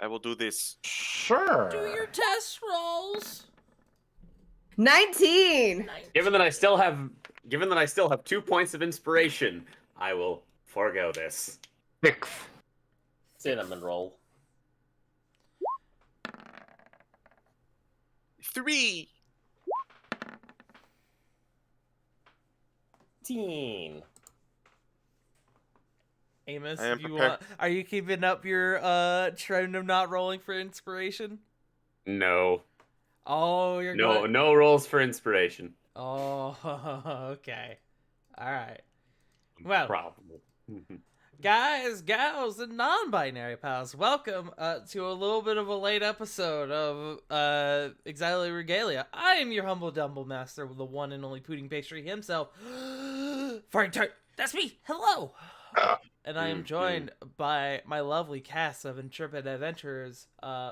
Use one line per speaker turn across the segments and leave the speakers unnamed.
I will do this.
Sure.
Do your test rolls.
19.
Given that I still have 2 points of inspiration, I will forego this.
6.
Cinnamon roll.
3.
18.
Amos,
I am
if you
prepared.
are you keeping up your trend of not rolling for inspiration?
No.
Oh, you're
No
going.
no rolls for inspiration.
Oh, okay. All right. Well,
Probably.
guys, gals, and non-binary pals, welcome to a little bit of a late episode of Exilia Regalia. I am your humble dumble master with the one and only pudding pastry himself. Farting tart. That's me. Hello. And I am joined by my lovely cast of intrepid adventurers.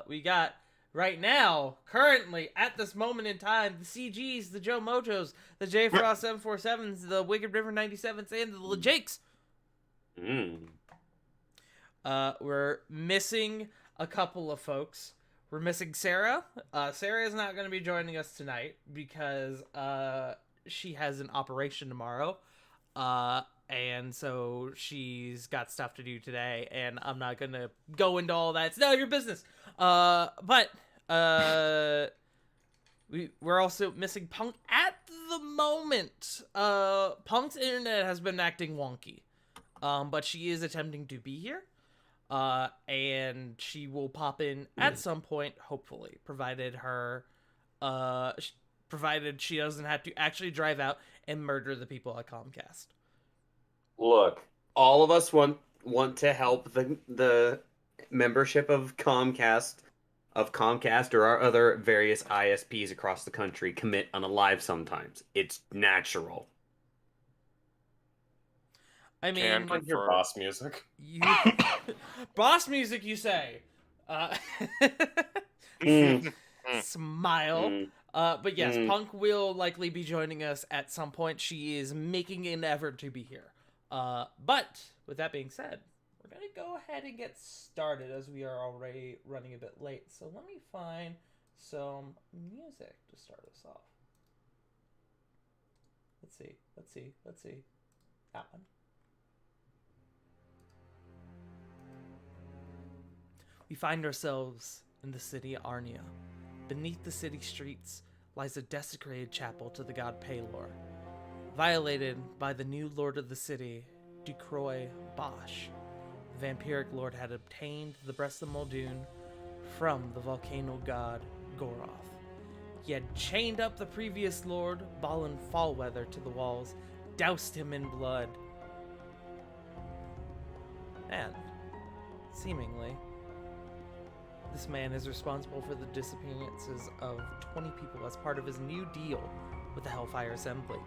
We got right now, currently, at this moment in time, the CGs, the Joe Mojos, the J Frost 747s, the Wicked River 97s, and the Jakes. We're missing a couple of folks. We're missing Sarah. Sarah is not going to be joining us tonight because she has an operation tomorrow. And so she's got stuff to do today, and I'm not going to go into all that. It's none of your business. But we're also missing Punk at the moment. Punk's internet has been acting wonky. But she is attempting to be here. And she will pop in at some point, hopefully, provided she doesn't have to actually drive out and murder the people at Comcast.
Look, all of us want to help the membership of Comcast or our other various ISPs across the country commit unalive sometimes. It's natural.
I mean,
Like your boss music.
Boss music, you say? Smile. But yes, Punk will likely be joining us at some point. She is making an effort to be here. But with that being said, we're gonna go ahead and get started as we are already running a bit late. So let me find some music to start us off. Let's see. That one. We find ourselves in the city of Arnia. Beneath the city streets lies a desecrated chapel to the god Pelor, violated by the new lord of the city, Ducroy Bosch. The vampiric lord had obtained the breast of Muldoon from the volcano god Goroth. He had chained up the previous lord, Balin Fallweather, to the walls, doused him in blood, and, seemingly, this man is responsible for the disappearances of 20 people as part of his new deal with the Hellfire Assembly.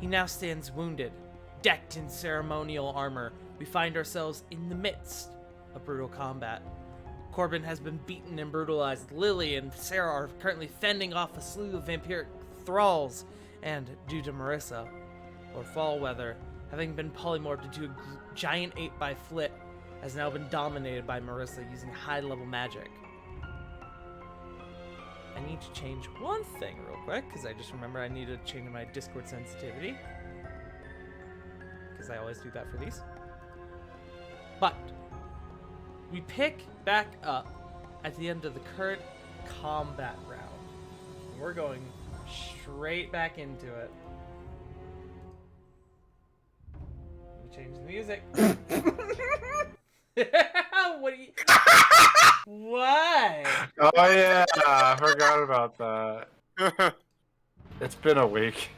He now stands wounded, decked in ceremonial armor. We find ourselves in the midst of brutal combat. Corbin has been beaten and brutalized. Lily and Sarah are currently fending off a slew of vampiric thralls. And due to Marissa, or Fallweather, having been polymorphed into a giant ape by Flit, has now been dominated by Marissa using high-level magic. I need to change one thing real quick, because I just remember I need to change my Discord sensitivity. Because I always do that for these. But we pick back up at the end of the current combat round. We're going straight back into it. Let me change the music. What do you... What?
Oh yeah, I forgot about that. It's been a week.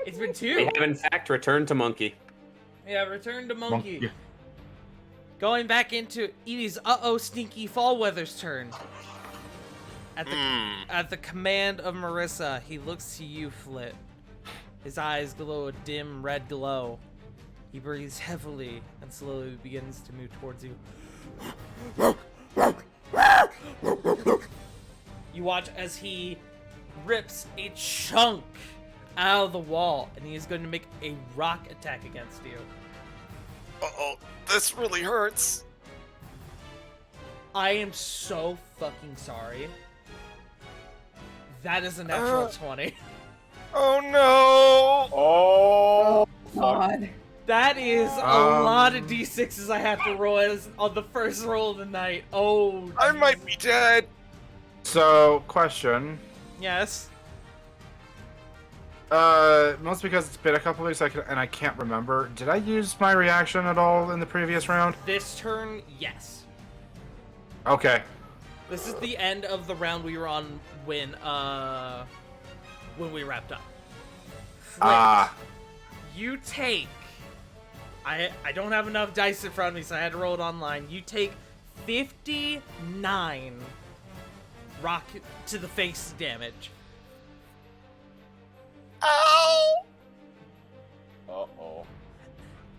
It's been
We
2.
have in fact returned to Monkey.
Yeah, return to Monkey. Going back into Edie's stinky Fallweather's turn. At the command of Marissa, he looks to you, Flit. His eyes glow a dim red glow. He breathes heavily and slowly begins to move towards you. You watch as he rips a chunk out of the wall, and he is going to make a rock attack against you.
Uh-oh, this really hurts.
I am so fucking sorry. That is a natural 20.
Oh no!
Oh,
God.
That is a lot of d6s I have to roll as on the first roll of the night. Oh,
I might be dead.
So, question.
yes.
Mostly because it's been a couple weeks, and I can't remember. Did I use my reaction at all in the previous round?
This turn, yes.
Okay.
This is the end of the round we were on when we wrapped up. Flint, you take... I don't have enough dice in front of me, so I had to roll it online. You take 59 rock to the face damage.
Ow!
uh-oh.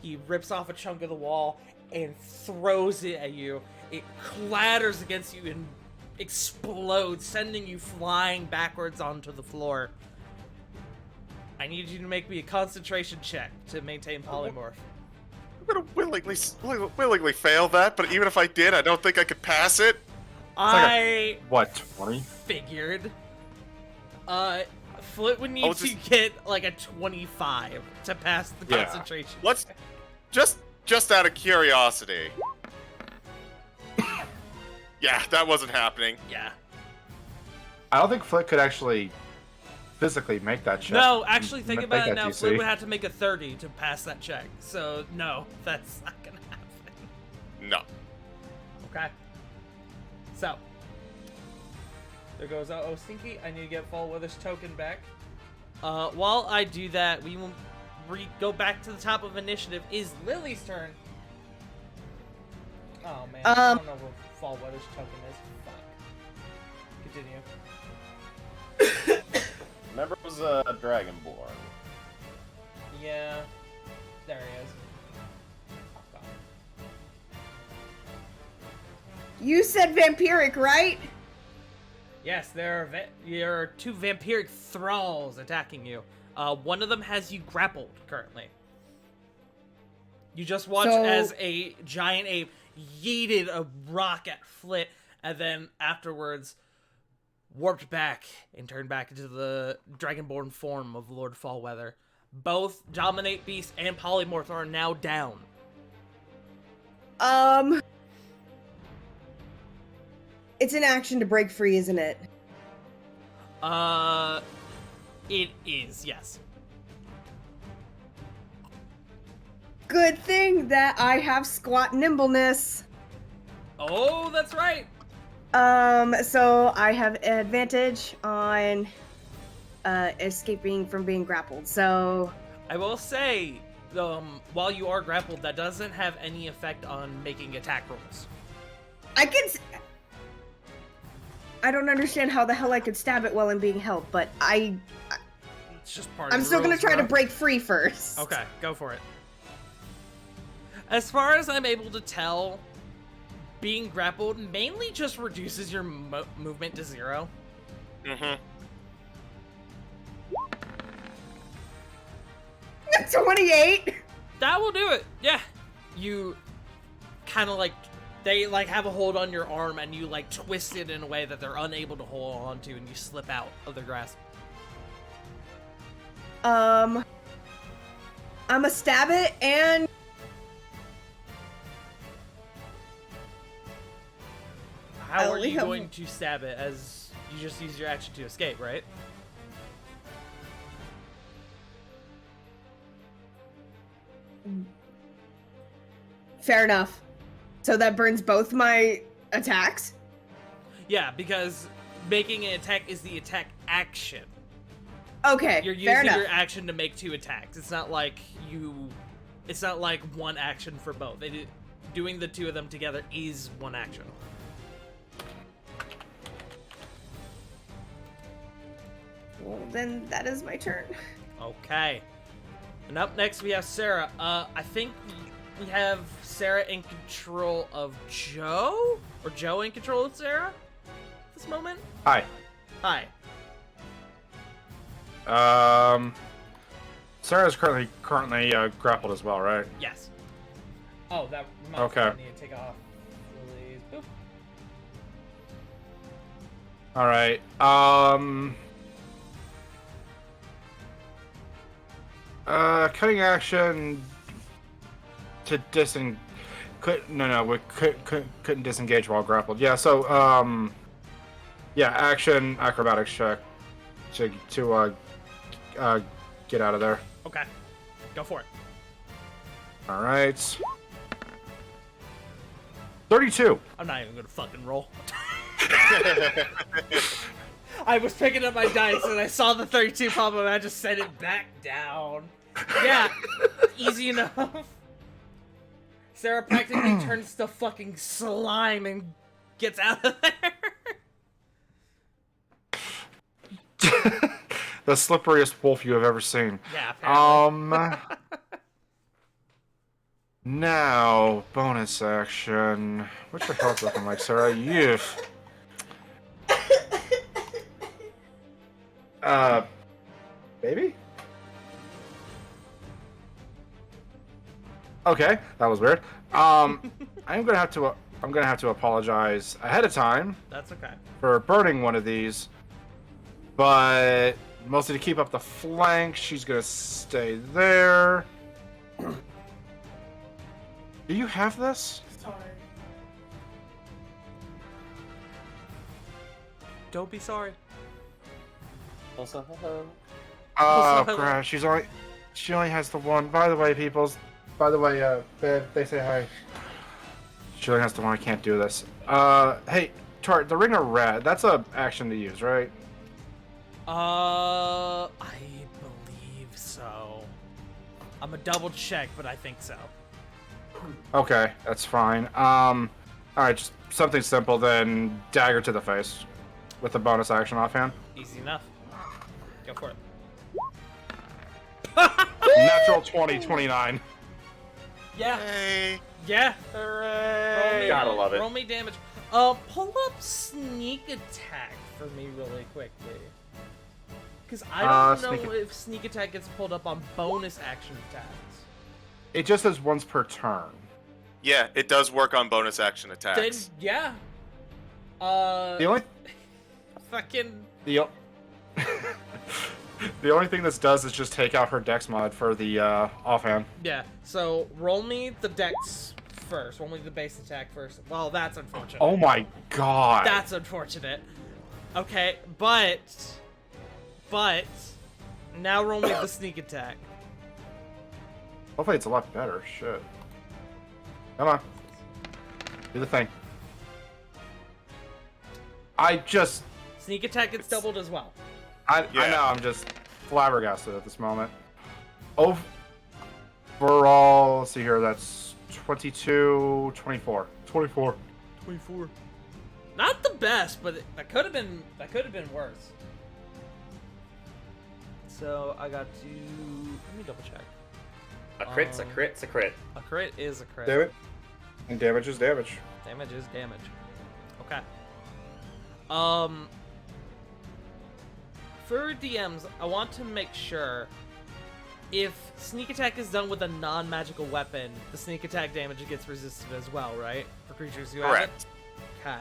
He rips off a chunk of the wall and throws it at you. It clatters against you and explodes, sending you flying backwards onto the floor. I need you to make me a concentration check to maintain polymorph.
I'm gonna willingly fail that, but even if I did, I don't think I could pass it.
I
What, 20?
figured. Flint would need
Oh,
to
just-
get like a 25 to pass the
Yeah.
concentration.
Let's just out of curiosity. Yeah, that wasn't happening.
Yeah.
I don't think Flick could actually physically make that check.
No, actually, think
Make
about it
that
now.
DC.
Flint would have to make a 30 to pass that check. So, no, that's not gonna happen.
No.
Okay. So, there goes oh Stinky. I need to get Fall Weather's token back. While I do that, we will go back to the top of initiative. Is Lily's turn? Oh man, I don't know where Fall Weather's token is. Fuck. Continue.
Remember it was Dragonborn.
Yeah. There he is. Fuck.
You said vampiric, right?
Yes, there are two vampiric thralls attacking you. One of them has you grappled currently. You just watched as a giant ape yeeted a rock at Flit, and then afterwards warped back and turned back into the dragonborn form of Lord Fallweather. Both Dominate Beast and Polymorph are now down.
It's an action to break free, isn't it?
It is, yes.
Good thing that I have squat nimbleness.
Oh, that's right.
So I have advantage on escaping from being grappled. So
I will say, while you are grappled, that doesn't have any effect on making attack rolls.
I don't understand how the hell I could stab it while I'm being held, but
It's just part of
I'm
the
still gonna
rules,
try to
bro.
break free first.
Okay, go for it. As far as I'm able to tell, being grappled mainly just reduces your movement to 0.
Mm-hmm.
28.
That will do it. Yeah. You kind of they have a hold on your arm and you twist it in a way that they're unable to hold on to, and you slip out of their grasp.
I'ma stab it and
How
I
are
only
you
have-
going to stab it? As you just use your action to escape, right?
fair enough. So that burns both my attacks.
Yeah, because making an attack is the attack action.
Okay,
You're
fair
using
enough.
your action to make 2 attacks. It's not like one action for both. Doing the 2 of them together is one action.
Well, then that is my turn.
Okay. And up next we have Sarah. I think we have Sarah in control of Joe? Or Joe in control of Sarah? At this moment?
Hi.
Hi.
Sarah's currently grappled as well, right?
Yes. Oh, that reminds
Okay.
me. I need to take off Lily's. Boop.
All right. Cutting action to disengage. We couldn't disengage while grappled. Yeah. So yeah, action acrobatics check to get out of there.
Okay. Go for it.
All right. 32.
I'm not even gonna fucking roll. I was picking up my dice and I saw the 32 pop up and I just set it back down. Yeah, easy enough. Sarah practically turns to fucking slime and gets out of there.
The slipperiest wolf you have ever seen.
Yeah, apparently.
Now, bonus action. What's your health looking like, Sarah? You. Baby? Okay, that was weird. I'm gonna have to apologize ahead of time
That's okay.
for burning one of these, but mostly to keep up the flank. She's gonna stay there. Do you have this?
Sorry.
Don't be sorry.
Also, hello.
Oh crap! She only has the one. By the way, peoples. By the way, they say hi. She only has the one. I can't do this. Hey, Tart, the Ring of Red. That's a action to use, right?
I believe so. I'm a double check, but I think so.
Okay, that's fine. All right, just something simple then. Dagger to the face, with a bonus action offhand.
Easy enough. Go for it.
Natural 20, 29.
Yeah.
Hey.
Yeah.
Hooray!
Gotta love it.
Roll me damage. Pull up sneak attack for me really quickly. Because I don't know if sneak attack gets pulled up on bonus action attacks.
It just says once per turn.
Yeah, it does work on bonus action
Then,
attacks.
yeah.
The only
Fucking...
the the only thing this does is just take out her dex mod for the offhand.
Yeah, so roll me the dex first. Roll me the base attack first. Well, that's unfortunate.
Oh my god.
That's unfortunate. Okay, but now roll me the sneak attack.
Hopefully it's a lot better. Shit. Come on. Do the thing. I just...
Sneak attack gets doubled as well.
I know, I'm just flabbergasted at this moment. Overall, let's see here, that's 22, 24. 24.
24. Not the best, but that could have been worse. So I got to let me double check.
A crit's a crit's a crit.
A crit is a crit.
Damn it. And damage is damage.
Damage is damage. Okay. For DMs, I want to make sure if sneak attack is done with a non-magical weapon, the sneak attack damage gets resisted as well, right? For creatures who have it?
Correct.
Okay.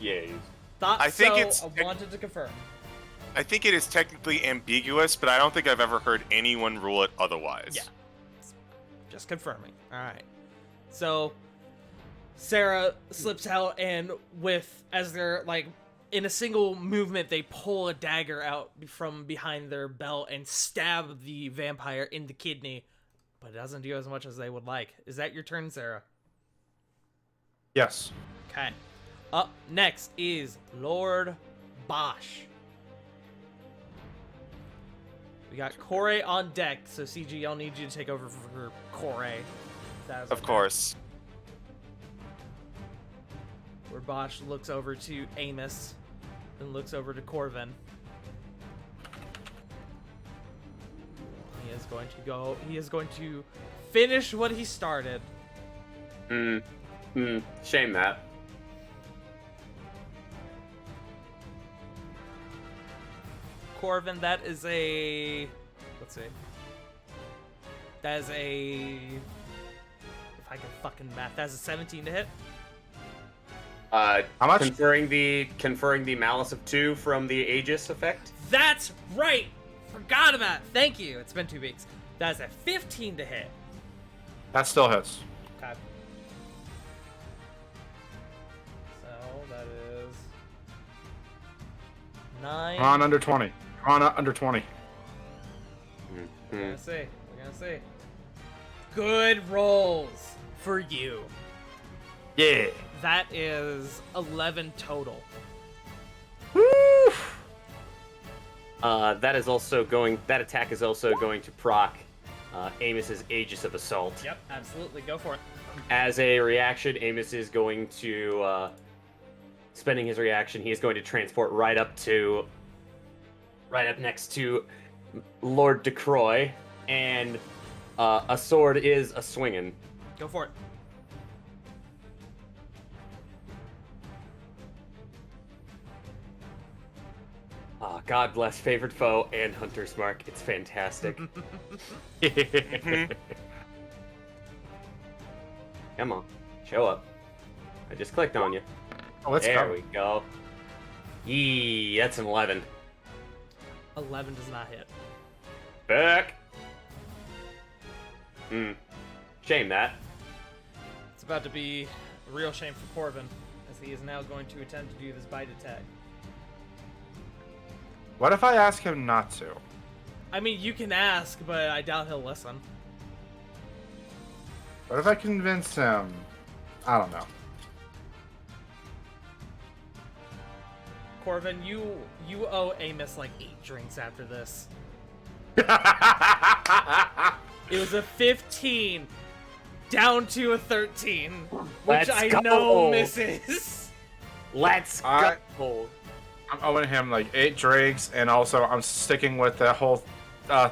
Yes.
Thought
I think
so.
it's-
I wanted to confirm.
I think it is technically ambiguous, but I don't think I've ever heard anyone rule it otherwise.
Yeah. Just confirming. Alright. So, Sarah slips out, and as they're, like, in a single movement, they pull a dagger out from behind their belt and stab the vampire in the kidney, but it doesn't do as much as they would like. Is that your turn, Sarah?
Yes.
Okay. Up next is Lord Bosch. We got Corey on deck, so CG, I'll need you to take over for Corey.
Of course.
Where Bosch looks over to Amos, then looks over to Corvin. He is going to finish what he started.
Shame that.
Corvin, that is a... Let's see. That is a... If I can fucking math, that's a 17 to hit.
How much?
Conferring the Malice of 2 from the Aegis effect.
That's right! Forgot about it. Thank you. It's been 2 weeks. That's a 15 to hit.
That still hits.
Okay. So that is 9.
Come on, under 20. Come on, under 20.
We're gonna see. We're gonna see. Good rolls for you.
Yeah.
That is 11 total.
Woo!
That attack is also going to proc Amos's Aegis of Assault.
Yep, absolutely. Go for it.
As a reaction, Amos is going to, spending his reaction, he is going to transport right up next to Lord DeCroy, and a sword is a swinging.
Go for it.
God bless Favored Foe and Hunter's Mark. It's fantastic. Come on, show up. I just clicked on you.
Oh, let's
there
go.
we go. Yee, that's an 11.
11 does not hit.
Back. Shame that.
It's about to be a real shame for Corvin, as he is now going to attempt to do this bite attack.
What if I ask him not to?
I mean, you can ask, but I doubt he'll listen.
What if I convince him? I don't know.
Corvin, you owe Amos like 8 drinks after this. It was a 15 down to a 13, which
Let's
I
go.
know misses.
Let's
I-
go.
I'm owing him like 8 drinks, and also I'm sticking with the whole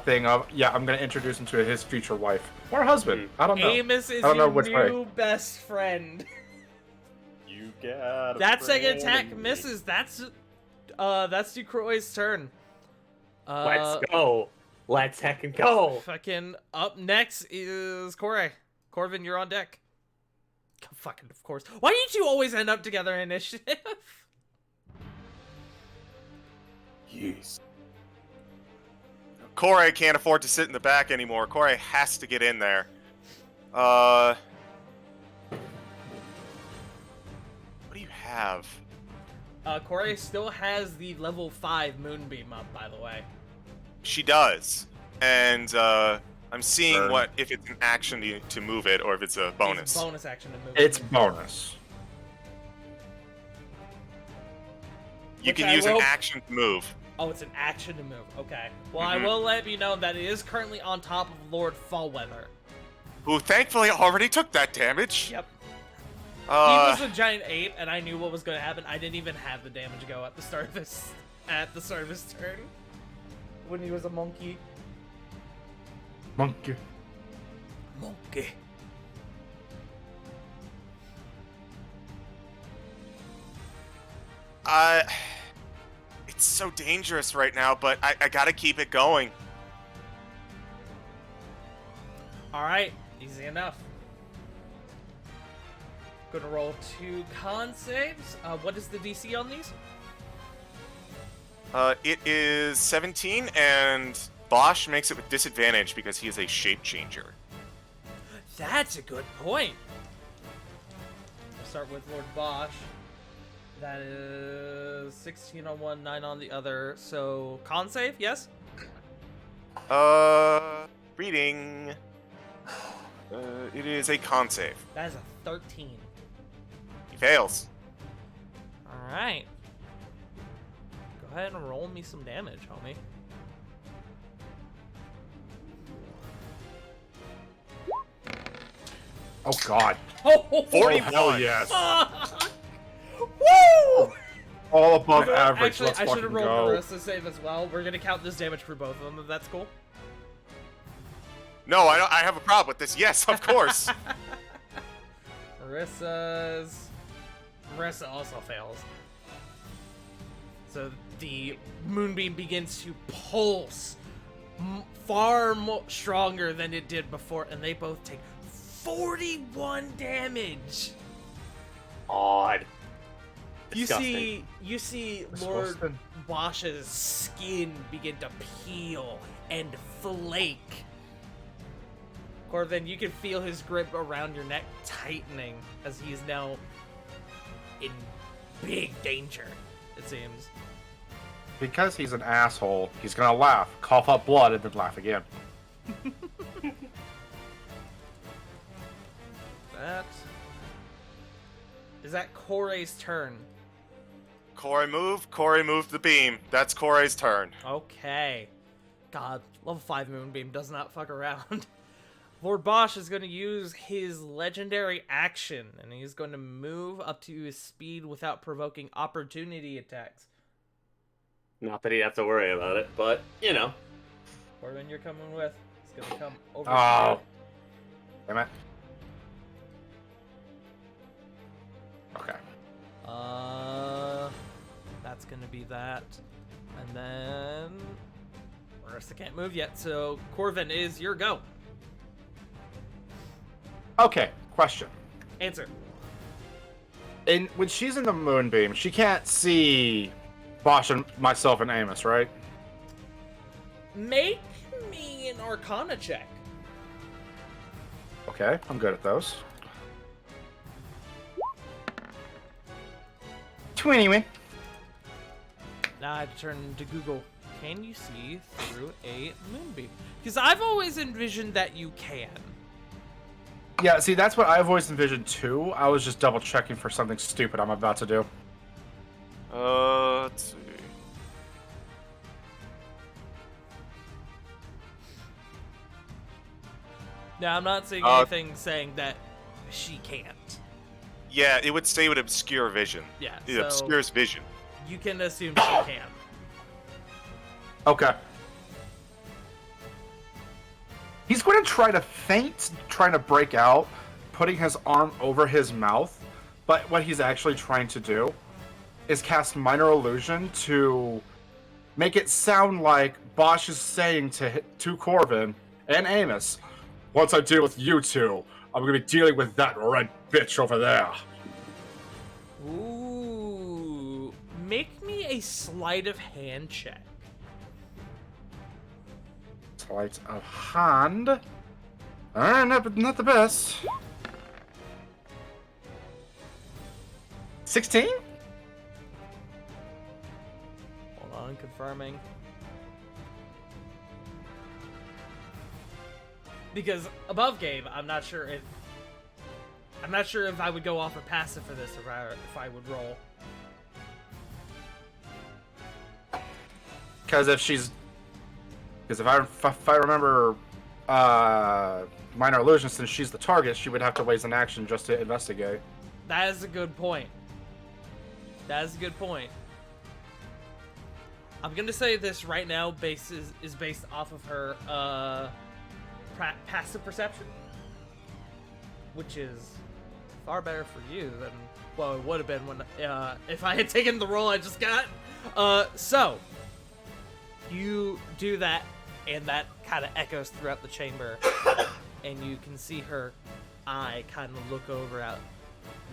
thing of, yeah, I'm gonna introduce him to his future wife or husband. I don't know.
Amos is
I don't know
your
which
new
way.
best friend.
You got
That second attack misses. That's Ducroix's turn.
Let's go. Let's heckin' go.
Fucking up next is Corey. Corvin, you're on deck. Fucking of course. Why do you two always end up together in initiative?
Yes.
Corey can't afford to sit in the back anymore. Corey has to get in there. What do you have?
Corey still has the level 5 Moonbeam up, by the way.
She does. And I'm seeing
Burn.
what if it's an action to move it or if it's a bonus.
It's a bonus action to move.
It's bonus.
You
Which
can
I
use
will-
an action to move.
Oh, it's an action to move. Okay. Well, I
Mhm.
will let you know that it is currently on top of Lord Fallweather.
Who thankfully already took that damage.
Yep. He
Uh,
was a giant ape, and I knew what was going to happen. I didn't even have the damage go at the start of his turn when he was a monkey.
Monkey.
Monkey.
it's so dangerous right now, but I gotta keep it going.
All right, easy enough. Gonna roll 2 con saves. What is the DC on these?
It is 17, and Bosch makes it with disadvantage because he is a shape changer.
That's a good point. We'll start with Lord Bosch. That is 16 on one, 9 on the other. So con save, yes.
Reading. It is a con save.
That is a 13.
He fails.
All right. Go ahead and roll me some damage, homie.
Oh God.
Oh,
41.
Hell yes.
fuck! Woo!
All above
You know what?
average.
Actually,
Let's
I should
fucking
have rolled
go.
Marissa's save as well. We're gonna count this damage for both of them, if that's cool.
No, I don't. I have a problem with this. Yes, of course.
Marissa also fails. So the moonbeam begins to pulse far more stronger than it did before, and they both take 41 damage.
Odd. Disgusting.
You see Lord
Disgusting.
Bosch's skin begin to peel and flake. Corvin, you can feel his grip around your neck tightening as he is now in big danger, it seems.
Because he's an asshole, he's gonna laugh, cough up blood, and then laugh again.
Is that Korei's turn?
Corey moved the beam. That's Corey's turn.
Okay. God, level 5 Moonbeam does not fuck around. Lord Bosch is going to use his legendary action, and he's going to move up to his speed without provoking opportunity attacks.
Not that he'd have to worry about it, but, you know.
Corbin, you're coming with. He's going to come over.
Oh. Damn it. Okay.
That's going to be that. And then... Marissa can't move yet, so Corvin is your go.
Okay, question.
Answer.
When she's in the moonbeam, she can't see Bosch and myself and Amos, right?
Make me an Arcana check.
Okay, I'm good at those. 20.
Now I have to turn to Google. Can you see through a moonbeam? Because I've always envisioned that you can.
Yeah, see, that's what I've always envisioned too. I was just double checking for something stupid I'm about to do.
Let's see.
Now I'm not saying anything saying that she can't.
Yeah, it would say it would obscure vision.
Yeah,
It
so
obscures vision.
you can assume she can.
Okay. He's going to try to feint, trying to break out, putting his arm over his mouth. But what he's actually trying to do is cast Minor Illusion to make it sound like Bosch is saying to Corvin and Amos, once I deal with you two, I'm going to be dealing with that red bitch over there.
Ooh. Make me a sleight of hand check.
Sleight of hand. Not the best. 16?
Hold on, confirming. Because above game, I'm not sure if I would go off a passive for this if I would roll.
Because if I remember Minor Illusion, since she's the target, she would have to waste an action just to investigate.
That is a good point. That is a good point. I'm gonna say this right now. Is based off of her passive perception, which is far better for you than it would have been when if I had taken the role I just got. So you do that, and that kind of echoes throughout the chamber, and you can see her eye kind of look over at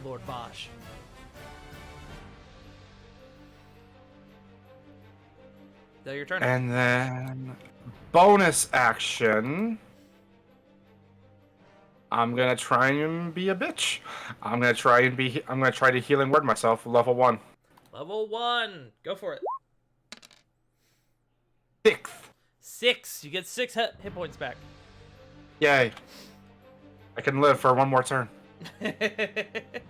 Lord Bosch. Now your turn.
And then bonus action. I'm gonna try and be a bitch. I'm gonna try to healing word myself. Level 1.
Level 1. Go for it.
6th.
6. You get 6 hit points back.
Yay. I can live for one more turn. That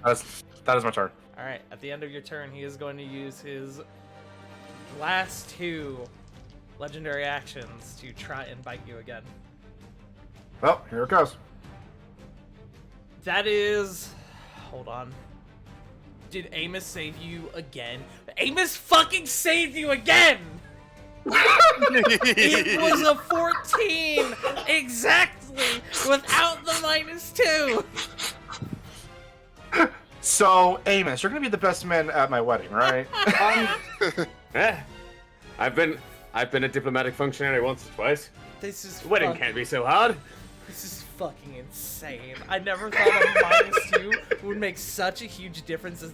is my turn.
Alright, at the end of your turn, he is going to use his last 2 legendary actions to try and bite you again.
Well, here it goes.
That is... Hold on. Did Amos save you again? Amos fucking saved you again! It was a 14! Exactly! Without the -2!
So, Amos, you're gonna be the best man at my wedding, right?
I've been a diplomatic functionary once or twice.
This is
Wedding
fuck-
can't be so hard.
This is fucking insane. I never thought a -2 would make such a huge difference as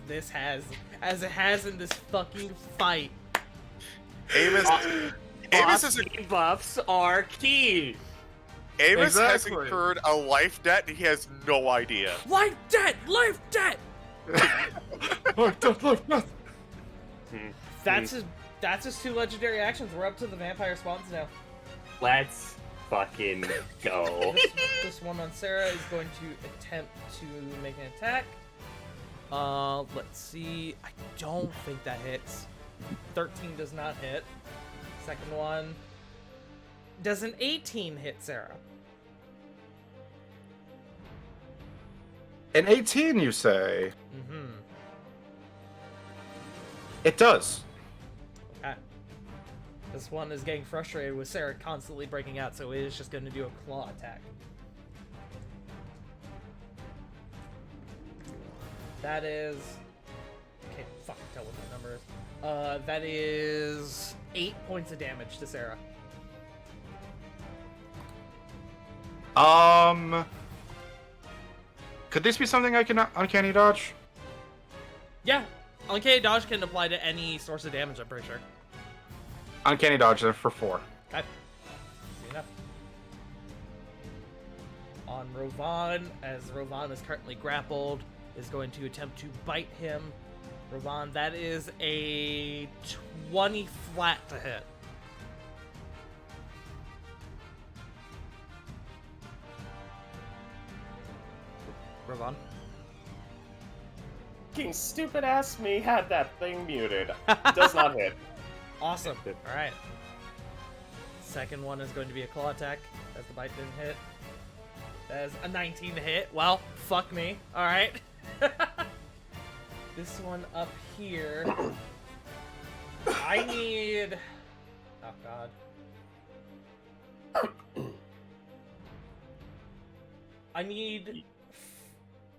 it has in this fucking fight.
Amos is
Buffs are key.
Amos has
Exactly.
incurred a life debt and he has no idea.
Life debt! Life debt!
Look, look.
That's his 2 legendary actions. We're up to the vampire spawns now.
Let's fucking go.
This one on Sarah is going to attempt to make an attack. Let's see. I don't think that hits. 13 does not hit. Second one. Does an 18 hit Sarah?
An 18, you say?
Mm-hmm.
It does.
Okay. This one is getting frustrated with Sarah constantly breaking out, so it is just going to do a claw attack. That is... Can't fucking tell what that number is. That is 8 points of damage to Sarah.
Could this be something I can uncanny dodge?
Yeah, Uncanny Dodge can apply to any source of damage, I'm pretty sure.
Uncanny dodge then for 4.
Okay. Easy enough. On Rovan, as Rovan is currently grappled, is going to attempt to bite him. Rovan, that is a 20 flat to hit. Rovan.
Fucking stupid ass me had that thing muted. Does not hit.
Awesome. Alright. Second one is going to be a claw attack, as the bite didn't hit. That is a 19 to hit. Well, fuck me. Alright. This one up here. I need... Oh, God. I need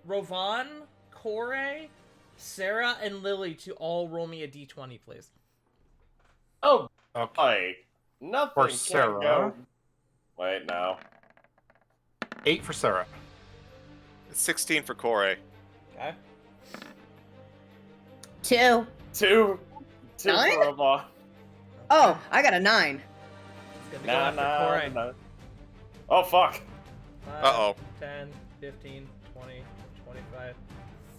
Rovan, Corey, Sarah, and Lily to all roll me a d20, please.
Oh,
Okay.
nothing
For
can
Sarah.
go. Wait, no.
8 for Sarah.
16 for Corey.
Okay.
2.
Two
9?
for Rovan.
Oh, I got a 9.
It's gonna go after Corey.
nah. Oh, fuck.
5,
Uh-oh.
10, 15, 20, 25,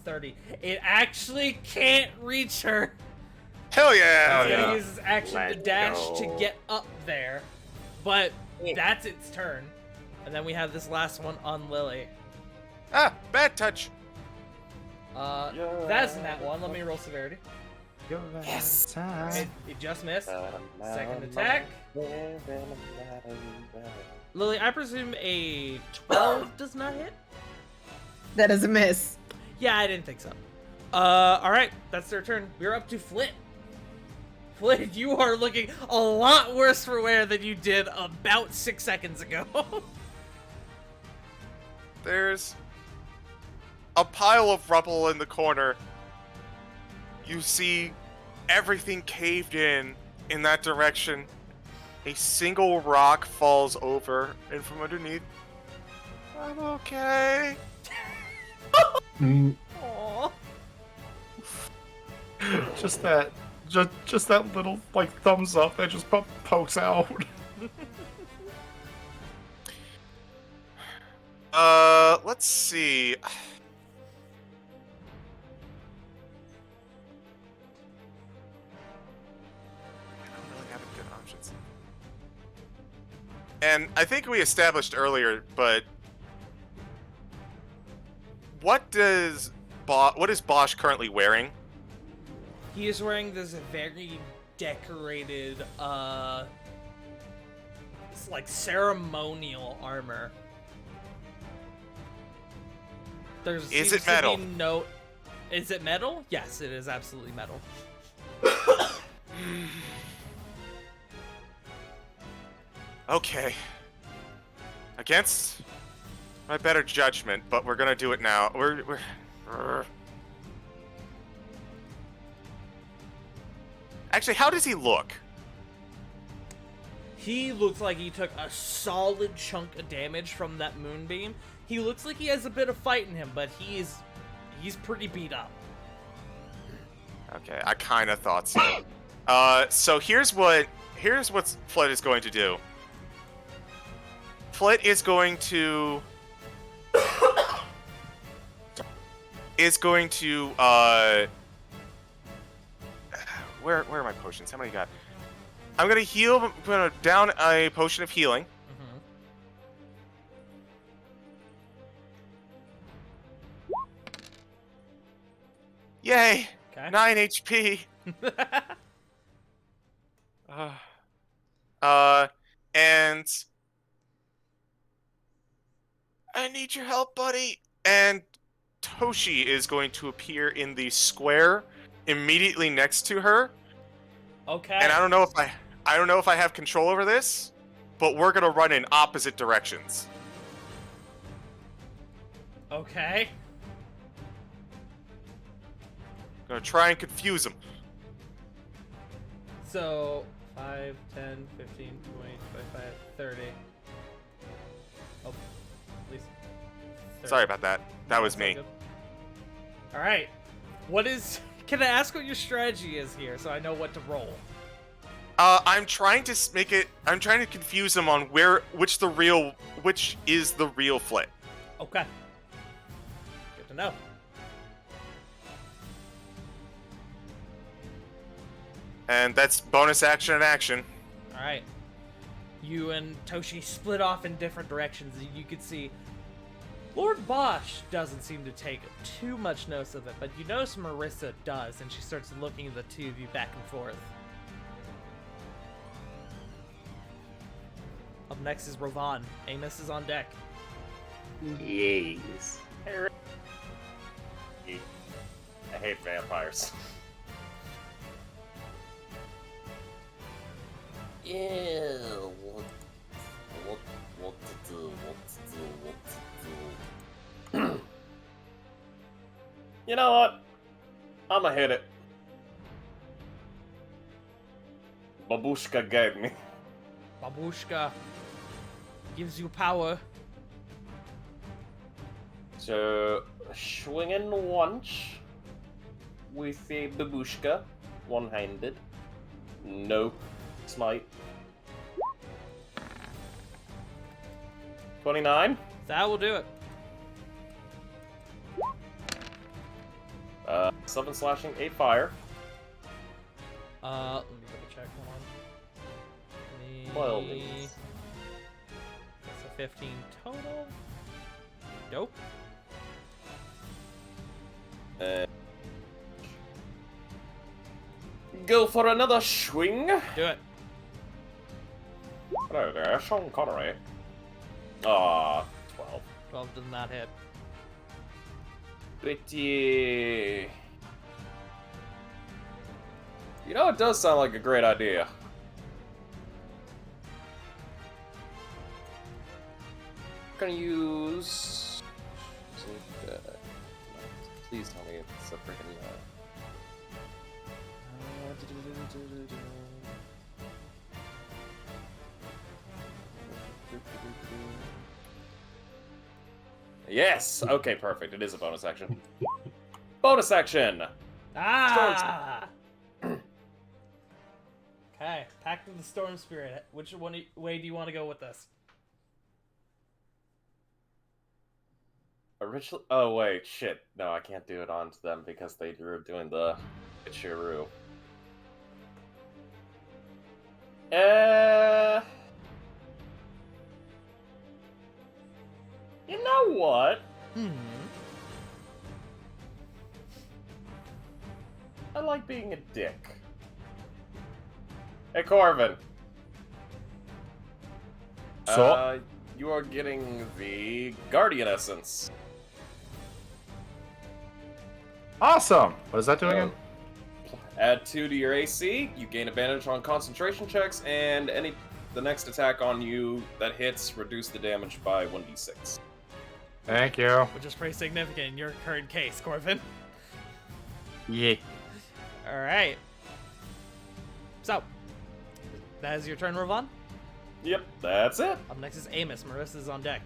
30. It actually can't reach her.
Hell yeah!
It's
yeah.
gonna use its action to
Let's
dash to
go.
get up there. But that's its turn. And then we have this last one on Lily.
Ah, bad touch.
That's in that one. Let me roll severity.
Yes.
It just missed. Second attack. Lily, I presume a 12 does not hit?
That is a miss.
Yeah, I didn't think so. Alright, that's their turn. We're up to Flit. Flit, you are looking a lot worse for wear than you did about 6 seconds ago.
There's a pile of rubble in the corner. You see everything caved in that direction. A single rock falls over, and from underneath, I'm okay.
Aww.
Just that little like thumbs up that just pokes out.
Let's see. I don't really have any good options. And I think we established earlier, but what is Bosch currently wearing?
He is wearing this very decorated, it's like ceremonial armor. There's
Is
seems
it metal?
To be no... Is it metal? Yes, it is absolutely metal.
Okay. Against my better judgment, but we're gonna do it now. Actually, how does he look?
He looks like he took a solid chunk of damage from that moonbeam. He looks like he has a bit of fight in him, but he's pretty beat up.
Okay, I kind of thought so. So here's what Flit is going to do. Flit is going to where are my potions? How many got? I'm gonna heal. I'm gonna down a potion of healing. Yay!
Okay.
9 HP. And I need your help, buddy. And Toshi is going to appear in the square immediately next to her.
Okay.
And I don't know if I have control over this, but we're gonna run in opposite directions.
Okay.
Gonna try and confuse him.
So 5, 10, 15, 20, 25, 30. Oh, at least 30.
Sorry about that. That was
That's all
me.
good. All right. What is? Can I ask what your strategy is here, so I know what to roll?
I'm trying to make it. I'm trying to confuse him on which is the real Flit.
Okay. Good to know.
And that's bonus action and action.
All right. You and Toshi split off in different directions. You could see Lord Bosch doesn't seem to take too much notice of it, but you notice Marissa does, and she starts looking at the two of you back and forth. Up next is Rovan. Amos is on deck.
Yes.
I hate vampires.
Yeah, what to do.
You know what? I'ma hit it. Babushka gave me.
Babushka gives you power.
So, swinging once with a babushka, one-handed. Nope. Smite. 29.
That will do it.
7 slashing, 8 fire.
Let me double check. Hold on.
By all means.
That's a 15 total. Nope.
Go for another swing.
Do it.
Hello there, Sean Connery. 12.
12 does not hit.
Pretty... You know, it does sound like a great idea. Gonna use... Please tell me it's a freaking... Yes! Okay, perfect. It is a bonus action. Bonus action!
Ah! Okay, Pact of the Storm Spirit. Which way do you want to go with this?
Originally, oh wait, shit. No, I can't do it onto them because they were doing the Ichiru. You know what? I like being a dick. Hey, Corvin.
So?
You are getting the Guardian Essence.
Awesome! What is that doing again?
Add 2 to your AC, you gain advantage on concentration checks, and the next attack on you that hits, reduce the damage by 1d6.
Thank you.
Which is pretty significant in your current case, Corvin.
Yeah.
Alright. So, that is your turn, Rovan?
Yep, that's it.
Up next is Amos. Marissa's on deck.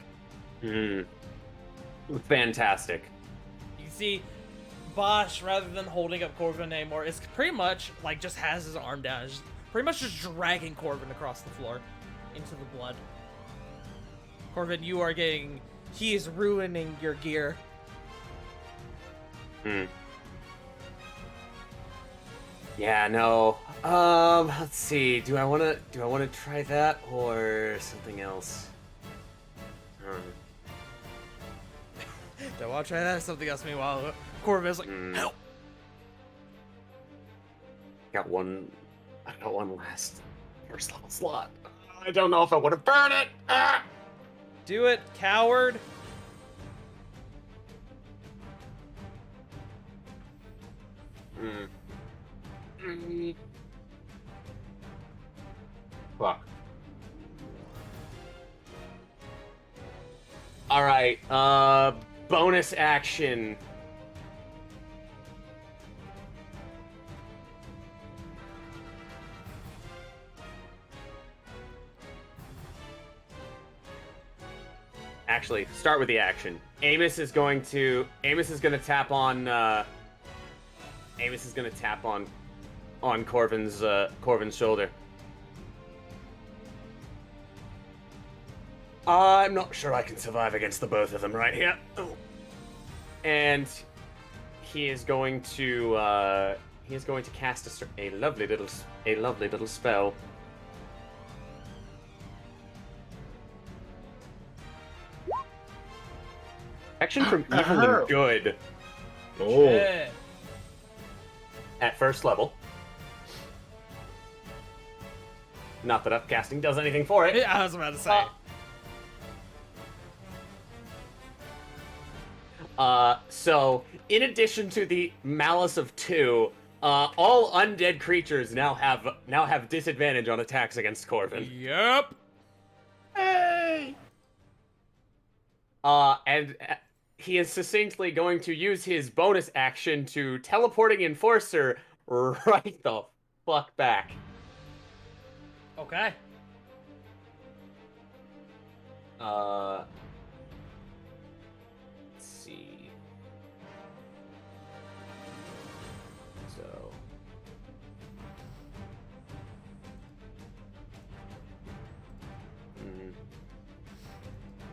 Fantastic.
You see, Bosch, rather than holding up Corvin anymore, is pretty much like just has his arm down. Is pretty much just dragging Corvin across the floor into the blood. Corvin, you are getting. He is ruining your gear.
Yeah, no. Let's see. Do I wanna try that or something else?
Do I want to try that or something else? Meanwhile, Corvin is like, help.
I got one last first level slot. I don't know if I want to burn it. Ah!
Do it, coward.
Fuck. All right. Bonus action. Actually, start with the action. Amos is gonna tap on on Corvin's shoulder. I'm not sure I can survive against the both of them right here. Oh. And he is going to cast a lovely little spell. Action from evil and good.
Oh.
Yeah.
At first level. Not that upcasting does anything for it.
I was about to say.
So, in addition to the Malice of 2, all undead creatures now have disadvantage on attacks against Corvin.
Yep.
Hey! And he is succinctly going to use his bonus action to teleporting Enforcer right the fuck back.
Okay.
Let's see. So.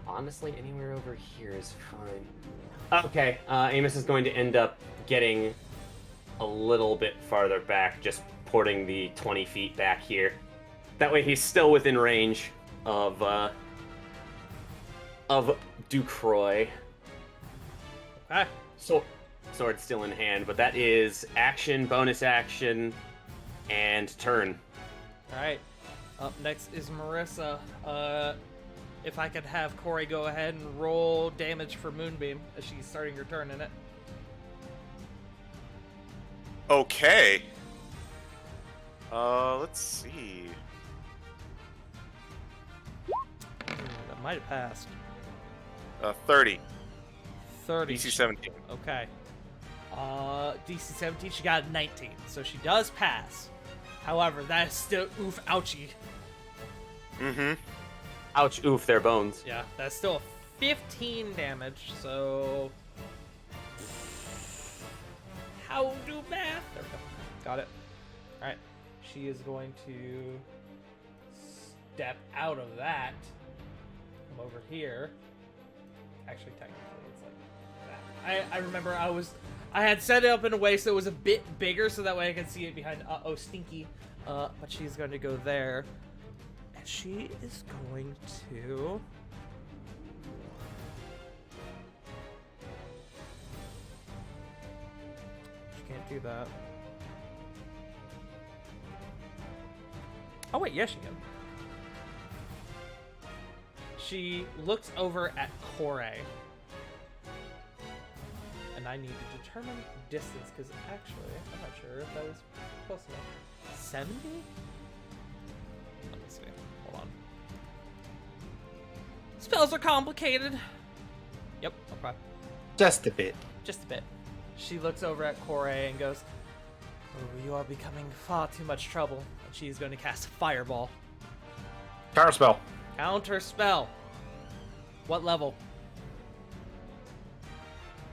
Honestly, anywhere over here is fine. Okay, Amos is going to end up getting a little bit farther back, just porting the 20 feet back here. That way he's still within range of Ducroix.
Okay.
Sword still in hand, but that is action, bonus action, and turn.
Alright. Up next is Marissa. If I could have Corey go ahead and roll damage for Moonbeam as she's starting her turn in it.
Okay. Let's see.
That might have passed.
30.
30.
DC 17.
Okay. DC 17, she got 19, so she does pass. However, that is still oof ouchie.
Mm-hmm.
Ouch, oof, their bones.
Yeah, that's still 15 damage, so... How do math? There we go. Got it. Alright. She is going to step out of that. Come over here. Actually, technically, it's like that. I remember I had set it up in a way so it was a bit bigger so that way I could see it behind, Stinky. But she's going to go there. And she is going to... She can't do that. Oh wait, yes she can. She looks over at Corey. And I need to determine distance, because actually, I'm not sure if that is close enough. 70? Let me see. Hold on. Spells are complicated. Yep, okay.
Just a bit.
Just a bit. She looks over at Corey and goes, "Oh, you are becoming far too much trouble." And she's going to cast Fireball.
Counterspell.
Counter spell. What level?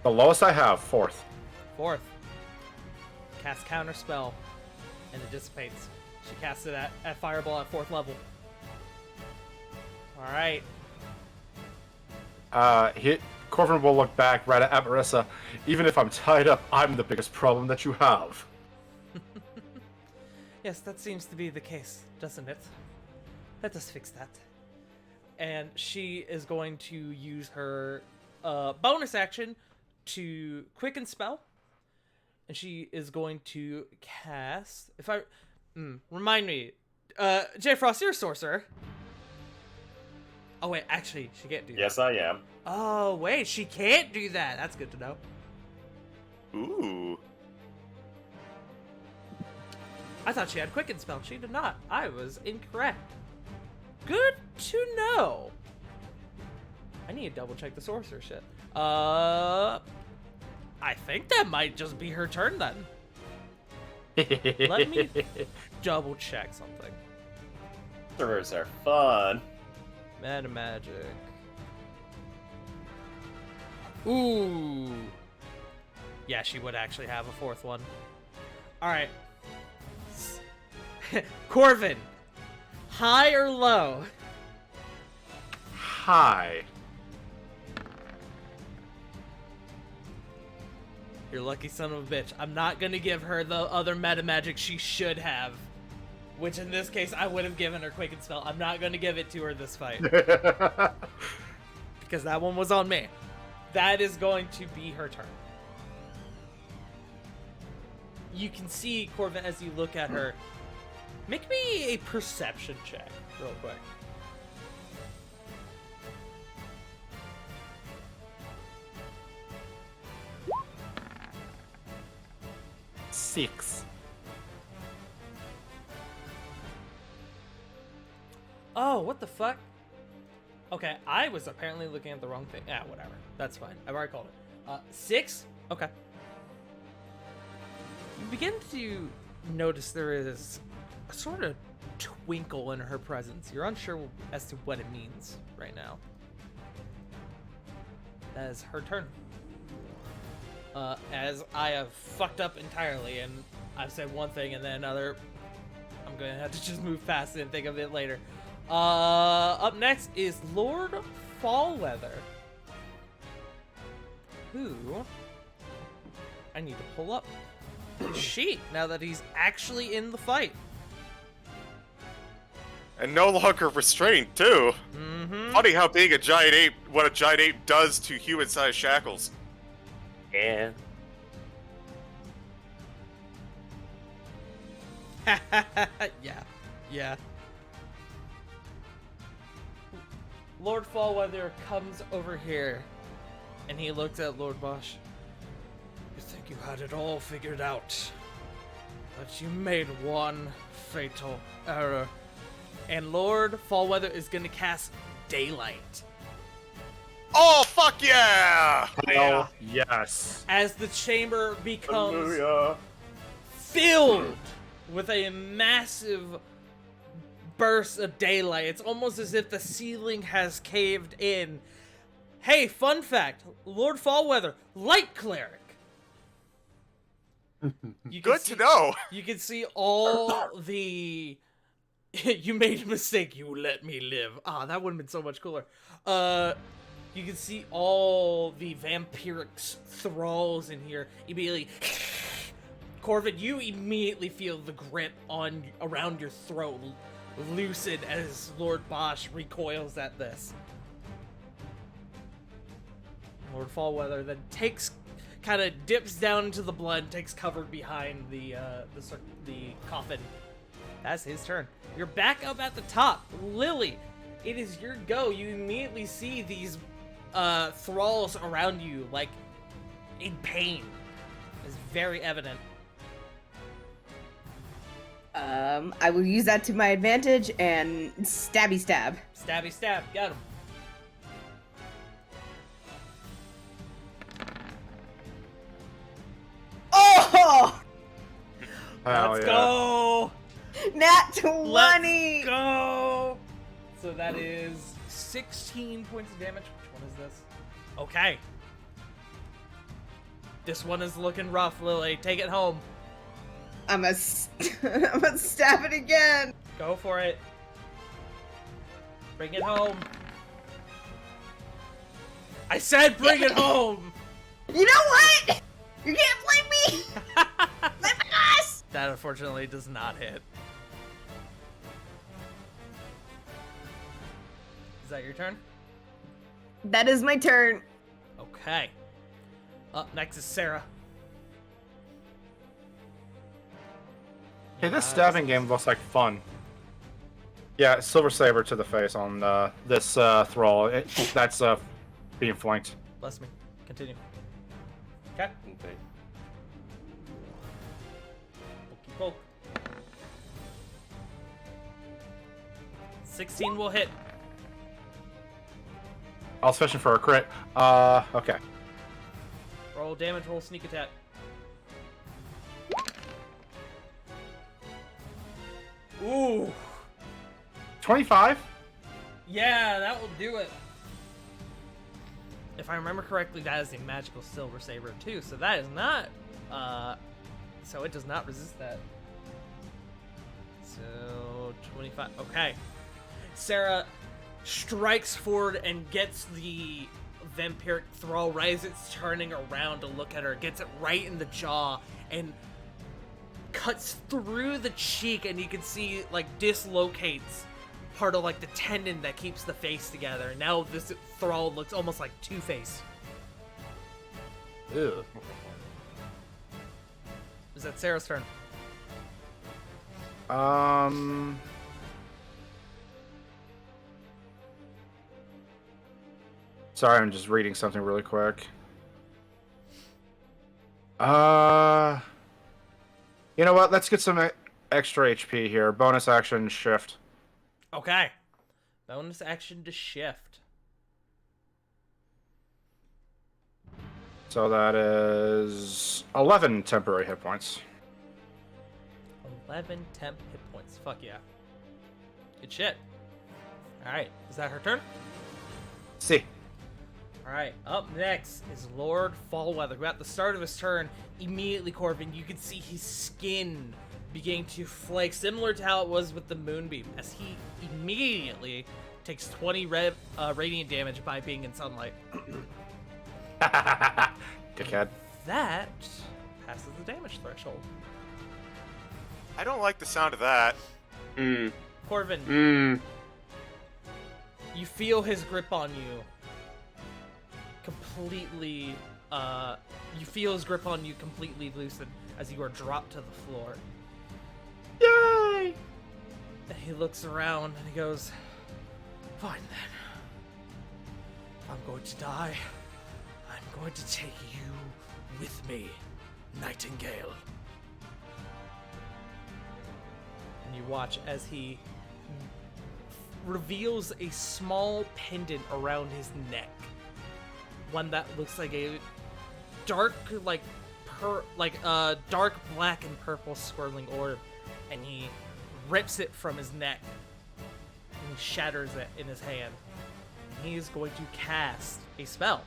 The lowest I have, 4th.
4th. Cast counter spell, and it dissipates. She casts it at fireball at 4th level. All right.
Corvin will look back right at Marissa. Even if I'm tied up, I'm the biggest problem that you have.
Yes, that seems to be the case, doesn't it? Let us fix that. And she is going to use her bonus action to quicken spell. And she is going to cast... remind me. J. Frost, you're a sorcerer. Oh, wait, actually, she can't do that.
Yes, I am.
Oh, wait, she can't do that. That's good to know.
Ooh.
I thought she had quicken spell. She did not. I was incorrect. Good to know. I need to double check the sorcerer shit. I think that might just be her turn then. Let me double check something.
Sorcerers are fun.
Meta magic. Ooh. Yeah, she would actually have a 4th one. Alright. Corvin. High or low?
Hi.
You're lucky son of a bitch. I'm not gonna give her the other meta magic she should have. Which in this case, I would have given her Quicken Spell. I'm not gonna give it to her this fight. Because that one was on me. That is going to be her turn. You can see, Corvin, as you look at her. Make me a perception check, real quick.
Six.
Oh, what the fuck? Okay, I was apparently looking at the wrong thing. Yeah, whatever. That's fine. I've already called it. 6? Okay. You begin to notice there is a sort of twinkle in her presence. You're unsure as to what it means right now. That is her turn. As I have fucked up entirely and I've said one thing and then another, I'm going to have to just move past it and think of it later. Up next is Lord Fallweather, who I need to pull up his sheet now that he's actually in the fight.
And no longer restrained, too.
Mm-hmm.
Funny how big a giant ape, what a giant ape does to human-sized shackles.
Yeah.
Yeah. Lord Fallweather comes over here, and he looks at Lord Bosch. You think you had it all figured out, but you made one fatal error. And Lord Fallweather is going to cast Daylight.
Oh, fuck yeah!
Hell yes.
As the chamber becomes
Hallelujah.
filled with a massive burst of daylight. It's almost as if the ceiling has caved in. Hey, fun fact, Lord Fallweather, light cleric. You can
Good
see,
to know.
You can see all the... You made a mistake, you let me live. Ah, that would have been so much cooler. You can see all the vampiric thralls in here immediately. Corvin, you immediately feel the grip around your throat loosen as Lord Bosch recoils at this. Lord Fallweather then kind of dips down into the blood, takes cover behind the coffin. That's his turn. You're back up at the top. Lily, it is your go. You immediately see these thralls around you, like, in pain. It's very evident.
I will use that to my advantage and stabby stab.
Stabby stab. Got him.
Oh!
Hell
Let's
yeah.
go!
Nat 20!
Let's go! So that is 16 points of damage. Which one is this? Okay. This one is looking rough, Lily. Take it home.
I'm gonna stab it again.
Go for it. Bring it home. I said bring it home!
You know what? You can't blame me. Blame my ass.
That unfortunately does not hit. Is that your turn?
That is my turn.
Okay. Up next is Sarah.
Hey, this stabbing game looks like fun. Yeah, Silver Saber to the face on this thrall. That's being flanked.
Bless me. Continue. Okay.
Okay.
Pokey poke. 16 will hit.
I was fishing for a crit. Okay.
Roll damage, roll sneak attack. Ooh.
25?
Yeah, that will do it. If I remember correctly, that is a magical silver saber too, so that is not, so it does not resist that. So, 25, okay. Sarah strikes forward and gets the vampiric thrall right as it's turning around to look at her, gets it right in the jaw, and cuts through the cheek, and you can see, like, dislocates part of, like, the tendon that keeps the face together. Now this thrall looks almost like Two-Face.
Ew.
Is that Sarah's turn?
Sorry, I'm just reading something really quick. You know what? Let's get some extra HP here. Bonus action shift.
Okay. Bonus action to shift.
So that is 11 temporary hit points.
11 temp hit points. Fuck yeah. Good shit. Alright, is that her turn?
See.
Alright, up next is Lord Fallweather, who at the start of his turn, immediately, Corbin, you can see his skin beginning to flake, similar to how it was with the Moonbeam, as he immediately takes 20 radiant damage by being in sunlight.
Dickhead.
That passes the damage threshold.
I don't like the sound of that.
Corvin, you feel his grip on you completely, you feel his grip on you completely loosen as you are dropped to the floor.
Yay!
And he looks around and he goes, fine then. If I'm going to die, I'm going to take you with me, Nightingale. And you watch as he reveals a small pendant around his neck. One that looks like a dark, dark black and purple swirling orb. And he rips it from his neck. And he shatters it in his hand. And he is going to cast a spell.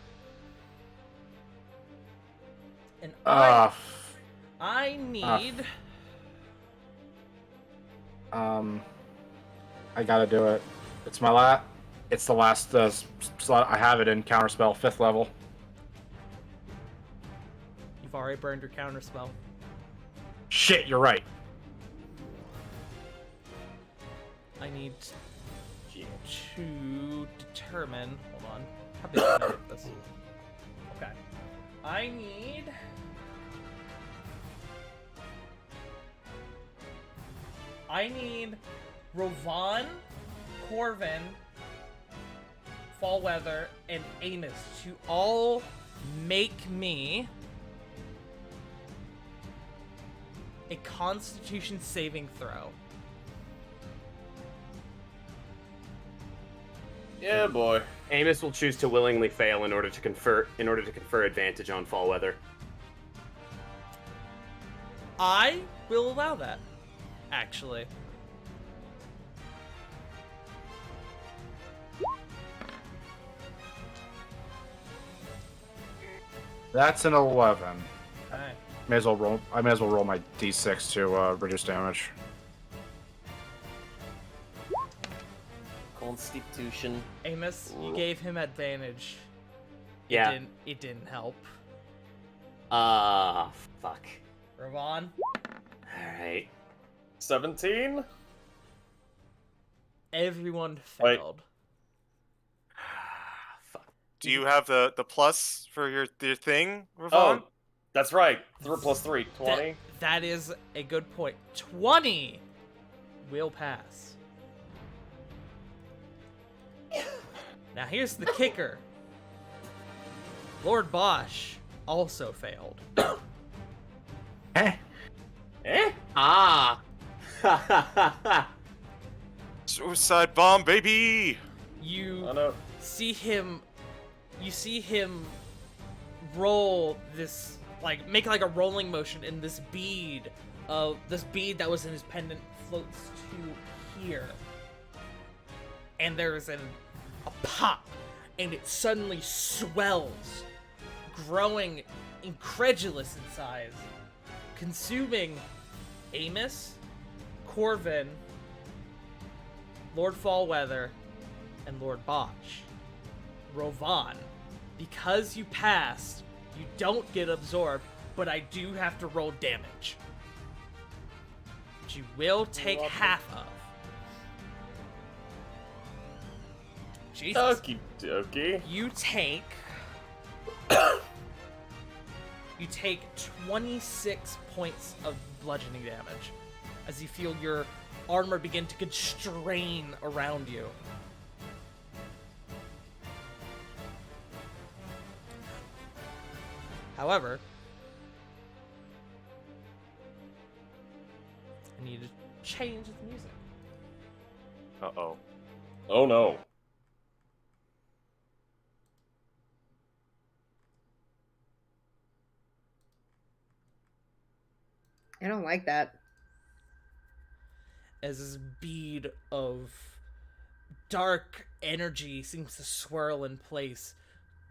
And I need...
I gotta do it. It's the last slot I have it in. Counterspell, 5th level.
You've already burned your counterspell.
Shit, you're right.
I need to determine... Hold on. How big can I make this? Okay. I need Rovan, Corvin, Fallweather, and Amos to all make me a Constitution saving throw.
Yeah, boy.
Amos will choose to willingly fail in order to confer advantage on Fallweather.
I will allow that, actually.
That's an 11.
Alright.
May as well roll. I may as well roll my d6 to reduce damage.
Constitution.
Amos, you gave him advantage.
Yeah.
It didn't help.
Fuck.
Ravon?
Alright.
17?
Everyone
Wait.
failed.
Fuck.
Do you have the plus for your thing, Ravon?
Oh, that's right. 3 plus 3, 20.
That is a good point. 20 will pass. Now here's the kicker. Lord Bosch also failed.
Eh?
Eh?
Ah!
Suicide bomb, baby!
You
Oh no.
see him roll this, like, make like a rolling motion, and this bead that was in his pendant floats to here. And there's a pop, and it suddenly swells, growing incredulous in size, consuming Amos, Corvin, Lord Fallweather, and Lord Botch. Rovan, because you passed, you don't get absorbed, but I do have to roll damage. Which you will take half of. Jesus.
Okie dokie.
You take 26 points of bludgeoning damage as you feel your armor begin to constrain around you. However, I need to change the music.
Uh-oh.
Oh no.
I don't like that.
As this bead of dark energy seems to swirl in place,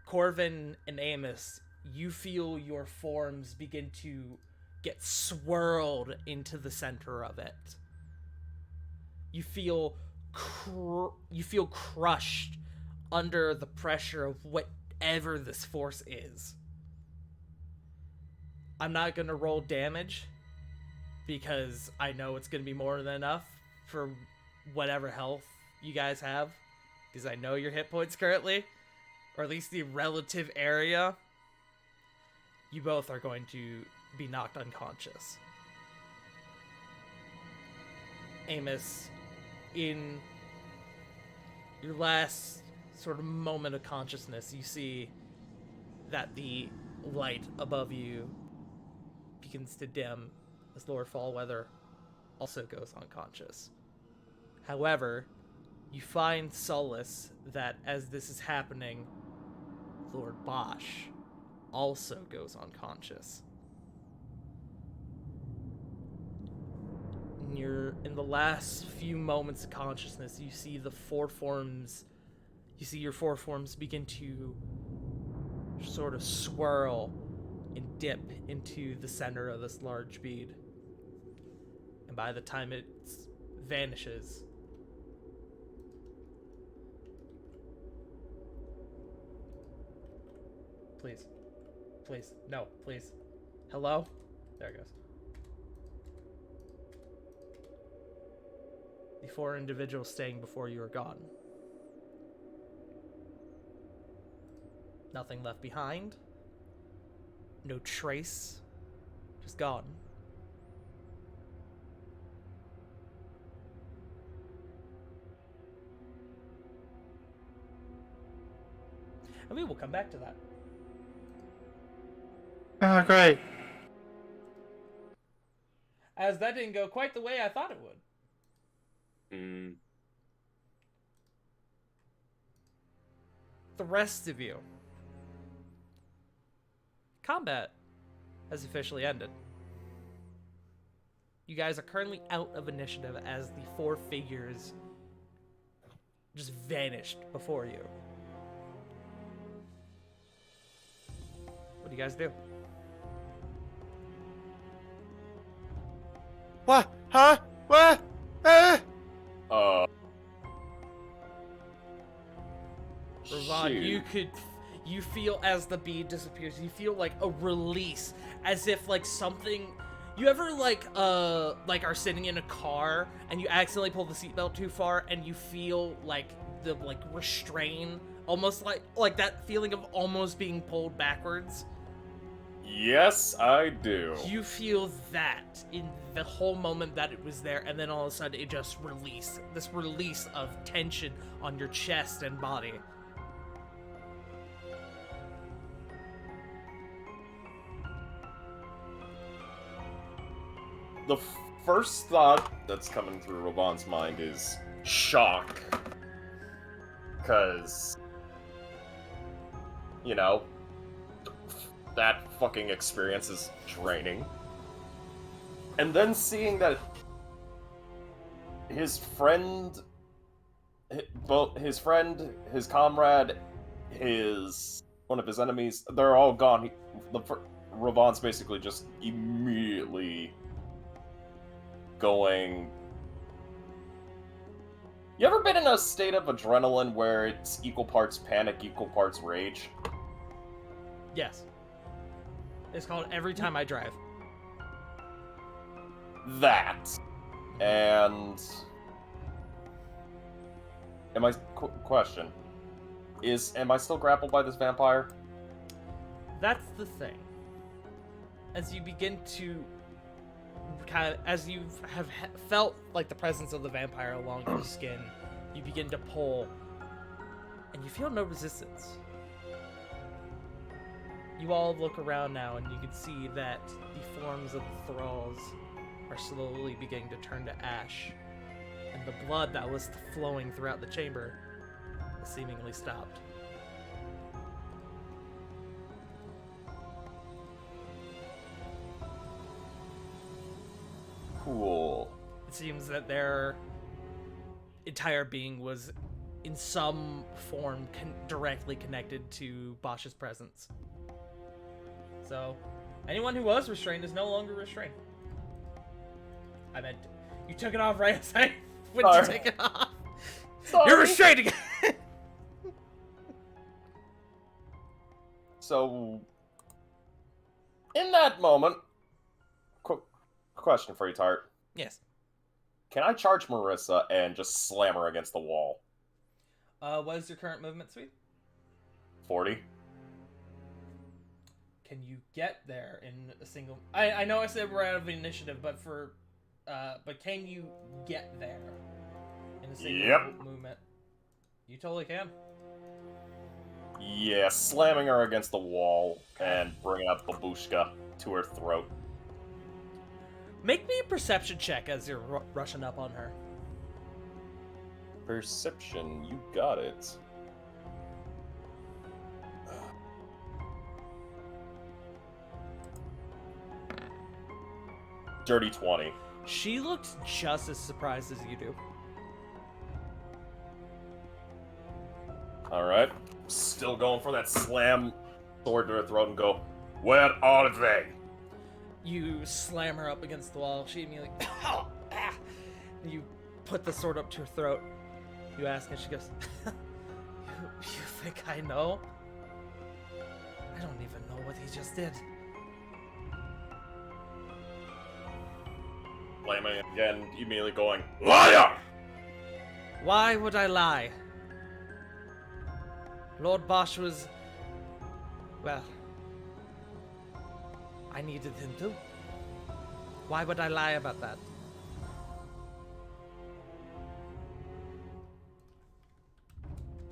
Corvin and Amos, you feel your forms begin to get swirled into the center of it. You feel crushed under the pressure of whatever this force is. I'm not gonna roll damage, because I know it's going to be more than enough for whatever health you guys have, because I know your hit points currently, or at least the relative area. You both are going to be knocked unconscious. Amos, in your last sort of moment of consciousness, you see that the light above you begins to dim as Lord Fallweather also goes unconscious. However, you find solace that as this is happening, Lord Bosch also goes unconscious. And you're in the last few moments of consciousness, you see your four forms begin to sort of swirl and dip into the center of this large bead. And by the time it vanishes, please, no, please, hello? There it goes. The 4 individuals staying before you are gone. Nothing left behind. No trace. Just gone. And we will come back to that.
Oh, great.
As that didn't go quite the way I thought it would. The rest of you. Combat has officially ended. You guys are currently out of initiative as the 4 figures just vanished before you. What do you guys do?
What? Huh? What?
Uh.
Ravon,
shoot.
you feel as the bead disappears, you feel like a release, as if like something. You ever like are sitting in a car and you accidentally pull the seatbelt too far and you feel like the restrain, almost like that feeling of almost being pulled backwards?
Yes, I do.
You feel that in the whole moment that it was there, and then all of a sudden it just released. This release of tension on your chest and body.
The first thought that's coming through Ravon's mind is shock. Because, you know, that fucking experience is draining. And then seeing that his friend, his comrade, one of his enemies, they're all gone. Ravon's basically just immediately going. You ever been in a state of adrenaline where it's equal parts panic, equal parts rage?
Yes. It's called Every Time I Drive.
That. And question is, am I still grappled by this vampire?
That's the thing. As you begin to as you have felt like the presence of the vampire along your skin, you begin to pull, and you feel no resistance. You all look around now, and you can see that the forms of the thralls are slowly beginning to turn to ash, and the blood that was flowing throughout the chamber has seemingly stopped.
Cool.
It seems that their entire being was in some form directly connected to Bosch's presence. So, anyone who was restrained is no longer restrained. I meant, you took it off right as I went to take it off.
Sorry.
You're restrained again!
So, in that moment, question for you, Tart.
Yes.
Can I charge Marissa and just slam her against the wall?
What is your current movement speed?
40.
Can you get there in a single... I know I said we're out of initiative, but but can you get there in a single movement? You totally can.
Yeah, slamming her against the wall and bringing up babushka to her throat.
Make me a perception check as you're rushing up on her.
Perception, you got it. Dirty 20.
She looks just as surprised as you do.
Alright. Still going for that slam sword to her throat and go, where are they?
You slam her up against the wall. She immediately... You put the sword up to her throat. You ask and she goes, you think I know? I don't even know what he just did.
Slamming again, immediately going, liar!
Why would I lie? Lord Bosch was... well... I needed him too. Why would I lie about that?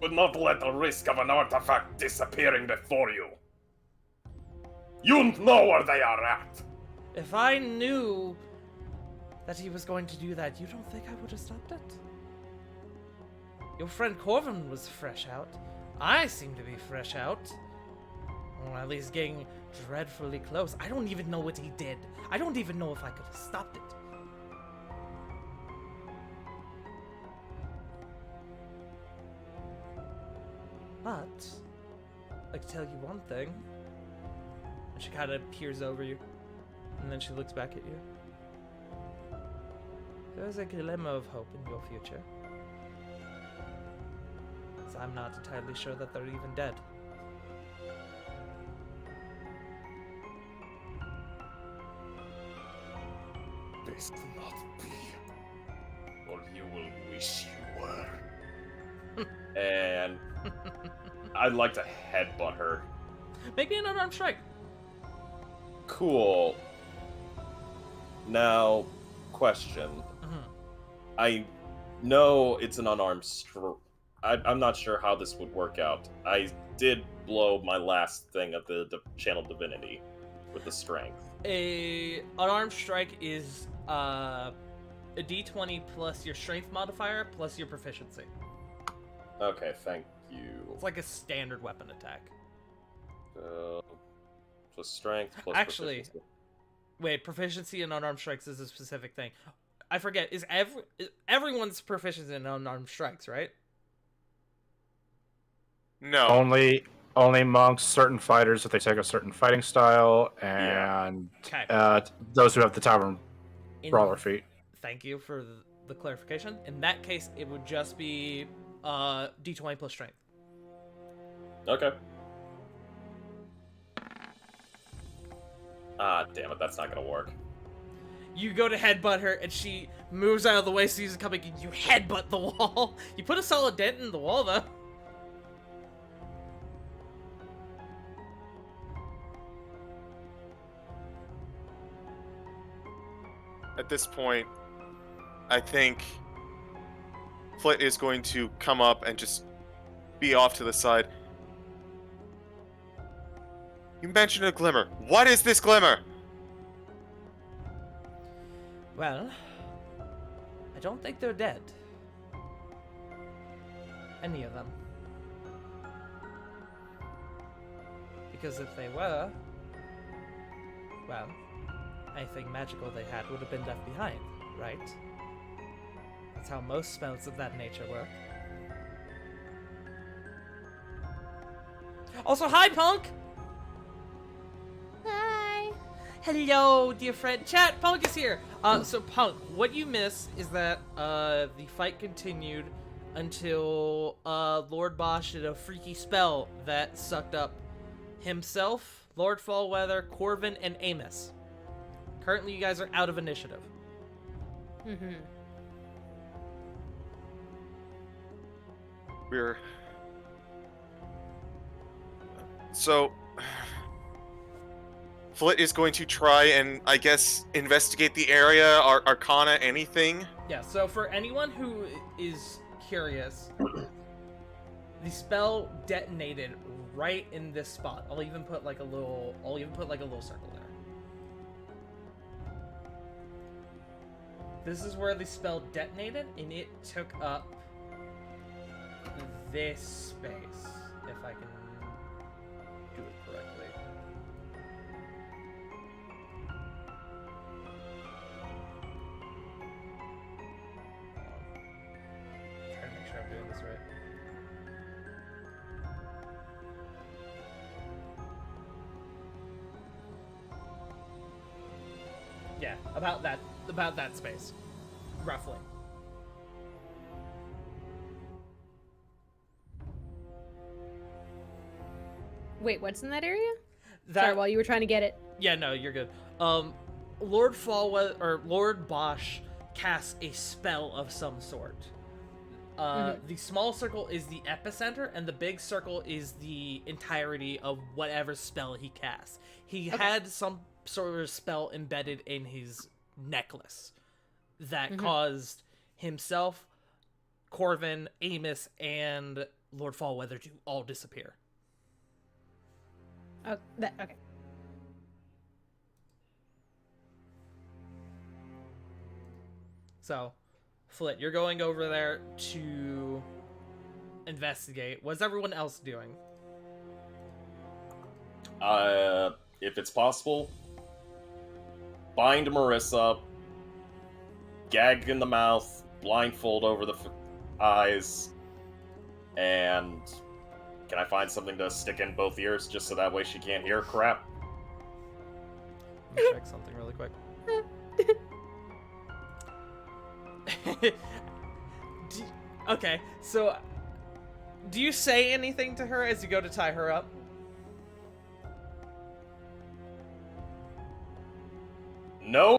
Would not let the risk of an artifact disappearing before you. You know where they are at.
If I knew that he was going to do that, you don't think I would have stopped it? Your friend Corvin was fresh out. I seem to be fresh out. Or at least getting dreadfully close. I don't even know what he did. I don't even know if I could have stopped it. But I can tell you one thing. She kind of peers over you, and then she looks back at you. There's a glimmer of hope in your future. So I'm not entirely sure that they're even dead.
This cannot be, or you will wish you were. And I'd like to headbutt her.
Make me an unarmed strike.
Cool. Now, question. I know it's an unarmed I'm not sure how this would work out. I did blow my last thing of the channel divinity with the strength.
A unarmed strike is a d20 plus your strength modifier plus your proficiency.
Okay, thank you.
It's like a standard weapon attack.
So strength plus
Actually,
proficiency.
wait, proficiency in unarmed strikes is a specific thing. I forget. Is everyone's proficient in unarmed strikes, right?
No.
Only amongst certain fighters if they take a certain fighting style, and
Okay.
those who have the tavern brawler feat.
Thank you for the clarification. In that case, it would just be d20 plus strength.
Okay. Ah, damn it, that's not gonna work.
You go to headbutt her, and she moves out of the way, sees it coming, and you headbutt the wall. You put a solid dent in the wall, though.
At this point, I think Flit is going to come up and just be off to the side. You mentioned a glimmer. What is this glimmer?
Well, I don't think they're dead. Any of them. Because if they were, well, anything magical they had would have been left behind, right? That's how most spells of that nature work. Also, hi, Punk!
Hi.
Hello, dear friend. Chat, Punk is here. So Punk, what you miss is that the fight continued until Lord Bosch did a freaky spell that sucked up himself, Lord Fallweather, Corvin, and Amos. Currently, you guys are out of initiative.
Mm-hmm.
So Flit is going to try and, I guess, investigate the area, Arcana, anything.
Yeah, so for anyone who is curious, the spell detonated right in this spot. I'll even put like a little circle there. This is where the spell detonated, and it took up this space, if I can do it correctly. Trying to make sure I'm doing this right. Yeah, about that space, roughly.
Wait, what's in that area?
That,
Sorry, while you were trying to get it.
Yeah, no, you're good. Lord Fallweather or Lord Bosch casts a spell of some sort. The small circle is the epicenter, and the big circle is the entirety of whatever spell he casts. He had some sort of spell embedded in his necklace that caused himself, Corvin, Amos, and Lord Fallweather to all disappear.
Oh, okay.
So, Flit, you're going over there to investigate. What's everyone else doing?
If it's possible, bind Marissa, gag in the mouth, blindfold over the eyes, and can I find something to stick in both ears just so that way she can't hear crap?
me check something really quick. Okay, so do you say anything to her as you go to tie her up?
No,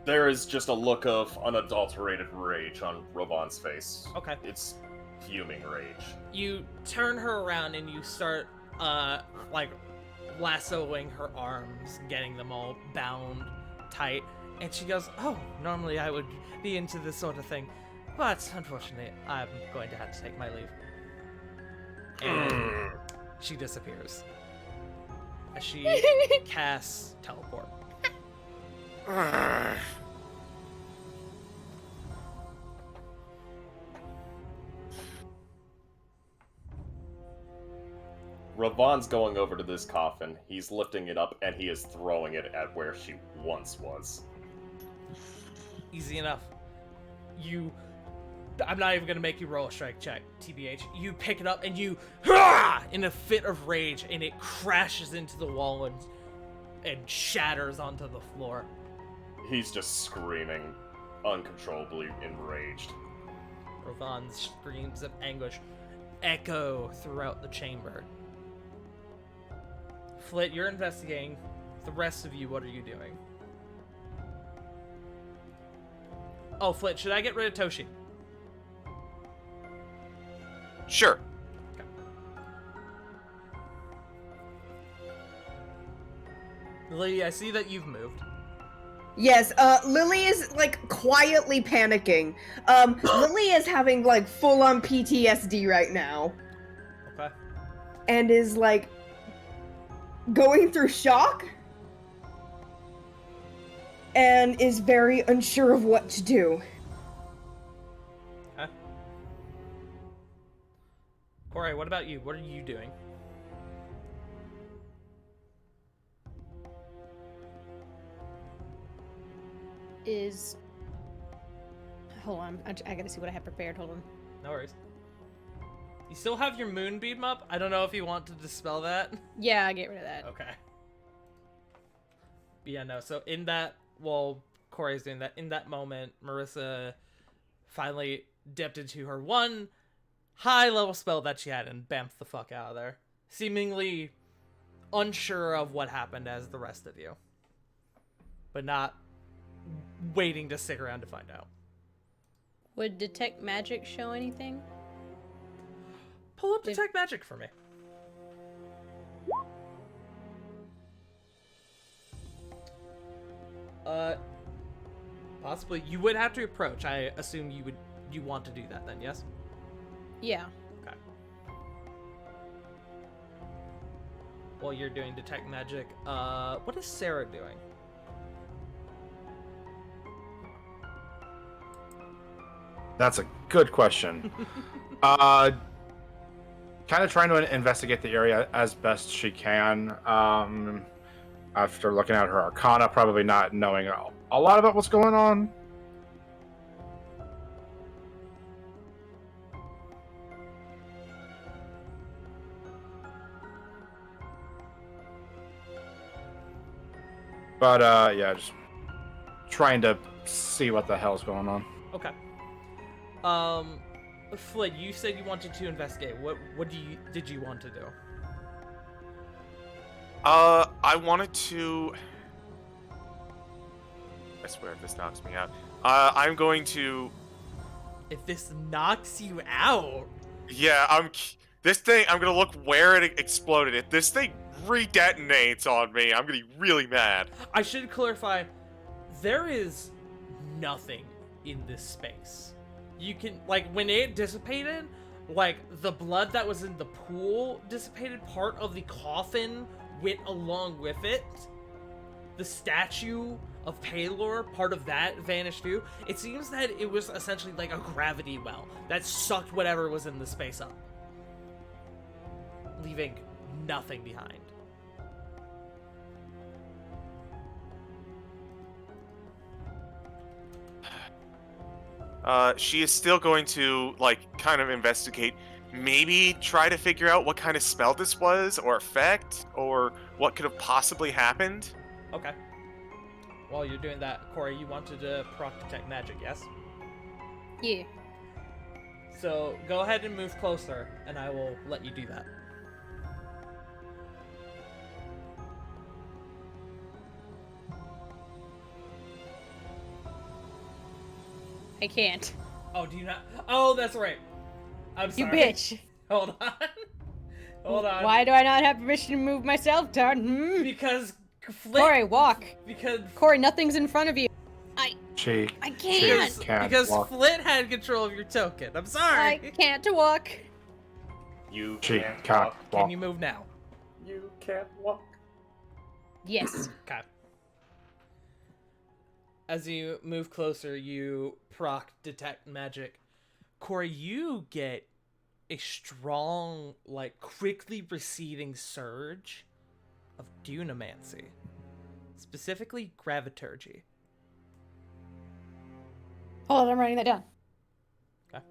there is just a look of unadulterated rage on Robon's face.
Okay.
It's fuming rage.
You turn her around and you start, like, lassoing her arms, getting them all bound tight. And she goes, "Oh, normally I would be into this sort of thing, but unfortunately, I'm going to have to take my leave." And she disappears as she casts teleport.
Ravon's going over to this coffin. He's lifting it up, and he is throwing it at where she once was.
Easy enough. I'm not even gonna make you roll a strike check, TBH. You pick it up and you, in a fit of rage, and it crashes into the wall and shatters onto the floor.
He's just screaming, uncontrollably enraged.
Ravon's screams of anguish echo throughout the chamber. Flit, you're investigating. The rest of you, what are you doing? Oh, Flit, should I get rid of Toshi?
Sure.
Lily, I see that you've moved.
Yes, Lily is, like, quietly panicking. Lily is having, like, full-on PTSD right now.
Okay.
And is, like, going through shock. And is very unsure of what to do.
Okay. Corey, what about you? What are you doing?
Hold on, I gotta see what I have prepared. Hold on.
No worries. You still have your moonbeam up? I don't know if you want to dispel that.
Yeah, I get rid of that.
Okay. Yeah, no, so in that, while Corey's doing that, in that moment, Marissa finally dipped into her one high-level spell that she had and bamfed the fuck out of there. Seemingly unsure of what happened as the rest of you. But not waiting to stick around to find out.
Would detect magic show anything?
Pull up detect magic for me. Possibly. You would have to approach. I assume you want to do that then, yes?
Yeah.
Okay. While you're doing detect magic, what is Sarah doing?
That's a good question. Kind of trying to investigate the area as best she can. After looking at her arcana, probably not knowing a lot about what's going on. But yeah, just trying to see what the hell's going on.
Okay. Flid, you said you wanted to investigate. What did you want to do?
I wanted to. I swear, if this knocks me out, I'm going to.
If this knocks you out.
Yeah, this thing. I'm gonna look where it exploded. If this thing redetonates on me, I'm gonna be really mad.
I should clarify. There is nothing in this space. You can, like, when it dissipated, like, the blood that was in the pool dissipated. Part of the coffin went along with it. The statue of Paylor, part of that vanished too. It seems that it was essentially like a gravity well that sucked whatever was in the space up, leaving nothing behind.
She is still going to, like, kind of investigate. Maybe try to figure out what kind of spell this was, or effect, or what could have possibly happened.
Okay. While you're doing that, Corey, you wanted to proc detect magic, yes?
Yeah.
So go ahead and move closer, and I will let you do that.
I can't.
Oh, do you not? Oh, that's right. I'm
You
sorry.
bitch.
Hold on. Hold on.
Why do I not have permission to move myself, Tart?
Because Flint.
Corey, walk.
Because
Corey, nothing's in front of you.
She
I
she
can't.
can't
because
walk.
Flint had control of your token. I'm
I
sorry.
can't walk.
You
She
can't
can't
walk.
Can
walk.
you move now?
You can't walk.
Yes.
Okay. As you move closer, you proc detect magic. Corey, you get a strong, like, quickly receding surge of dunamancy. Specifically, graviturgy.
Hold on, I'm writing that down.
Okay.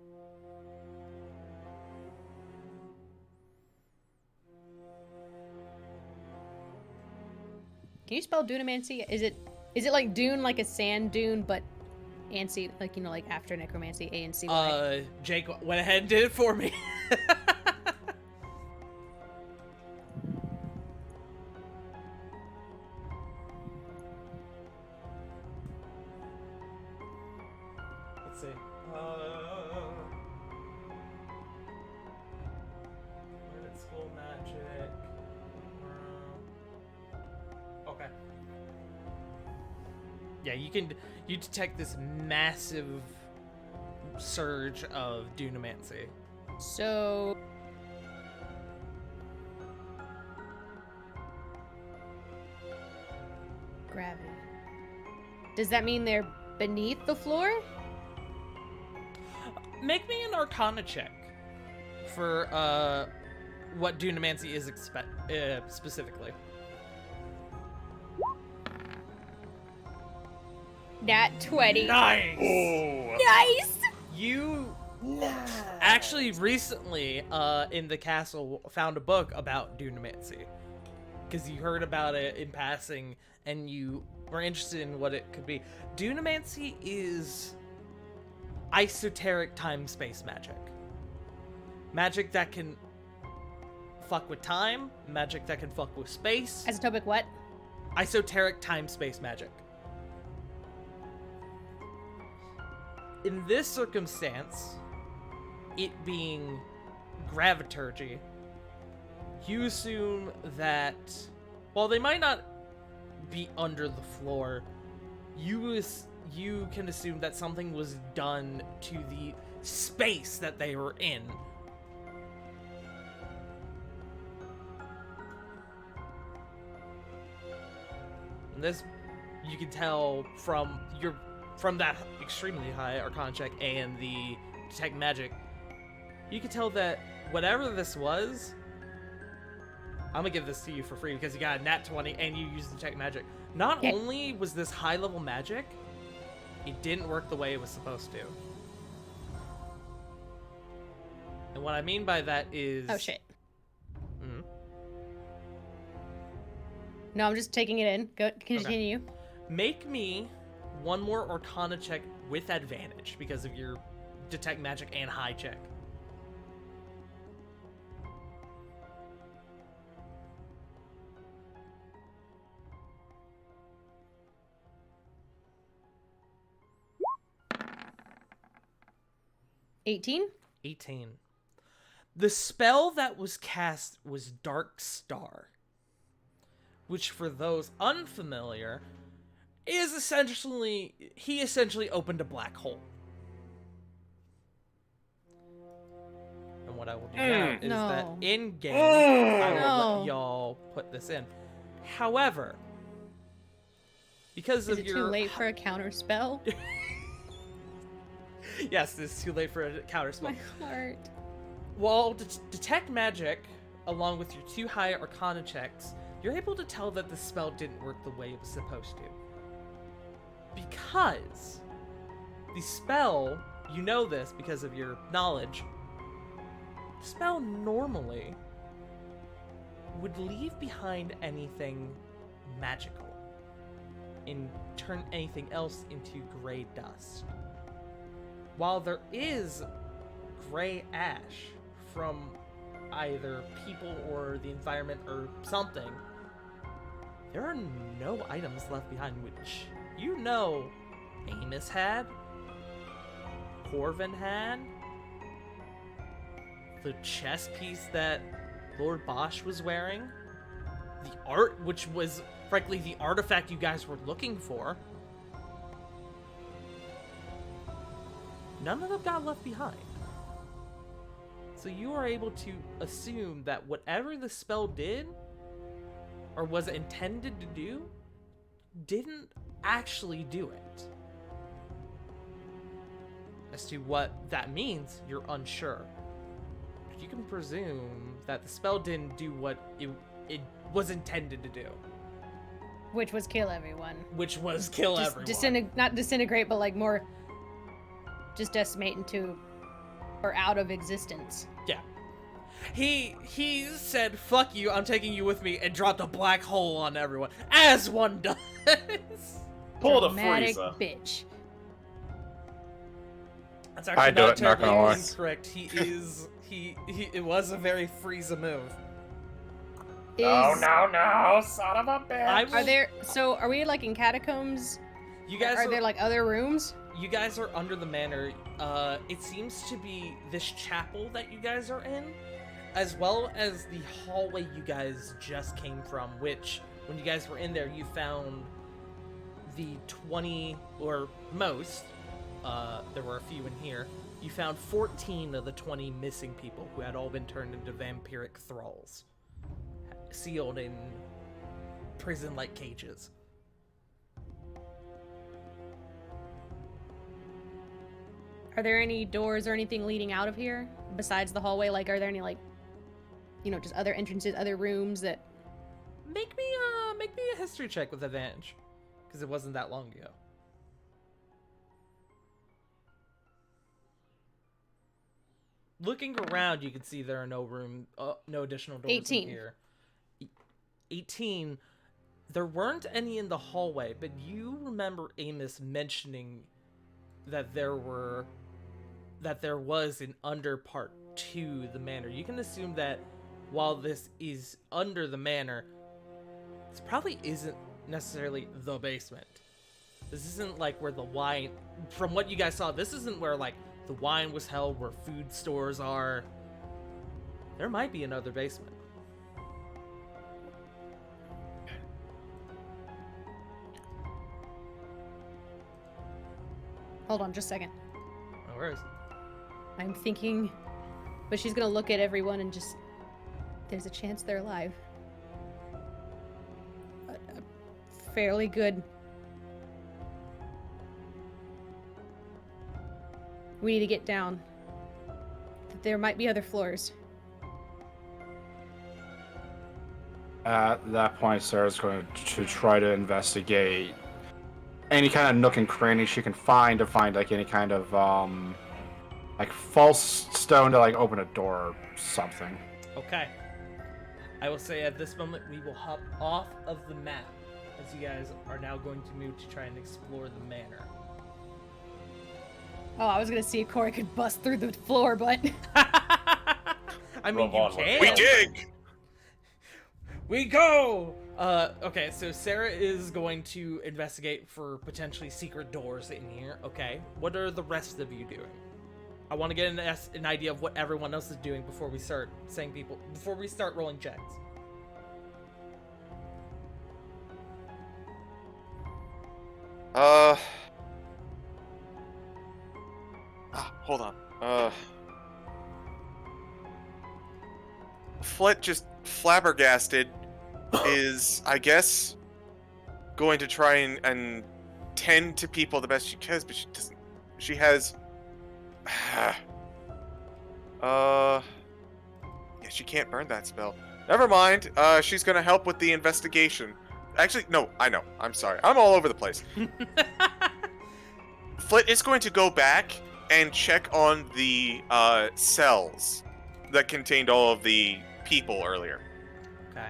Can you spell dunamancy? Is it like dune, like a sand dune, but ancy, like, you know, like after necromancy, A-N-C-Y?
Jake went ahead and did it for me. Let's see. Limited school magic. Okay. Yeah, you detect this massive surge of dunamancy.
So... Gravity. Does that mean they're beneath the floor?
Make me an Arcana check for what dunamancy is specifically.
Nat 20.
Nice.
Nice!
You actually recently in the castle found a book about dunamancy because you heard about it in passing and you were interested in what it could be. Dunamancy is esoteric time-space magic. Magic that can fuck with time, magic that can fuck with space.
Isotopic what?
Esoteric time-space magic. In this circumstance, it being graviturgy, you assume that while they might not be under the floor, you can assume that something was done to the space that they were in. And this, you can tell from that extremely high Arcana check and the detect magic, you can tell that whatever this was, I'm gonna give this to you for free because you got a nat 20 and you used detect magic. Not only was this high level magic, it didn't work the way it was supposed to. And what I mean by that is...
Oh shit.
Mhm.
No, I'm just taking it in. Go, continue.
Make me one more Arcana check with advantage because of your detect magic and high check.
$18?
18. The spell that was cast was Dark Star, which for those unfamiliar is he essentially opened a black hole. And what I will do now is that
No.
in game I will
No.
let y'all put this in. However, because
Is
of
it
your
too late for a counter spell?
yes, it's too late for a counterspell.
My heart.
While detect magic, along with your 2 high Arcana checks, you're able to tell that the spell didn't work the way it was supposed to. Because the spell, you know this because of your knowledge, the spell normally would leave behind anything magical. turn anything else into gray dust. While there is gray ash from either people or the environment or something, there are no items left behind, which you know Amos had, Corvin had, the chess piece that Lord Bosch was wearing, the art, which was frankly the artifact you guys were looking for. None of them got left behind. So you are able to assume that whatever the spell did, or was intended to do, didn't actually do it. As to what that means, you're unsure. But you can presume that the spell didn't do what it was intended to do.
Which was kill everyone.
Which was kill everyone.
Not disintegrate, but like more just decimate into or out of existence.
Yeah. He said, "Fuck you, I'm taking you with me," and dropped a black hole on everyone, as one does.
Pull the
Dramatic
freezer.
bitch.
That's actually
I'd do
not
it, not gonna
terribly
lie.
incorrect. It was a very Frieza move.
No, son of a bitch.
Are we like in catacombs?
You guys
Are there like other rooms?
You guys are under the manor. It seems to be this chapel that you guys are in, as well as the hallway you guys just came from, which, when you guys were in there, you found the 20, or most, there were a few in here, you found 14 of the 20 missing people who had all been turned into vampiric thralls, sealed in prison-like cages.
Are there any doors or anything leading out of here besides the hallway? Like, are there any, like, just other entrances, other rooms that...
Make me a history check with advantage, because it wasn't that long ago. Looking around, you can see there are no additional doors
18.
in here. 18. There weren't any in the hallway, but you remember Amos mentioning that there was an under part to the manor. You can assume that while this is under the manor, this probably isn't necessarily the basement. This isn't like where the wine, from what you guys saw, this isn't where like the wine was held, where food stores are. There might be another basement.
Hold on just a second.
No worries.
I'm thinking... But she's gonna look at everyone and just... There's a chance they're alive. A fairly good... We need to get down. There might be other floors.
At that point, Sarah's going to try to investigate any kind of nook and cranny she can find to find like any kind of like false stone to like open a door or something.
Okay. I will say at this moment we will hop off of the map, as you guys are now going to move to try and explore the manor.
Oh, I was gonna see if Corey could bust through the floor, but...
I mean, you can.
We dig!
We go! Okay, so Sarah is going to investigate for potentially secret doors in here. Okay, what are the rest of you doing? I want to get an idea of what everyone else is doing before we start before we start rolling checks.
Hold on. Flet, just flabbergasted, is, I guess, going to try and tend to people the best she can, but she doesn't. She has... yeah, she can't burn that spell. Never mind. She's gonna help with the investigation. Actually, no, I know. I'm sorry. I'm all over the place. Flit is going to go back and check on the cells that contained all of the people earlier.
Okay.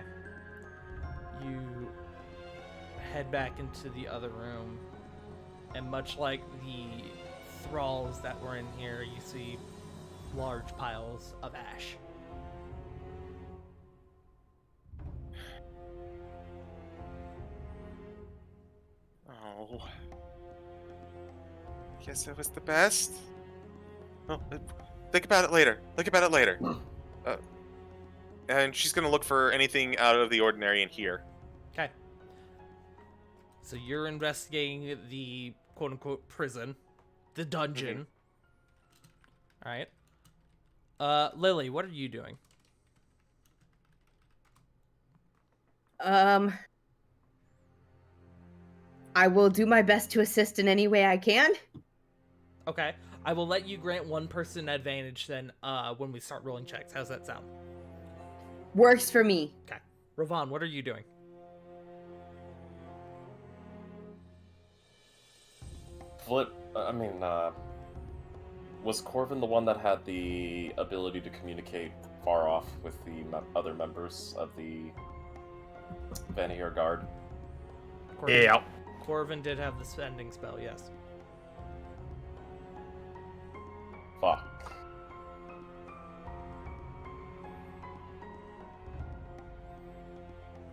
You head back into the other room, and much like the thralls that were in here, you see large piles of ash.
Oh. Guess it was the best. Oh, think about it later. Think about it later. And she's gonna look for anything out of the ordinary in here.
Okay. So you're investigating the quote-unquote prison, the dungeon. All right. Lily, what are you doing?
I will do my best to assist in any way I can.
Okay. I will let you grant one person advantage then when we start rolling checks. How's that sound?
Works for me.
Okay. Ravon, what are you doing?
Was Corvin the one that had the ability to communicate far off with the other members of the Vanir Guard?
Corvin,
Yeah.
Corvin did have the sending spell, yes.
Fuck.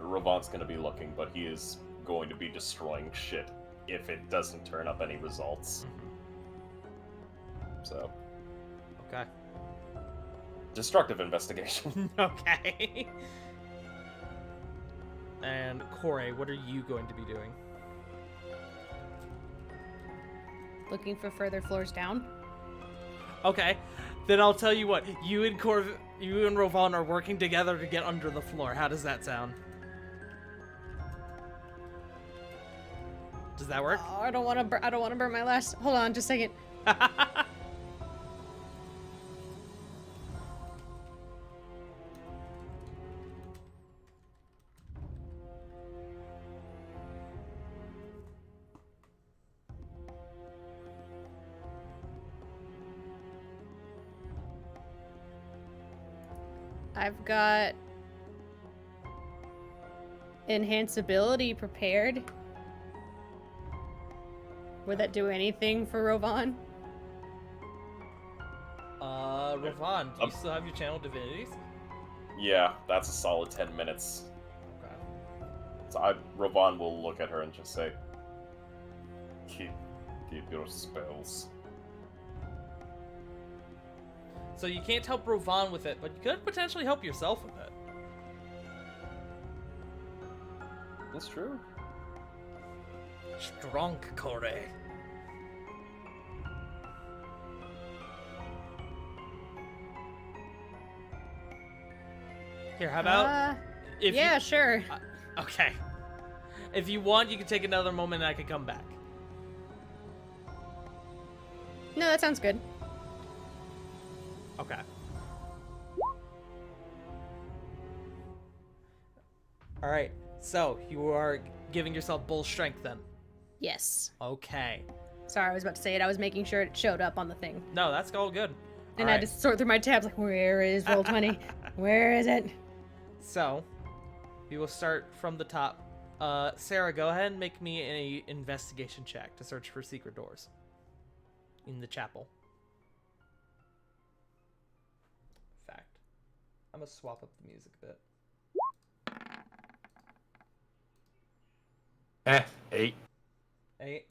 Ravon's gonna be looking, but he is going to be destroying shit if it doesn't turn up any results. So,
Okay.
destructive investigation.
Okay. And Corey, what are you going to be doing?
Looking for further floors down.
Okay. Then I'll tell you what. You and Ravon are working together to get under the floor. How does that sound? Does that work?
Oh, I don't want to burn my last. Hold on, just a second. I've got enhanceability prepared. Would that do anything for Ravon?
Ravon, do you still have your channel divinities?
Yeah, that's a solid 10 minutes.
Okay.
So Ravon will look at her and just say, keep your spells.
So you can't help Ravon with it, but you could potentially help yourself with it.
That's true.
Strong, Corey. Here, how about if
yeah,
you,
sure.
okay. If you want, you can take another moment and I can come back.
No, that sounds good.
Okay. All right. So you are giving yourself bull strength then.
Yes.
Okay.
Sorry, I was about to say it. I was making sure it showed up on the thing.
No, that's all good.
And
All
I
right.
just sort through my tabs like, where is Roll20? Where is it?
So we will start from the top. Sarah, go ahead and make me an investigation check to search for secret doors in the chapel. In fact, I'm gonna swap up the music a bit.
8.
8.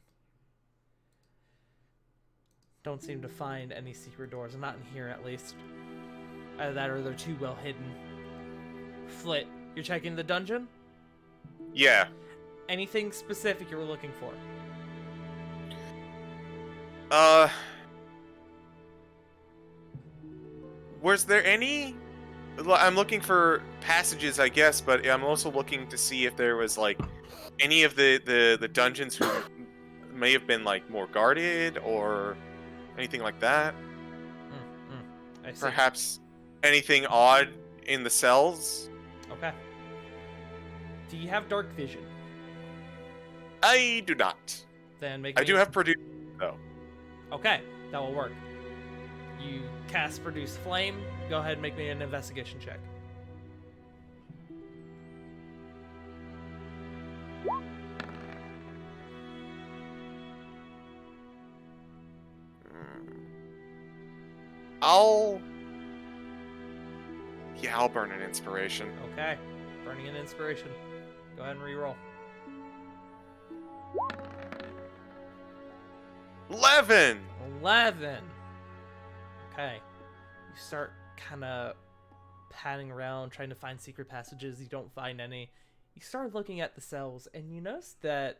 Don't seem to find any secret doors. Not in here, at least. Either that or they're too well hidden. Flit, you're checking the dungeon?
Yeah.
Anything specific you were looking for?
Was there any? I'm looking for passages, I guess, but I'm also looking to see if there was like any of the dungeons who may have been like more guarded or anything like that.
I see.
Perhaps anything odd in the cells.
Okay. Do you have dark vision?
I do not.
Then make
I
me...
do have produce though.
Okay, that will work. You cast Produce Flame. Go ahead and make me an investigation check.
I'll burn an inspiration.
Okay. Burning an inspiration. Go ahead and reroll.
11.
11. Okay. You start kind of padding around, trying to find secret passages. You don't find any. You start looking at the cells, and you notice that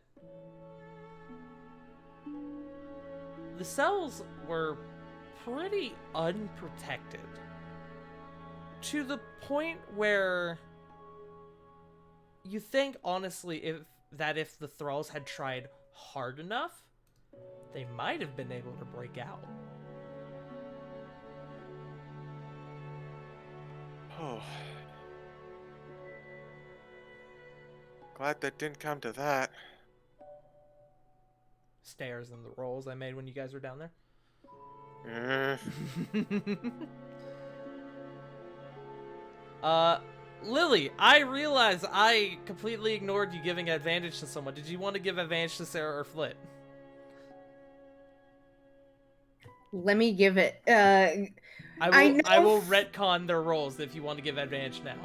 the cells were pretty unprotected. To the point where you think, honestly, if the thralls had tried hard enough, they might have been able to break out.
Oh. Glad that didn't come to that.
Stairs and the rolls I made when you guys were down there. Lily, I realize I completely ignored you giving advantage to someone. Did you want to give advantage to Sarah or Flit?
Let me give it.
I
know
will retcon their rolls if you want to give advantage now.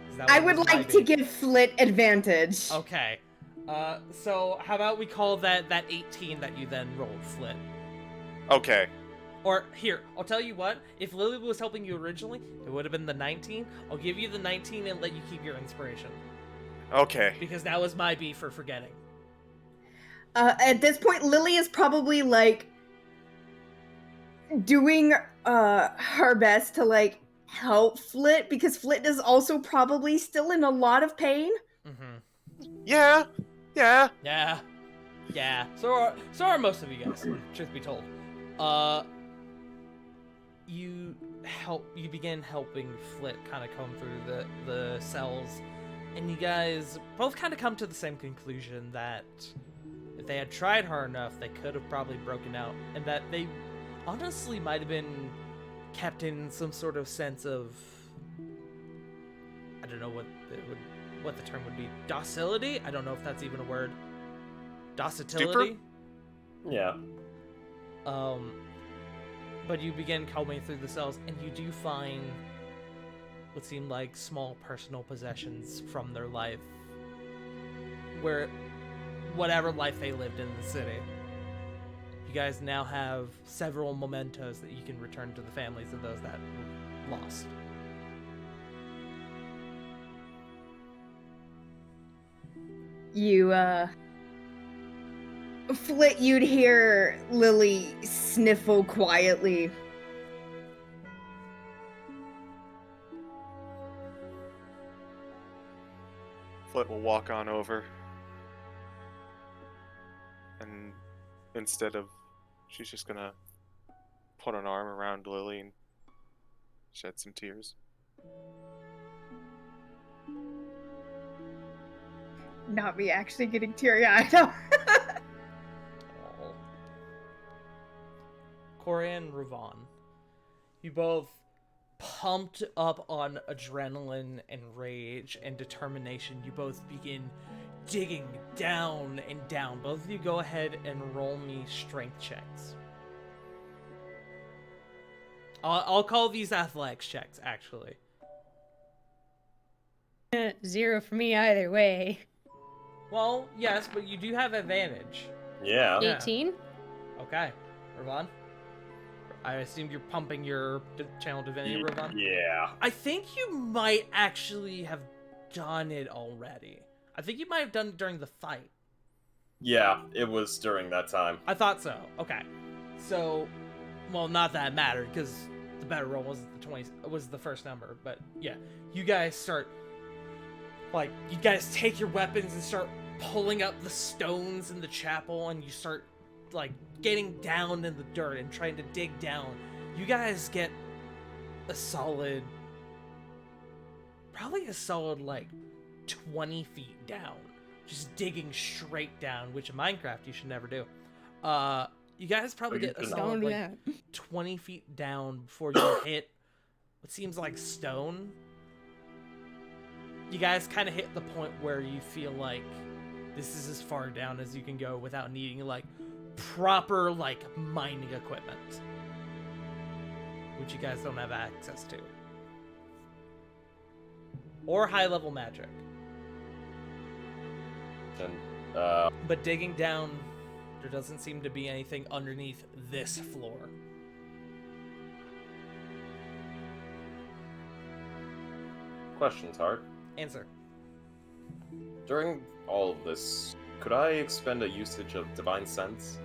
'Cause that
I
one
would
was my
like to
base.
give Flit advantage.
Okay. So how about we call that 18 that you then rolled, Flit?
Okay.
Or here, I'll tell you what. If Lily was helping you originally, it would have been the 19. I'll give you the 19 and let you keep your inspiration.
Okay.
Because that was my beef for forgetting.
At this point, Lily is probably like doing her best to like help Flit because Flit is also probably still in a lot of pain.
Mm-hmm.
Yeah. Yeah.
Yeah. So are most of you guys, truth be told. You begin helping Flit kind of comb through the cells, and you guys both kind of come to the same conclusion that if they had tried hard enough, they could have probably broken out, and that they honestly might have been kept in some sort of sense of, I don't know what the term would be, docility? I don't know if that's even a word. Docility?
Yeah.
But you begin combing through the cells, and you do find what seem like small personal possessions from their life, whatever life they lived in the city. You guys now have several mementos that you can return to the families of those that were lost.
Flit, you'd hear Lily sniffle quietly.
Flit will walk on over. And instead of... she's just gonna put an arm around Lily and shed some tears.
Not me actually getting teary-eyed.
Corey and Ravon, you both pumped up on adrenaline and rage and determination. You both begin digging down and down. Both of you go ahead and roll me strength checks. I'll call these athletics checks, actually.
0 for me either way.
Well, yes, but you do have advantage.
Yeah.
18?
Okay. Ravon? I assume you're pumping your channel divinity, Ravon?
Yeah.
I think you might actually have done it already. I think you might have done it during the fight.
Yeah, it was during that time.
I thought so. Okay. So, well, not that it mattered, because the better roll was the first number. But, yeah. You guys start, you guys take your weapons and start pulling up the stones in the chapel, and you start getting down in the dirt and trying to dig down. You guys get probably a solid 20 feet down, just digging straight down, which in Minecraft you should never do. You guys probably get a solid 20 feet down before you hit what seems like stone. You guys kind of hit the point where you feel like this is as far down as you can go without needing proper mining equipment. which you guys don't have access to. Or high-level magic.
And,
But digging down, there doesn't seem to be anything underneath this floor.
questions, Hart.
Answer.
During all of this, could I expend a usage of Divine Sense?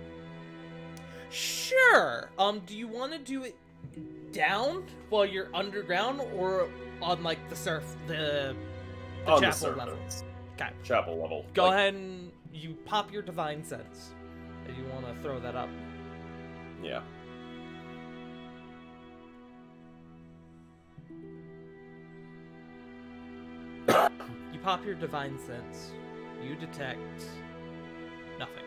Sure. Do you want to do it down while you're underground, or on like the the
On the
chapel level?
surface.
Okay.
Chapel level.
Go
Like,
ahead and you pop your divine sense. If you want to throw that up.
Yeah.
You pop your divine sense. You detect nothing.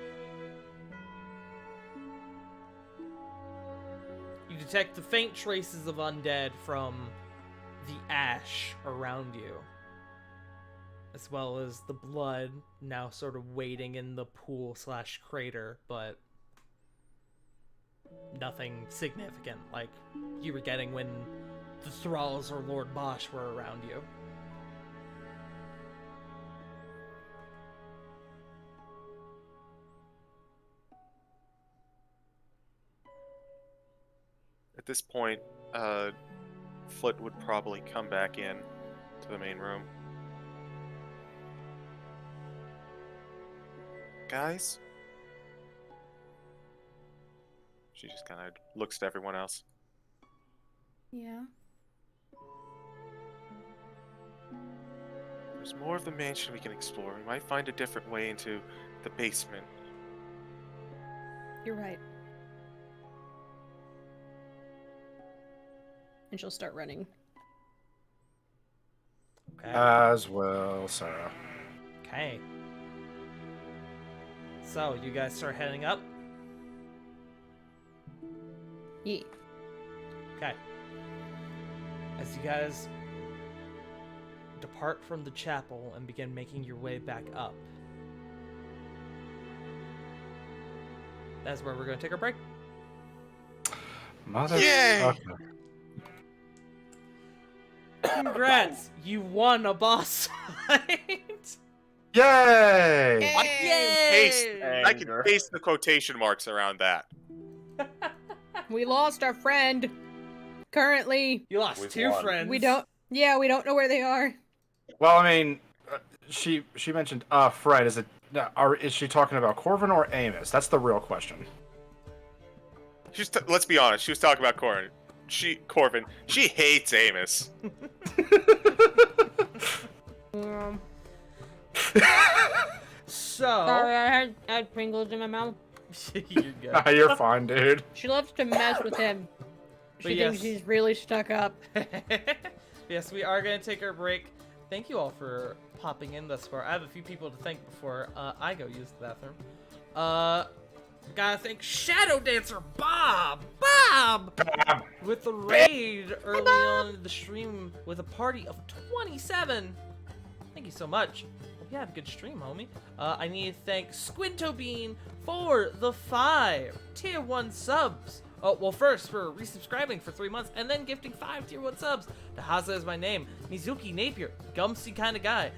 You detect the faint traces of undead from the ash around you, as well as the blood now sort of waiting in the pool/crater, but nothing significant like you were getting when the Thralls or Lord Bosch were around you.
At this point, Foot would probably come back in to the main room. Guys? She just kind of looks to everyone else.
Yeah.
There's more of the mansion we can explore. We might find a different way into the basement.
You're right. And she'll start running.
Okay.
As well, Sarah.
Okay. So, you guys start heading up?
Yeah.
Okay. As you guys depart from the chapel and begin making your way back up, that's where we're going to take our break.
Mother.
Yay!
Okay.
Congrats! You won a boss fight!
Yay!
I can paste the quotation marks around that.
We lost our friend. Currently,
You lost
We've
two
won.
friends.
we don't know where they are.
Well, I mean, she mentioned Fred. Is she talking about Corvin or Amos? That's the real question.
Let's be honest. She was talking about Corvin. She hates Amos.
So...
Sorry, I had Pringles in my mouth.
You're good.
Nah, you're fine, dude.
She loves to mess with him. She
But
thinks
yes.
he's really stuck up.
Yes, we are going to take our break. Thank you all for popping in thus far. I have a few people to thank before I go use the bathroom. Gotta thank Shadow Dancer Bob! With the raid early on in the stream with a party of 27. Thank you so much. Hope you had a good stream, homie. I need to thank Squinto Bean for the 5 tier 1 subs. Oh, well, first for resubscribing for 3 months and then gifting 5 tier 1 subs. Dahaza is my name. Mizuki Napier, Gumsy Kinda Guy,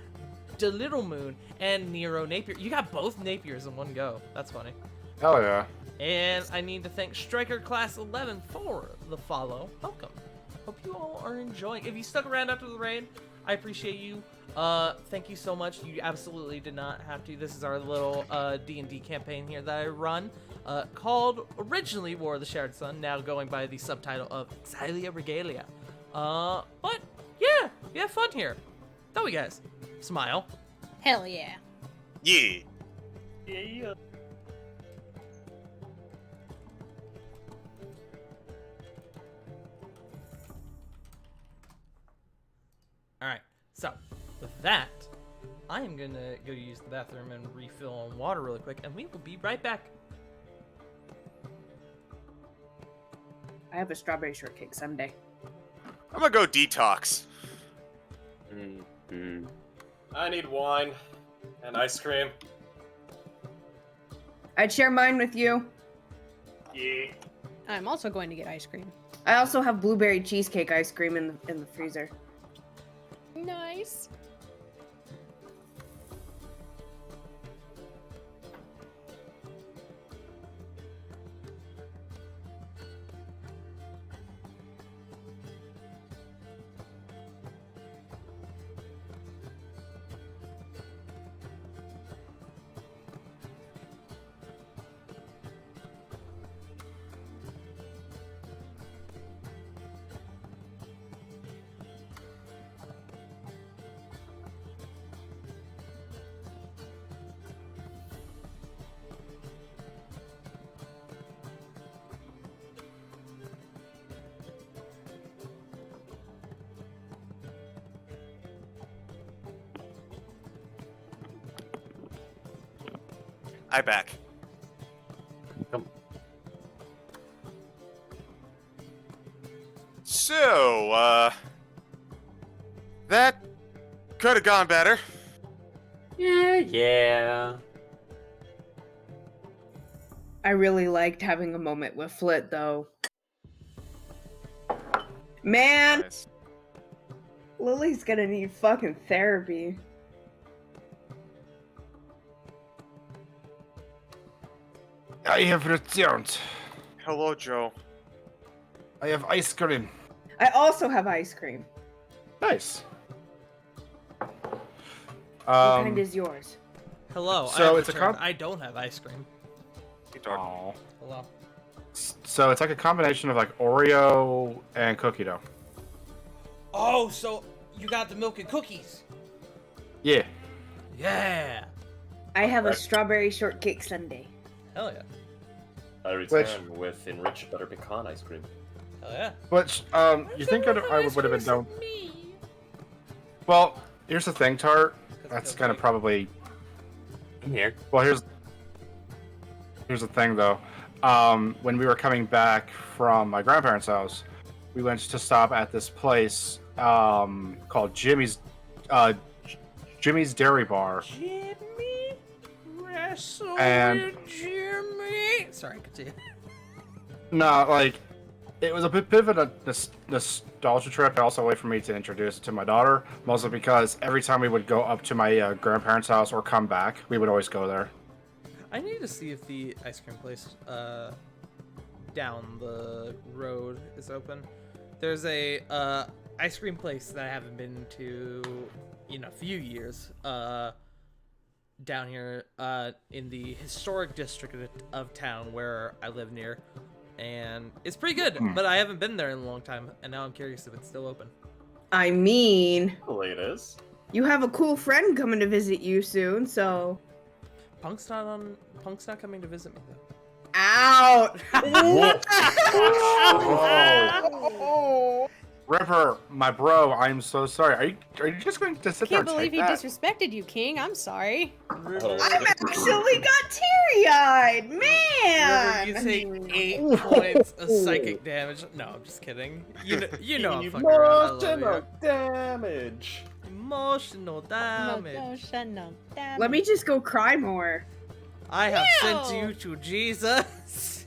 The Little Moon, and Nero Napier. You got both Napiers in one go. That's funny.
Hell yeah.
And I need to thank Striker Class 11 for the follow. Welcome. Hope you all are enjoying. If you stuck around after the raid, I appreciate you. Thank you so much. You absolutely did not have to. This is our little D&D campaign here that I run, called originally War of the Shared Sun, now going by the subtitle of Exilia Regalia. But yeah, we have fun here. Don't we, guys? Smile.
Hell yeah.
Yeah.
Yeah. Alright, so with that, I am gonna go use the bathroom and refill on water really quick, and we will be right back.
I have a strawberry shortcake sundae.
I'm gonna go detox.
Mm-hmm.
I need wine and ice cream.
I'd share mine with you.
Yeah.
I'm also going to get ice cream.
I also have blueberry cheesecake ice cream in the freezer.
Nice.
I back.
Come.
So, that could have gone better.
Yeah.
I really liked having a moment with Flit, though. Man,
Nice.
Lily's gonna need fucking therapy.
I have returned.
Hello, Joe.
I have ice cream.
I also have ice cream.
Nice.
What kind is yours?
Hello.
So
I have
it's a
returned.
comp-
I don't have ice cream.
You talk.
Aw.
Hello.
So it's like a combination of like Oreo and cookie dough.
Oh, so you got the milk and cookies?
Yeah.
Yeah.
I have a
Right.
strawberry shortcake sundae.
Hell yeah.
I return with enriched butter pecan ice cream.
Hell yeah.
Which you think I would have been done? Well, here's the thing, Tart. That's gonna probably.
I'm here.
Well, here's the thing though. When we were coming back from my grandparents' house, we went to stop at this place called Jimmy's Dairy Bar.
Jimmy, wrestle
And-
with Jimmy. Sorry, continue.
No, like it was a bit of a nostalgia trip, also a way for me to introduce it to my daughter. Mostly because every time we would go up to my grandparents' house or come back, we would always go there.
I need to see if the ice cream place down the road is open. There's a ice cream place that I haven't been to in a few years down here in the historic district of town where I live near, and it's pretty good, but I haven't been there in a long time, and now I'm curious if it's still open.
I mean,
Hopefully it is.
you have a cool friend coming to visit you soon, so.
Punk's not coming to visit me though.
Out!
Oh. River, my bro, I'm so sorry. Are you just going to sit there
Can't
and
believe
take
he
that?
disrespected you, King. I'm sorry.
Oh,
I'm actually got teary-eyed, man.
You take 8 points of psychic damage. No, I'm just kidding. You know I'm fucking around. I love you.
damage.
Emotional damage.
Emotional damage.
Let me just go cry more.
I have
Ew.
sent you to Jesus.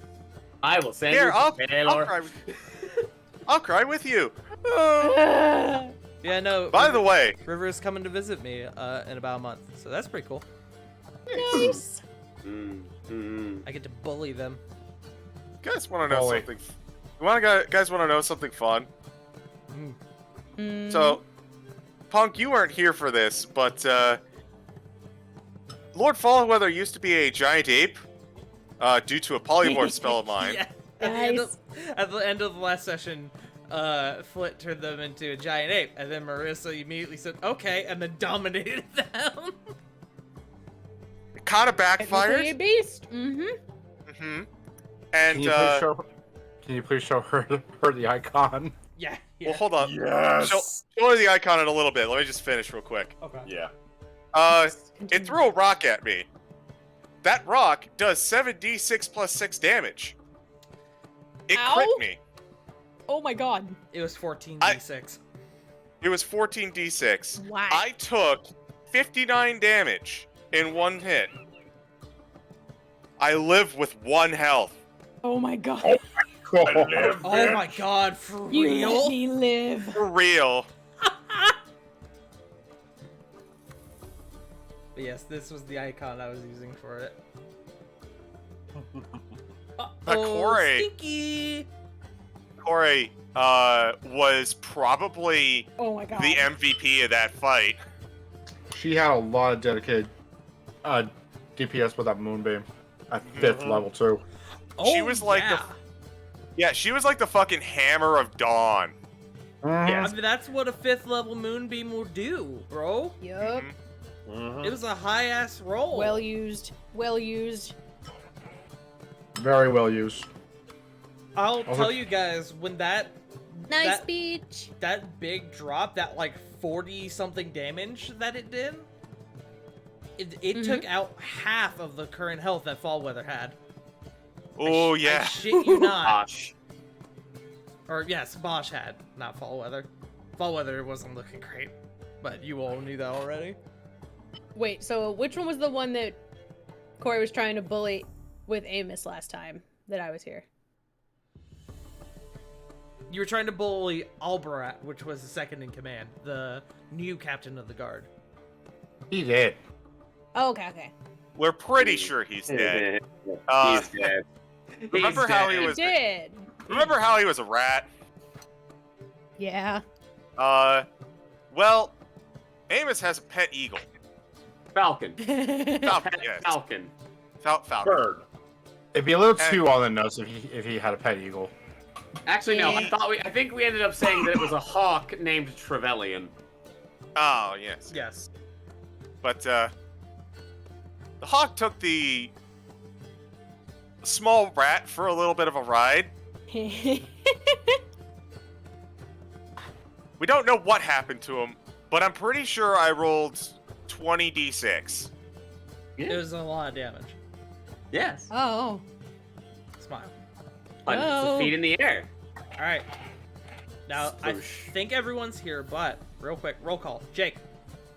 I will send
Here,
you
I'll
to Taylor.
cry with you. I'll cry with you.
Yeah, no.
By the way,
River is coming to visit me in about a month, so that's pretty cool.
Nice.
I get to bully them.
you guys want to know
Bully.
something? Guys want to know something fun?
Mm.
So, Punk, you weren't here for this, but Lord Fallweather used to be a giant ape due to a polymorph spell of mine.
Yeah. At the end of the last session, Flit turned them into a giant ape, and then Marissa immediately said, "Okay," and then dominated them.
It kind of
Technically a
backfired.
beast. Mm-hmm.
Mm-hmm. And
Can you please show her the icon?
Yeah.
well, hold on.
Yes.
Show her the icon in a little bit. Let me just finish real quick.
Okay.
Yeah.
It threw a rock at me. That rock does 7d6 plus 6 damage. It crit
Ow.
me.
Oh my god.
It was 14d6.
It was 14d6.
Wow.
I took 59 damage in one hit. I live with 1 health.
Oh my god.
Oh my god, for
You
real?
let me live.
For real.
But yes, this was the icon I was using for it.
Corey.
Stinky!
Corey was probably
Oh my god.
the MVP of that fight.
She had a lot of dedicated DPS with that moonbeam at 5th level too.
Oh,
She was like she was like the fucking hammer of dawn.
I mean, that's what a 5th level moonbeam will do, bro.
Yup.
It was a high ass roll.
Well used. Well used.
Very well used.
I'll tell you guys, when that
Nice speech.
that big drop, that like 40 something damage that it did, it took out half of the current health that Fallweather had.
Oh
I
yeah.
shit you not.
Gosh.
Or yes, Bosch had, not Fallweather. Fallweather wasn't looking great, but you all knew that already.
Wait, so which one was the one that Corey was trying to bully with Amos last time that I was here?
You were trying to bully Albarat, which was the second in command, the new captain of the guard.
He did.
Oh, okay.
We're pretty sure he's dead.
He's dead.
Remember how he
He
was?
did.
Remember how he was a rat?
Yeah.
Well, Amos has a pet eagle.
Falcon.
Falcon, yes.
Falcon.
Falcon.
Bird.
It'd be a little too on the nose if he had a pet eagle.
Actually, no. I think we ended up saying that it was a hawk named Trevelyan.
Oh yes.
Yes.
But the hawk took the small rat for a little bit of a ride. We don't know what happened to him, but I'm pretty sure I rolled 20d6.
It was a lot of damage.
Yes.
Oh.
Smile.
But it's a feet in the air.
Alright. Now, I
Swoosh.
think everyone's here, but real quick, roll call. Jake.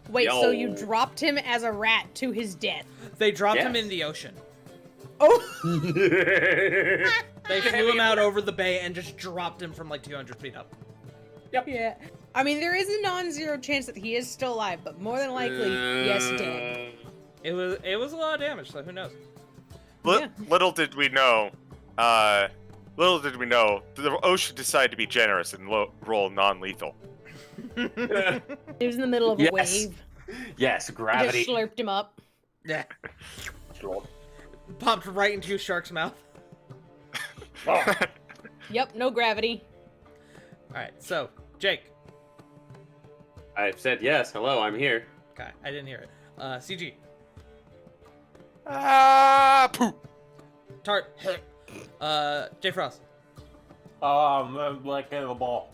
Wait, so
Yo.
you dropped him as a rat to his death?
They dropped him
Yes.
in the ocean.
Oh.
They flew him out over the bay and just dropped him from like 200 feet up.
Yeah. I mean, there is a non-zero chance that he is still alive, but more than likely, yes, dead.
It was a lot of damage, so who knows?
Yeah.
Little did we know, the ocean decided to be generous and roll non-lethal.
He was in the middle of a
Yes.
wave.
Yes,
Just
gravity.
slurped him up.
Yeah. Popped right into a shark's mouth.
Yep, no gravity.
Alright, so, Jake.
I've said yes. Hello, I'm here.
Okay, I didn't hear it. CG.
Poo!
Tart. J Frost.
Like a ball.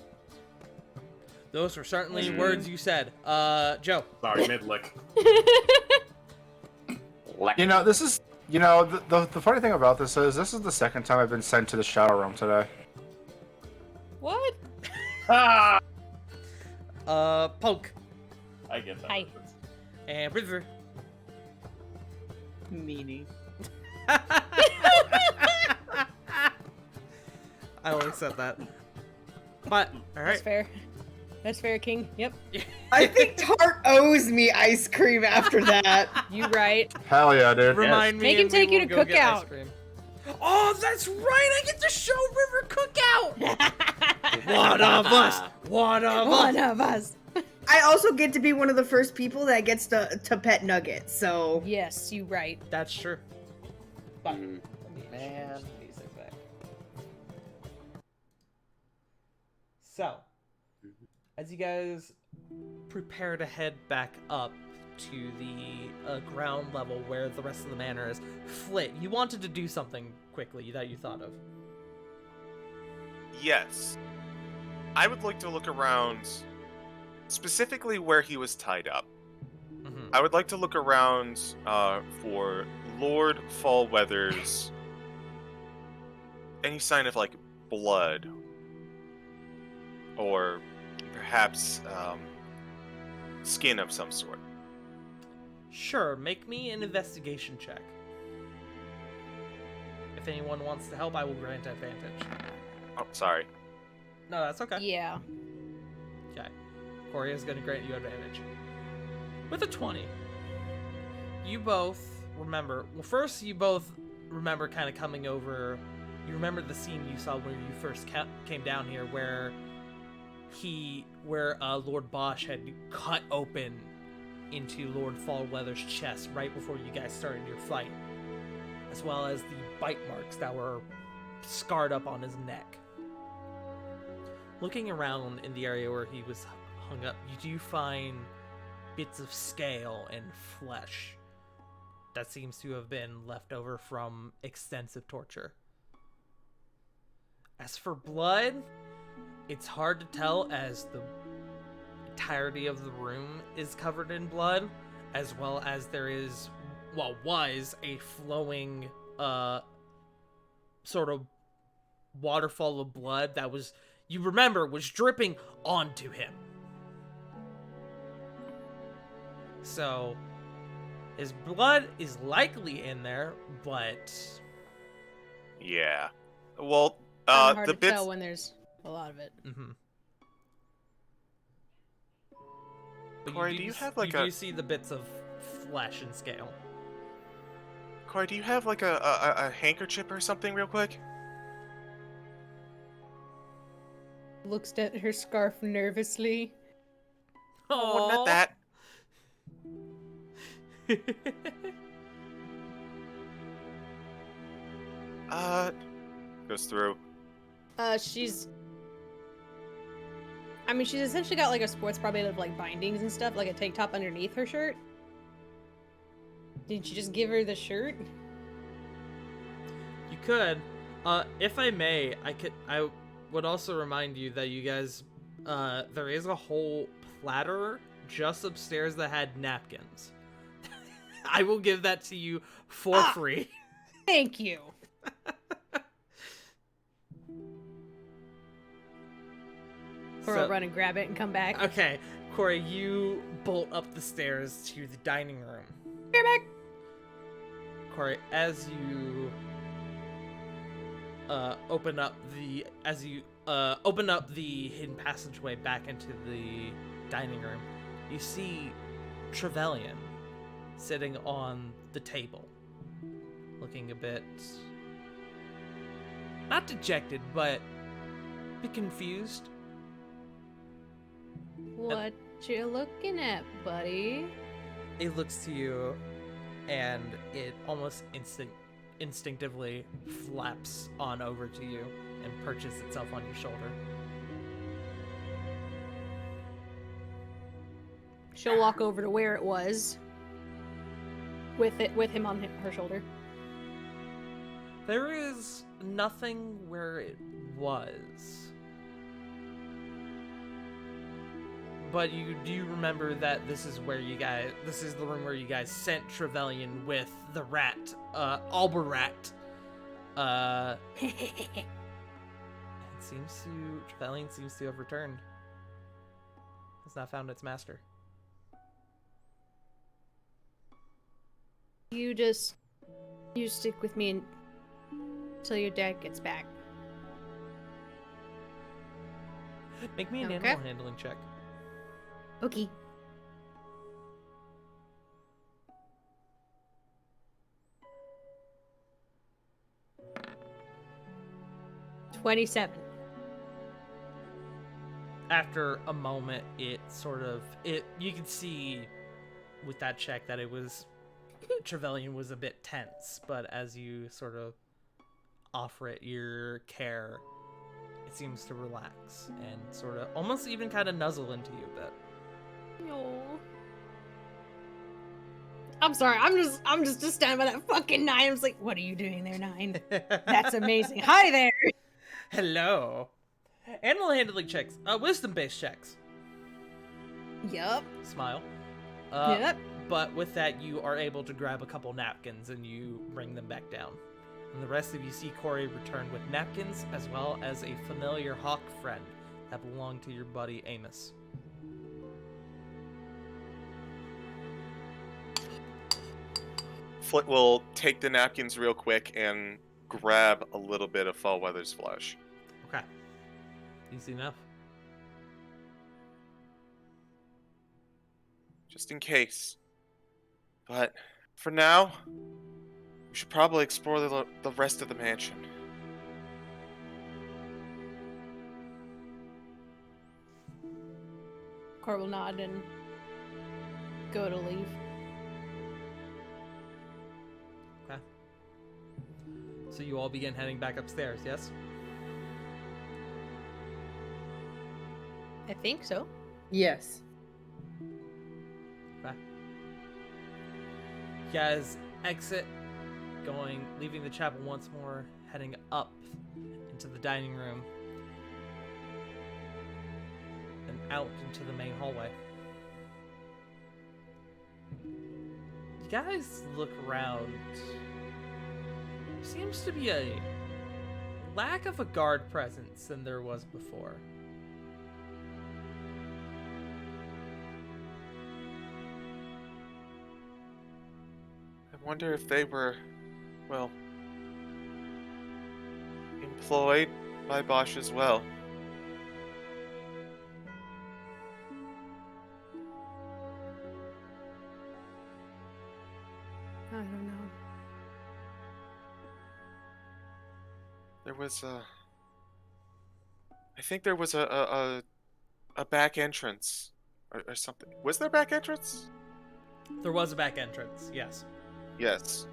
Those were certainly words you said. Joe.
Sorry, mid-lick.
You know, this is the funny thing about this is the second time I've been sent to the Shadow Realm today.
What?
Ah!
Poke.
I get that.
Hi.
reference.
And River.
Meanie.
I only said that. But,
That's
alright.
fair. That's fair, King. Yep.
I think Tart owes me ice cream after that.
You right.
Hell yeah, dude.
Remind me.
Make him
and we
take you
will
to
go get ice
Cookout.
cream. Oh, that's right! I get to show River Cookout! One of us! One of
One
us!
of us.
I also get to be one of the first people that gets to pet Nugget, so...
Yes, you right.
That's true. But,
Mhm.
let me
Man.
change the music back. So, as you guys prepare to head back up to the ground level where the rest of the manor is, Flit, you wanted to do something quickly that you thought of.
Yes. I would like to look around, specifically where he was tied up.
Mhm.
I would like to look around for Lord Fallweather's any sign of like blood, or perhaps skin of some sort.
Sure, make me an investigation check. If anyone wants to help, I will grant advantage.
Oh, sorry.
No, that's okay.
Yeah.
Okay. Corey is going to grant you advantage. With a 20, you both remember... Well, first, you both remember kind of coming over... You remember the scene you saw when you first came down here where Lord Bosch had cut open into Lord Fallweather's chest right before you guys started your fight, as well as the bite marks that were scarred up on his neck. Looking around in the area where he was hung up, you do find bits of scale and flesh that seems to have been left over from extensive torture. As for blood, it's hard to tell as the entirety of the room is covered in blood, as well as there is, was a flowing, sort of waterfall of blood that was, you remember, was dripping onto him. So, his blood is likely in there, but...
Yeah. Well,
Kinda hard
the
to
bits.
tell when there's a lot of it.
Mm-hmm. But
Corey, do you have like
you
a?
do see the bits of flesh and scale.
Corey, do you have like a handkerchief or something, real quick?
Looks at her scarf nervously.
Oh, not that. Goes through.
She's essentially got like a sports bra made of like bindings and stuff, like a tank top underneath her shirt. Didn't you just give her the shirt?
You could. If I may, I would also remind you that you guys, there is a whole platter just upstairs that had napkins. I will give that to you for free.
Thank you. Or I'll run and grab it and come back.
Okay, Corey, you bolt up the stairs to the dining room.
Get back.
Corey, as you open up the hidden passageway back into the dining room, you see Trevelyan sitting on the table, looking a bit not dejected, but a bit confused.
What you looking at, buddy?
It looks to you, and it almost instinctively flaps on over to you and perches itself on your shoulder.
She'll walk over to where it was, with him on her shoulder.
There is nothing where it was. But you do remember that this is the room where you guys sent Trevelyan with the rat, Albarat. Trevelyan seems to have returned. Has not found its master.
You stick with me until your dad gets back.
Make me an
Okay.
animal handling check.
Okay. $27.
After a moment, you can see with that check that it was Trevelyan was a bit tense, but as you sort of offer it your care, it seems to relax and sort of almost even kind of nuzzle into you a bit.
No. I'm sorry. I'm just standing by that fucking Nine. I was like, what are you doing there, Nine? That's amazing. Hi there.
Hello. Animal handling checks. Wisdom-based checks.
Yup.
Smile.
Yep.
But with that, you are able to grab a couple napkins and you bring them back down. And the rest of you see Corey return with napkins, as well as a familiar hawk friend that belonged to your buddy Amos.
Flit will take the napkins real quick and grab a little bit of Fallweather's flesh.
Okay. Easy enough.
Just in case. But for now, we should probably explore the rest of the mansion.
Cor will nod and go to leave.
Okay. So you all begin heading back upstairs, yes?
I think so.
Yes.
Okay. You guys exit, leaving the chapel once more, heading up into the dining room and out into the main hallway. You guys look around. Seems to be a lack of a guard presence than there was before.
I wonder if they were, well, employed by Bosch as well.
I don't know.
There was I think there was a back entrance or something. Was there a back entrance?
There was a back entrance, yes.
Yes.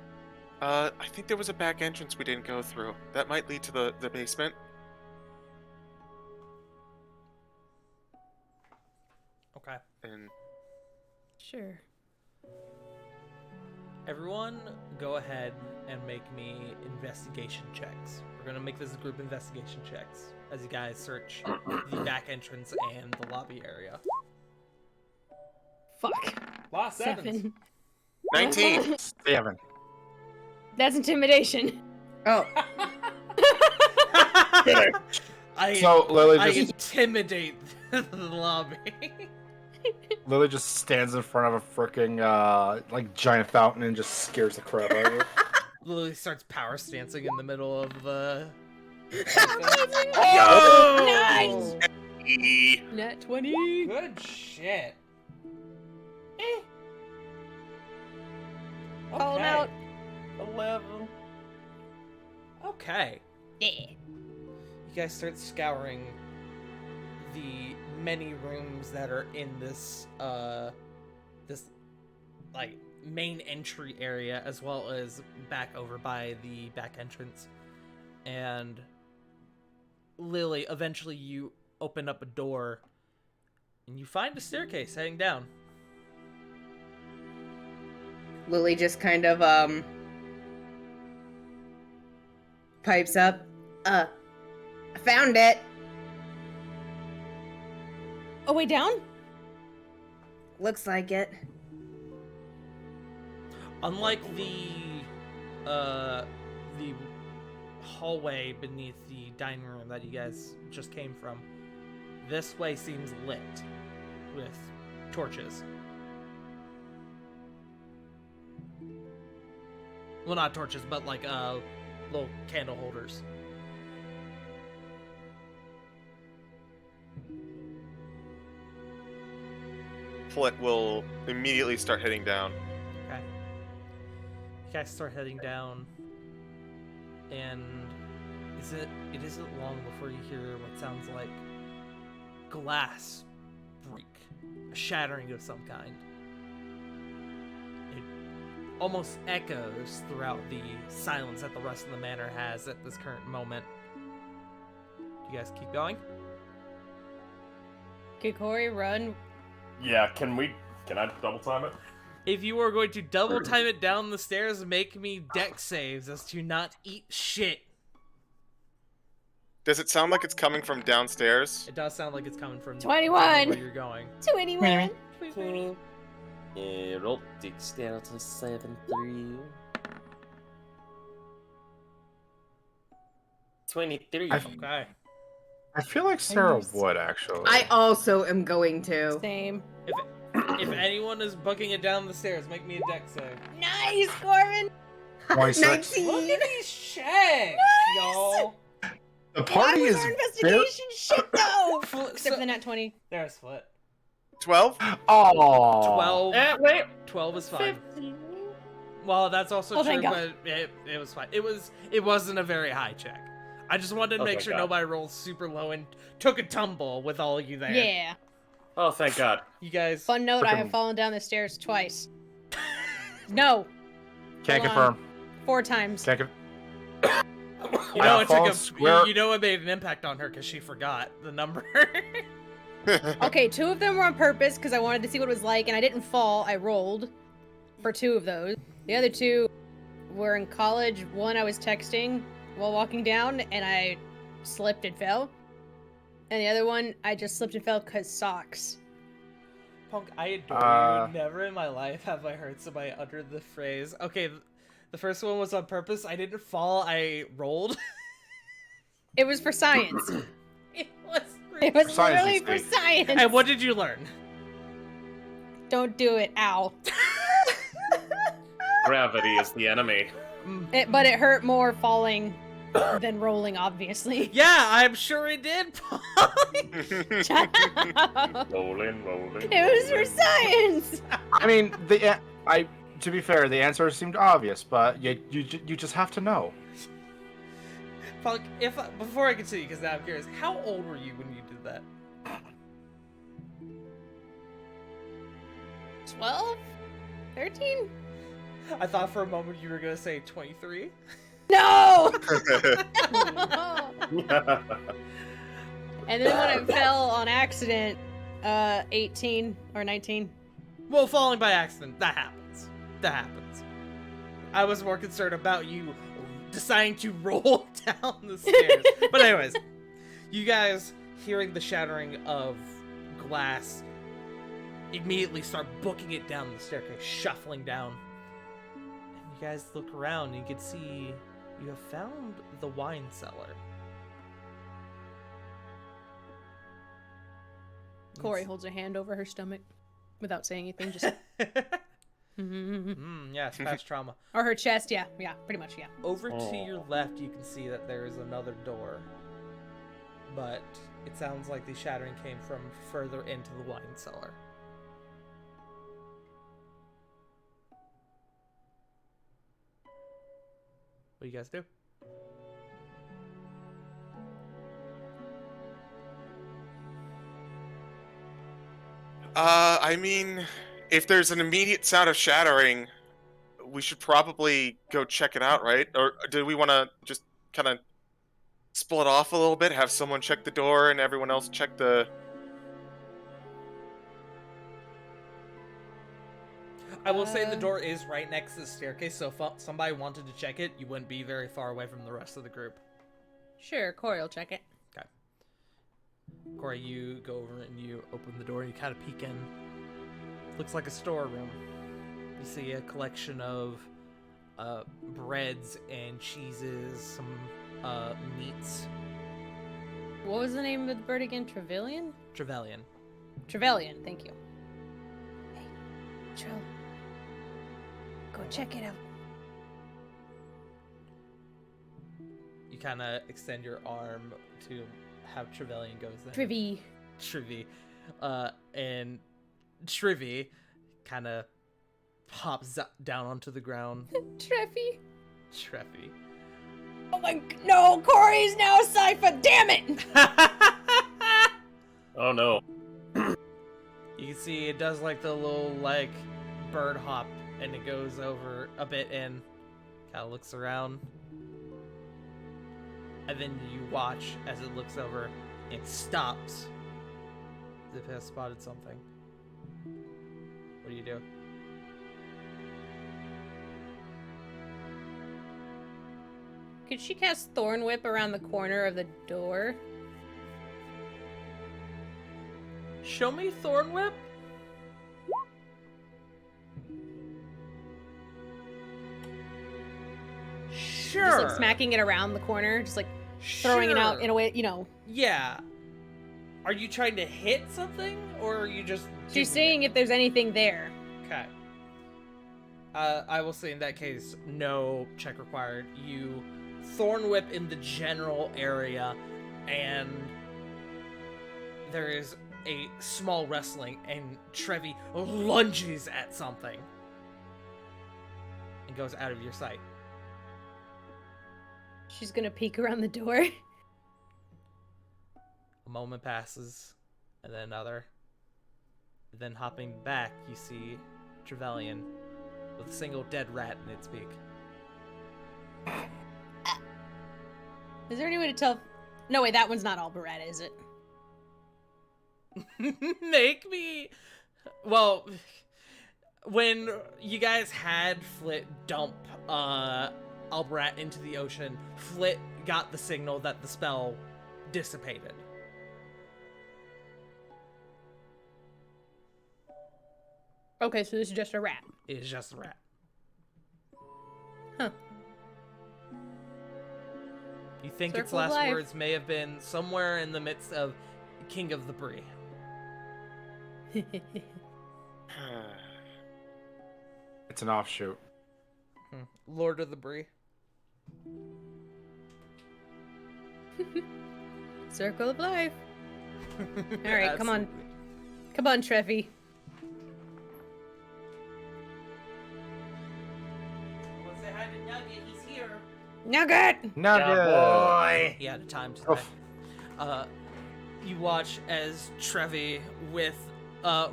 I think there was a back entrance we didn't go through. That might lead to the basement.
Okay.
And
Sure.
Everyone, go ahead and make me investigation checks. We're gonna make this group investigation checks as you guys search the back entrance and the lobby area.
Fuck.
Lost
7.
19.
7.
That's intimidation.
Oh,
So Lily
I
just
intimidate the lobby.
Lily just stands in front of a freaking like giant fountain and just scares the crap out of her.
Lily starts power stancing in the middle of the.
Oh!
Yo!
Nice! Net 20.
Good shit.
Call him out.
11. Okay.
Yeah.
You guys start scouring the many rooms that are in this this like main entry area, as well as back over by the back entrance. And Lily, eventually you open up a door and you find a staircase heading down.
Lily just kind of pipes up. I found it.
Oh, way down?
Looks like it.
Unlike the hallway beneath the dining room that you guys just came from, this way seems lit with torches. Well, not torches, but like little candle holders.
Flint will immediately start heading down.
Okay. You guys start heading down, and it isn't long before you hear what sounds like glass break, a shattering of some kind. It almost echoes throughout the silence that the rest of the manor has at this current moment. Do you guys keep going?
Could Corey run?
Yeah, can I double time it?
If you are going to double time it down the stairs, make me deck saves as to not eat shit.
Does it sound like it's coming from downstairs?
It does sound like it's coming from
21.
where you're going.
21.
20. Yeah, roll dexterity saving through. 23.
Okay.
I feel like Sarah would actually.
I also am going to.
Same.
If anyone is booking it down the stairs, make me a deck save.
Nice, Corbin.
26.
19.
Look at these checks, y'all.
The party
Why was
is
our investigation shit though? Except
So-
for the nat 20.
There's Foot.
12?
Oh.
12.
Wait.
12 is fine. Well, that's also
Oh,
true,
thank God.
but it was fine. It wasn't a very high check. I just wanted to
Oh,
make
thank
sure
God.
nobody rolled super low and took a tumble with all of you there.
Yeah.
Oh, thank God.
You guys.
Fun note, I have
Frickin-
fallen down the stairs twice. No,
Can't
Hold on.
confirm.
4 times.
Can't confirm.
You
I
know
have
it took
fallen
a.
square-
You know it made an impact on her because she forgot the number.
Okay, 2 of them were on purpose because I wanted to see what it was like, and I didn't fall. I rolled for 2 of those. The other 2 were in college. One I was texting while walking down, and I slipped and fell. And the other one, I just slipped and fell because socks.
Punk, I adore you. Never in my life have I heard somebody utter the phrase. Okay, the first one was on purpose. I didn't fall. I rolled.
It was for science.
It was.
It was
Science
literally
is
for
great.
science.
And what did you learn?
Don't do it. Ow.
Gravity is the enemy.
But it hurt more falling than rolling, obviously.
Yeah, I'm sure it did.
Shut up.
Rolling.
It was for science.
I mean, to be fair, the answer seemed obvious, but you just have to know.
Punk, before I continue, because now I'm curious, how old were you when you did that?
12? 13?
I thought for a moment you were gonna say 23.
No! And then when I fell on accident, 18 or 19.
Well, falling by accident, that happens. That happens. I was more concerned about you deciding to roll down the stairs. But anyways, you guys hearing the shattering of glass immediately start booking it down the staircase, shuffling down. And you guys look around and you can see you have found the wine cellar.
Corey holds a hand over her stomach without saying anything, just.
Yes, past trauma.
Or her chest, yeah, pretty much, yeah.
Over to your left, you can see that there is another door. But it sounds like the shattering came from further into the wine cellar. What do you guys do?
I mean, if there's an immediate sound of shattering, we should probably go check it out, right? Or do we want to just kind of split off a little bit, have someone check the door and everyone else check the...
I will say the door is right next to the staircase, so if somebody wanted to check it, you wouldn't be very far away from the rest of the group.
Sure, Corey will check it.
Okay. Corey, you go over and you open the door and you kind of peek in. Looks like a storeroom. You see a collection of breads and cheeses, some meats.
What was the name of the bird again? Trevelyan?
Trevelyan.
Trevelyan, thank you. Hey, Trell. Go check it out.
You kind of extend your arm to have Trevelyan goes there.
Trivy.
And Trivy kind of pops down onto the ground.
Treffy.
Treffy.
Oh my, no, Corey's now a Sypha, damn it!
Oh no.
You can see it does like the little like bird hop and it goes over a bit and kind of looks around. And then you watch as it looks over and stops as if it has spotted something. What do you do?
Could she cast Thorn Whip around the corner of the door?
Show me Thorn Whip. Sure.
Just like smacking it around the corner, just like throwing it out in a way, you know.
Yeah. Are you trying to hit something, or are you just...
She's seeing if there's anything there.
Okay. I will say in that case, no check required. You thorn whip in the general area, and there is a small wrestling, and Trevi lunges at something and goes out of your sight.
She's gonna peek around the door.
A moment passes, and then another. Then hopping back, you see Trevelyan with a single dead rat in its beak.
Is there any way to tell? No, wait, that one's not Alberetta, is it?
Make me. Well, when you guys had Flit dump Albrat into the ocean, Flit got the signal that the spell dissipated.
Okay, so this is just a rat.
It is just a rat.
Huh.
You think its
Circle of
last
life.
words may have been somewhere in the midst of King of the Bree.
It's an offshoot.
Lord of the Bree.
Circle of life. All right, come on.
Absolutely.
Come on, Trevi.
Well, say hi to Nugget. He's here.
Nugget!
Nugget!
He had a time to
Oh.
die. You watch as Trevi, with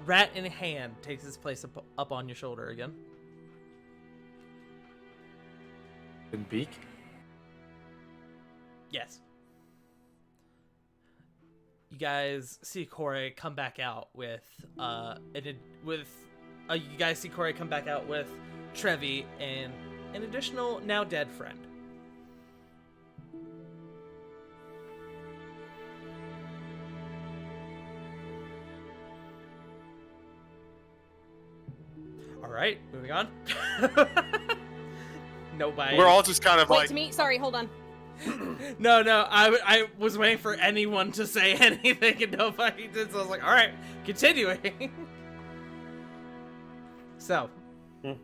rat in hand, takes his place up on your shoulder again.
In beak?
Yes. You guys see Corey come back out with you guys see Corey come back out with Trevi and an additional now dead friend. All right, moving on. Nobody.
We're all just kind of
Wait,
like,
to me? Sorry, hold on.
No, I was waiting for anyone to say anything and nobody did, so I was like, alright, continuing. So, you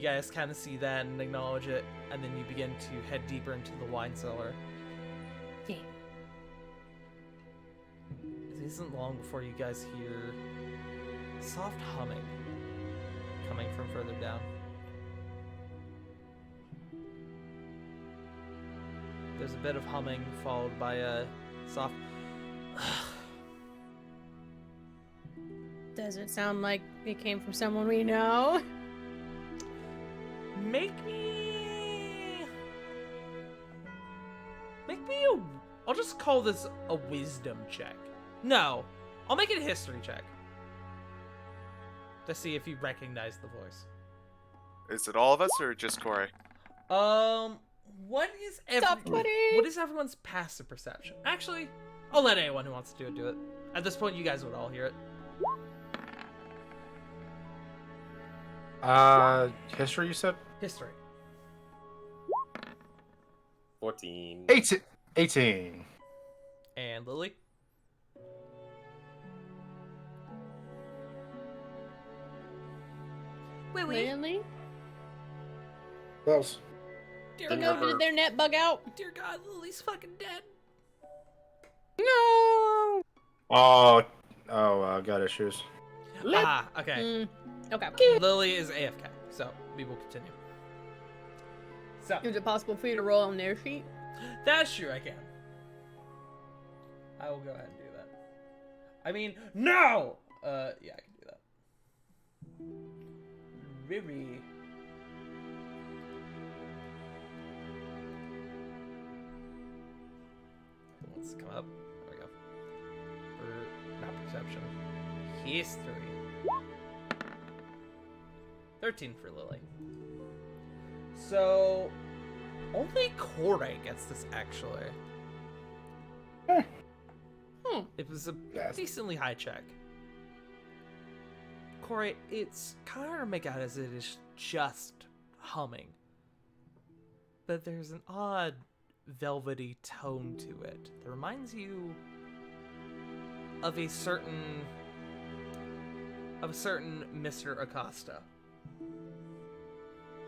guys kind of see that and acknowledge it, and then you begin to head deeper into the wine cellar.
Yeah.
It isn't long before you guys hear soft humming coming from further down. There's a bit of humming followed by a soft.
Does it sound like it came from someone we know?
Make me a. I'll just call this a wisdom check. No, I'll make it a history check to see if you recognize the voice.
is it all of us or just Corey?
What is
Stop, buddy.
what is everyone's passive perception? Actually, I'll let anyone who wants to do it. At this point, you guys would all hear it.
History, you said?
History.
14.
18.
And Lily.
Really?
Close.
Dear
Oh no, did their net bug out?
Dear God, Lily's fucking dead.
No!
Got issues.
Okay.
Okay.
Lily is AFK, so we will continue. So,
Is it possible for you to roll on their sheet?
that's true, I can. I will go ahead and do that. I mean, no! Yeah, I can do that. Riri. Who wants to come up? There we go. Not perception. History. 13 for Lily. So, only Corey gets this, actually. It was a
Yes.
decently high check. Corey, it's kind of hard to make out as it is just humming. But there's an odd velvety tone to it that reminds you of a certain Mr. Acosta,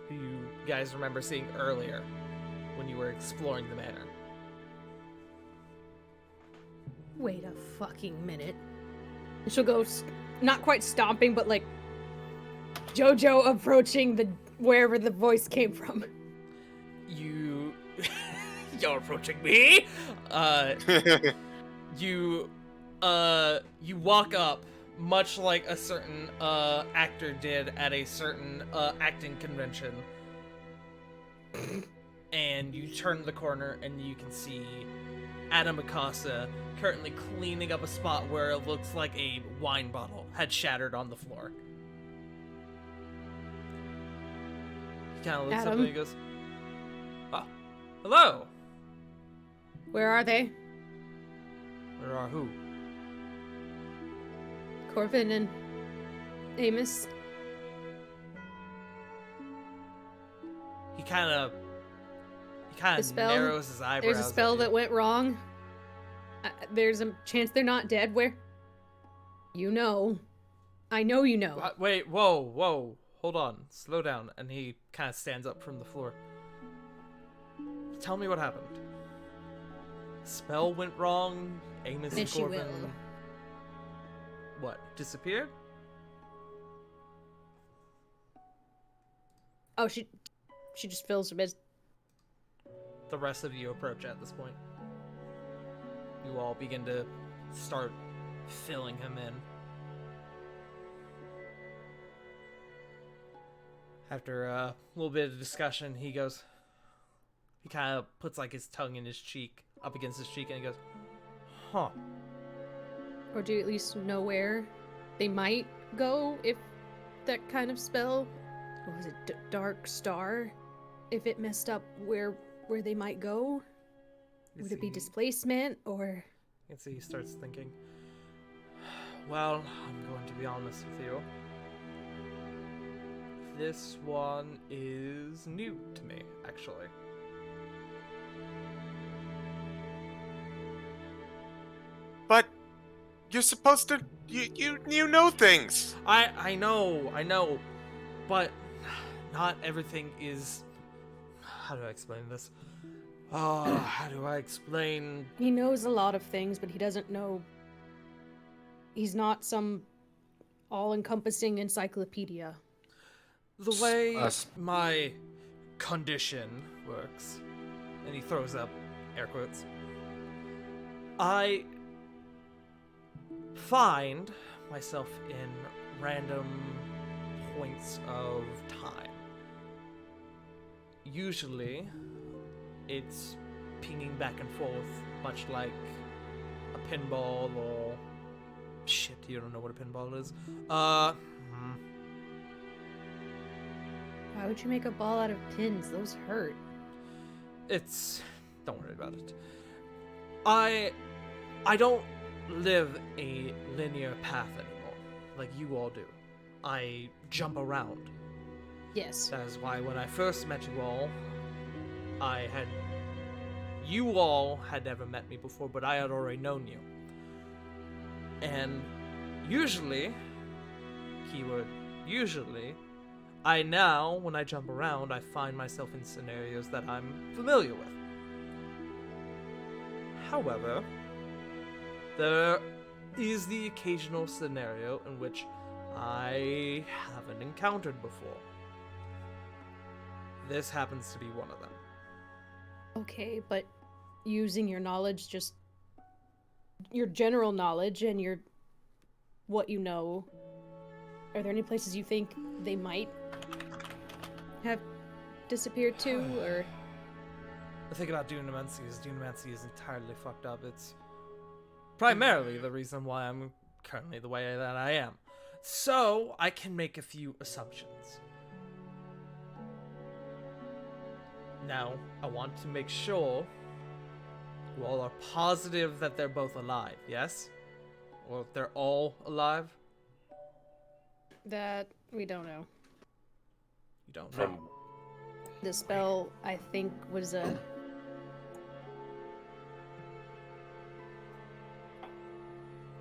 who you guys remember seeing earlier when you were exploring the manor.
Wait a fucking minute. And she'll go, not quite stomping, but like JoJo approaching the wherever the voice came from.
You're approaching me. You walk up, much like a certain actor did at a certain acting convention, and you turn the corner and you can see Adam Akasa currently cleaning up a spot where it looks like a wine bottle had shattered on the floor. He kind of looks up
Adam?
and he goes, "Oh, hello.
Where are they?
Where are who?"
Corbin and Amos?
He kind of
The spell?
narrows his eyebrows.
There's a
at
spell
you.
that went wrong. There's a chance they're not dead. Where? You know. I know you know.
Wait, whoa, hold on, slow down. And he kind of stands up from the floor. Tell me what happened. Spell went wrong. Amos and
Yes, she
Corbin.
will.
What? Disappeared?
Oh, she just fills a bit.
The rest of you approach at this point. You all begin to start filling him in. After a little bit of discussion, he goes. He kind of puts like his tongue in his cheek, up against his cheek, and he goes, "Huh."
Or do you at least know where they might go if that kind of spell? Or was it Dark Star? If it messed up where they might go? Would it be displacement or?
You can see he starts thinking. Well, I'm going to be honest with you. This one is new to me, actually.
But you're supposed to. You know things.
I know, but not everything is. How do I explain this? How do I explain?
He knows a lot of things, but he doesn't know. He's not some all-encompassing encyclopedia.
The way my condition works, and he throws up air quotes. I find myself in random points of time. Usually, it's pinging back and forth, much like a pinball or... Shit, you don't know what a pinball is?
Why would you make a ball out of pins? Those hurt.
It's... Don't worry about it. I don't live a linear path anymore, like you all do. I jump around.
Yes.
That is why when I first met you all, you all had never met me before, but I had already known you. And usually, keyword usually, now, when I jump around, I find myself in scenarios that I'm familiar with. However, there is the occasional scenario in which I haven't encountered before. This happens to be one of them.
Okay, but using your knowledge, just your general knowledge and your what you know, are there any places you think they might have disappeared to, or?
The thing about Dunamancy is entirely fucked up. It's primarily the reason why I'm currently the way that I am. So, I can make a few assumptions. Now, I want to make sure you all are positive that they're both alive, yes? Or if they're all alive?
That we don't know.
You don't know.
The spell, I think, was a.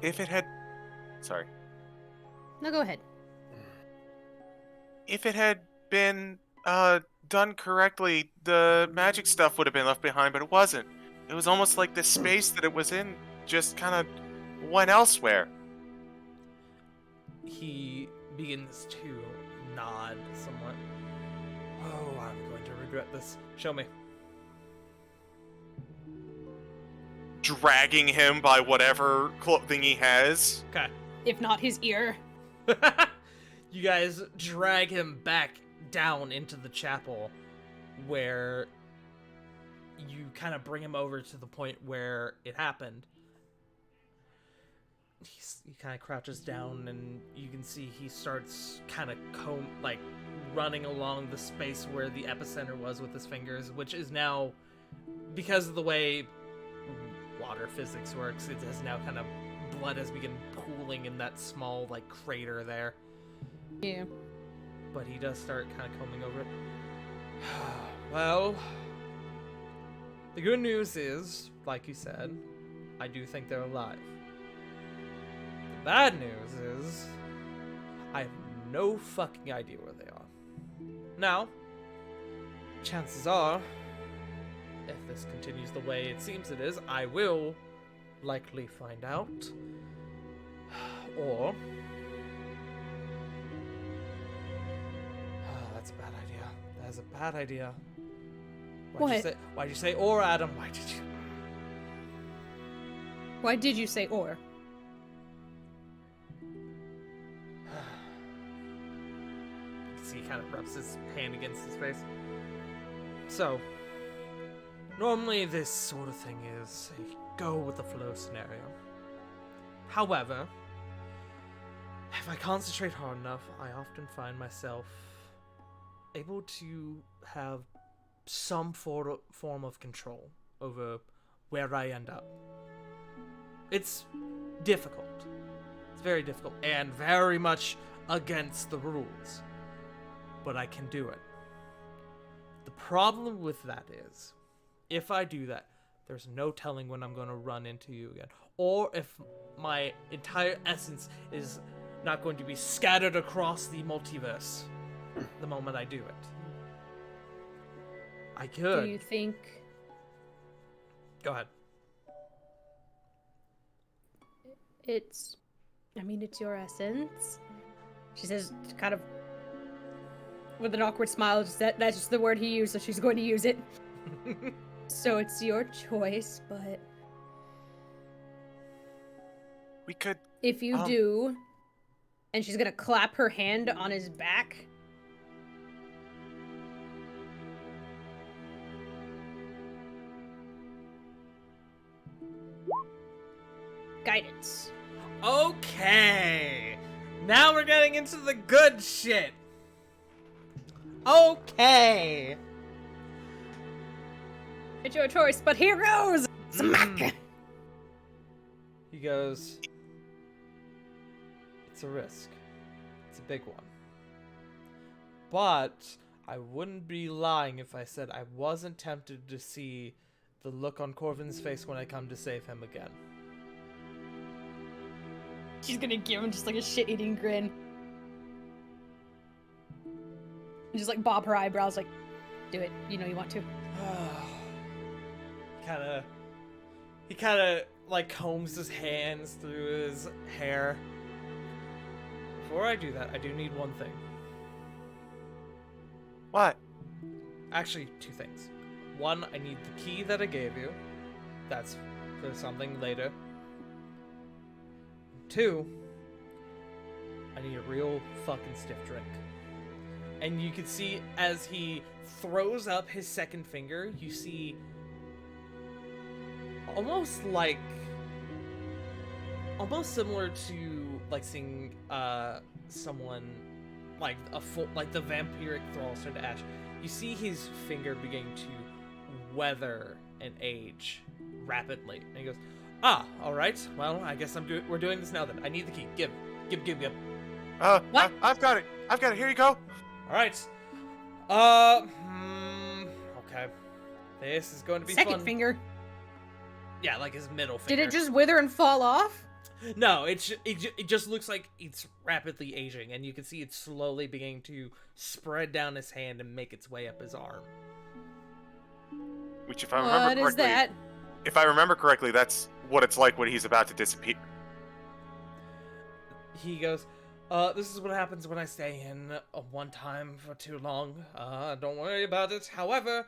If it had. Sorry.
No, go ahead.
If it had been, done correctly, the magic stuff would have been left behind, but it wasn't. It was almost like the space that it was in just kind of went elsewhere.
He begins to nod somewhat. Oh, I'm going to regret this. Show me.
Dragging him by whatever clothing he has.
Okay.
If not his ear.
You guys drag him back down into the chapel where you kind of bring him over to the point where it happened. He kind of crouches down and you can see he starts kind of running along the space where the epicenter was with his fingers, which is now, because of the way water physics works, it has now kind of, blood has begun pooling in that small crater there.
Yeah.
But he does start kind of combing over it. Well, the good news is, like you said, I do think they're alive. The bad news is, I have no fucking idea where they are. Now, chances are, if this continues the way it seems it is, I will likely find out. Or... that's a bad idea. That is a bad idea. Why'd you say or, Adam? Why did you?
Why did you say or?
See, he kind of rubs his hand against his face. So, normally this sort of thing is a go with the flow scenario. However, if I concentrate hard enough, I often find myself able to have some form of control over where I end up. It's difficult. It's very difficult and very much against the rules. But I can do it. The problem with that is, if I do that, there's no telling when I'm going to run into you again. Or if my entire essence is not going to be scattered across the multiverse the moment I do it. I could.
Do you think...
Go ahead.
It's your essence. She says, kind of, with an awkward smile, just that's just the word he used, so she's going to use it. So it's your choice, but...
We could...
If you do... And she's gonna clap her hand on his back. Guidance.
Okay. Now we're getting into the good shit. Okay.
It's your choice, but here goes! Smack!
He goes, it's a risk. It's a big one. But I wouldn't be lying if I said I wasn't tempted to see the look on Corvin's face when I come to save him again.
She's gonna give him just a shit-eating grin. And just bob her eyebrows do it, you know you want to.
He kinda combs his hands through his hair. Before I do that, I do need one thing.
What?
Actually, two things. One, I need the key that I gave you. That's for something later. Two, I need a real fucking stiff drink. And you can see as he throws up his second finger, you see almost similar to seeing someone the vampiric thrall start to ash. You see his finger beginning to weather and age rapidly, and he goes, all right. Well, I guess we're doing this now then. I need the key. Give.
What?
I've got it. Here you go.
All right. Okay. This is going to be
Second
fun.
finger.
Yeah, his middle finger.
Did it just wither and fall off?
No, it just looks like it's rapidly aging, and you can see it's slowly beginning to spread down his hand and make its way up his arm.
Which, if I remember
What
correctly,
is that?
if I remember correctly, that's what it's like when he's about to disappear.
He goes, this is what happens when I stay in one time for too long. Don't worry about it. However,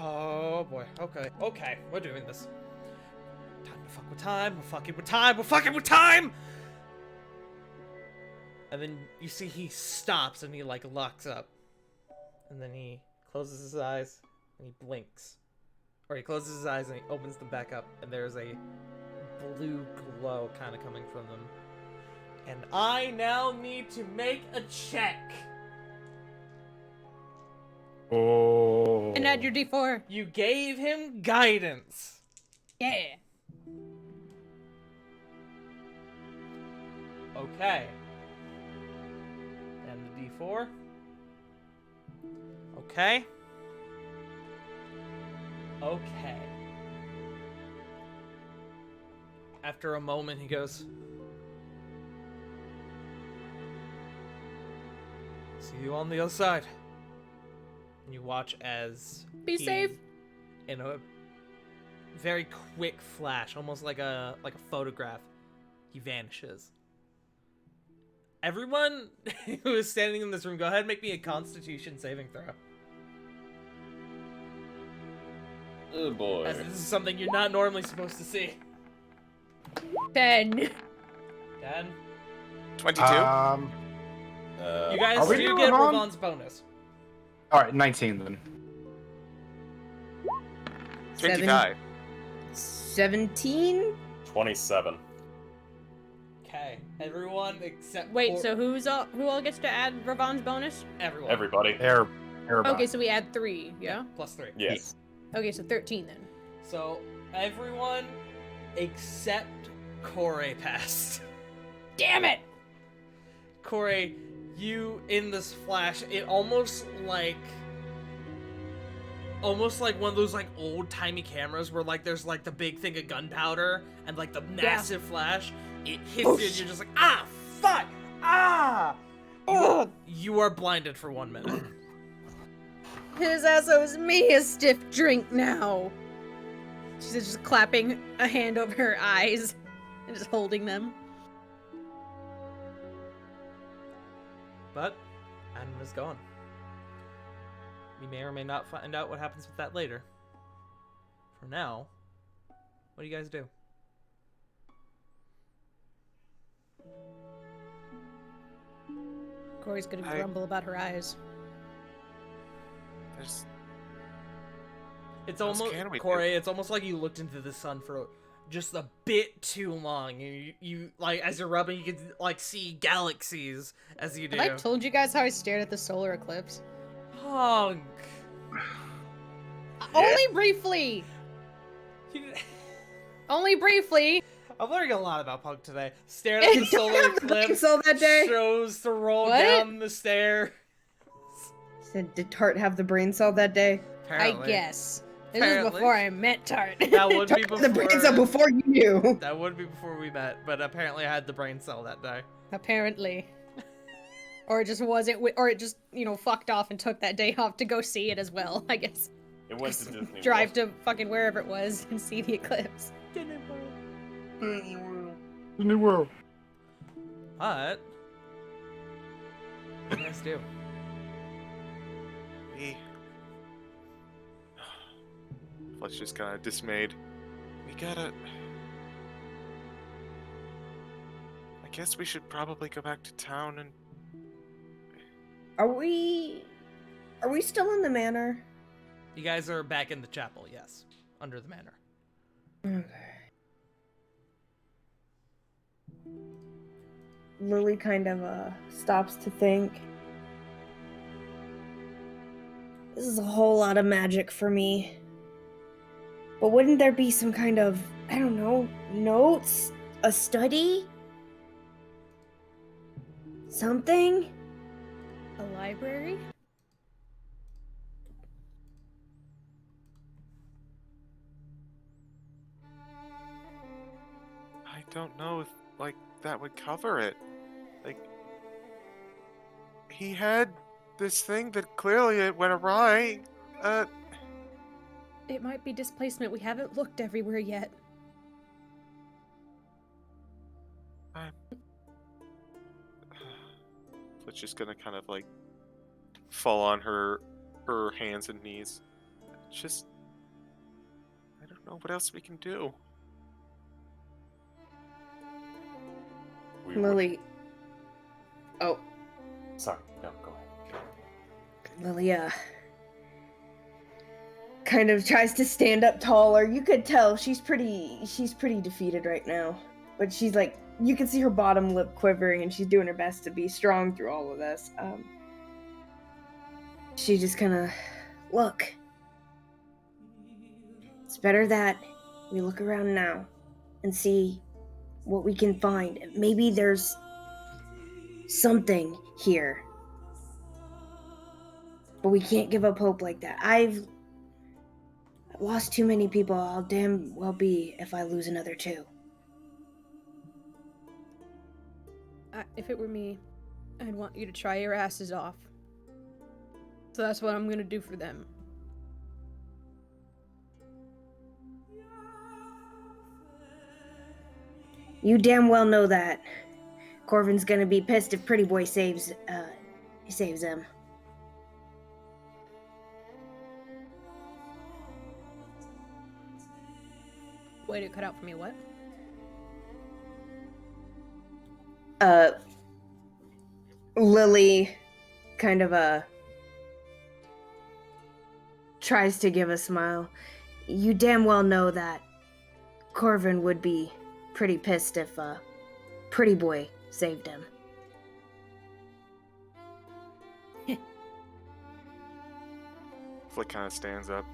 oh boy, okay, we're doing this. Time to fuck with time, we're fucking with time, we're fucking with time! And then you see he stops and he, like, locks up. And then he closes his eyes and he blinks. Or he closes his eyes and he opens them back up, and there's a blue glow kind of coming from them. And I now need to make a check.
Oh.
And add your D4.
You gave him guidance.
Yeah.
Okay. And the D4. Okay. Okay. After a moment, he goes, "See you on the other side." And you watch as
Be safe.
in a very quick flash, almost like a photograph, he vanishes. Everyone who is standing in this room, go ahead and make me a Constitution saving throw.
Oh boy.
As this is something you're not normally supposed to see.
10.
10.
22?
You
Uh,
guys
are we
do
doing
get
Ravon?
Ravon's bonus.
All right, 19 then.
25.
17?
27.
Okay, everyone except
Wait, so who all gets to add Ravon's bonus?
everyone.
Everybody.
Air
Okay, so we add 3, yeah?
Plus 3.
Yes.
Okay, so 13 then.
So everyone except Corey passed.
Damn it!
Corey, you in this flash, it almost like one of those like old timey cameras where like there's like the big thing of gunpowder and like the massive flash. It hits you and you're just like, ah, fuck, ah. You are blinded for 1 minute.
His ass owes me a stiff drink now. She's just clapping a hand over her eyes and just holding them.
But Adam is gone. We may or may not find out what happens with that later. For now, what do you guys do?
Corey's gonna grumble about her eyes.
There's...
It's
What else
almost
can we do?
Corey. It's almost like you looked into the sun for just a bit too long. You like as you're rubbing, you can like see galaxies as you do.
Have I told you guys how I stared at the solar eclipse?
Honk.
Only briefly. Only briefly.
I'm learning a lot about Punk today. Staring at the solar eclipse.
So that day?
Shows to roll
What?
down the stair.
Said, did Tart have the brain cell that day?
Apparently.
I guess. This
Apparently.
was before I met Tart.
That would be
Tart
before.
had the brain cell before you knew.
That would be before we met, but apparently I had the brain cell that day.
Apparently. Or it just wasn't, or it just, fucked off and took that day off to go see it as well, I guess.
It went to Disney
Drive
World.
to fucking wherever it was and see the eclipse.
The new world.
But what do you guys do?
We... Fletch just kind of dismayed. We gotta... I guess we should probably go back to town and...
Are we still in the manor?
You guys are back in the chapel, yes, under the manor.
Okay. Lily kind of stops to think. This is a whole lot of magic for me. But wouldn't there be some kind of, I don't know, notes? A study? Something?
A library?
don't know if, like, that would cover it. Like, he had this thing that clearly it went awry.
It might be displacement. We haven't looked everywhere yet.
It's just gonna kind of, like, fall on her hands and knees. Just, I don't know what else we can do.
We were-
Lily. Oh,
Sorry, no, go ahead.
Lily, kind of tries to stand up taller. You could tell she's pretty defeated right now. But she's like, you can see her bottom lip quivering, and she's doing her best to be strong through all of this. She just kind of, look. It's better that we look around now and see what we can find. Maybe there's something here. But we can't give up hope like that. I've lost too many people. I'll damn well be if I lose another 2.
If it were me, I'd want you to try your asses off. So that's what I'm gonna do for them.
You damn well know that. Corvin's gonna be pissed if Pretty Boy saves him.
Wait, it cut out for me. What?
Lily kind of tries to give a smile. You damn well know that Corvin would be pretty pissed if Pretty Boy saved him.
Flick kind of stands up.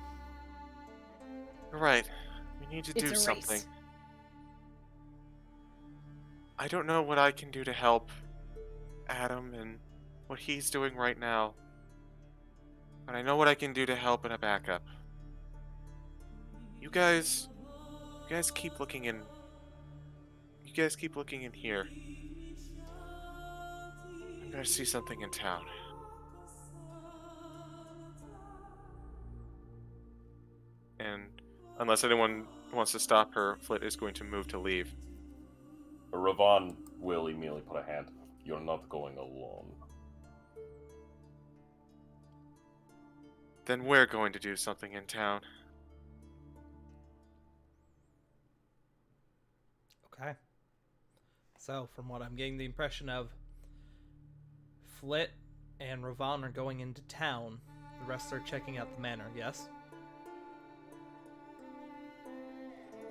All right, we need to
It's
do
a race.
something. I don't know what I can do to help Adam and what he's doing right now, but I know what I can do to help in a backup. You guys keep looking in. You guys keep looking in here. I'm gonna see something in town. And unless anyone wants to stop her, Flit is going to move to leave.
Ravon will immediately put a hand. You're not going alone.
Then we're going to do something in town.
Okay. So, from what I'm getting the impression of, Flit and Ravon are going into town. The rest are checking out the manor, yes?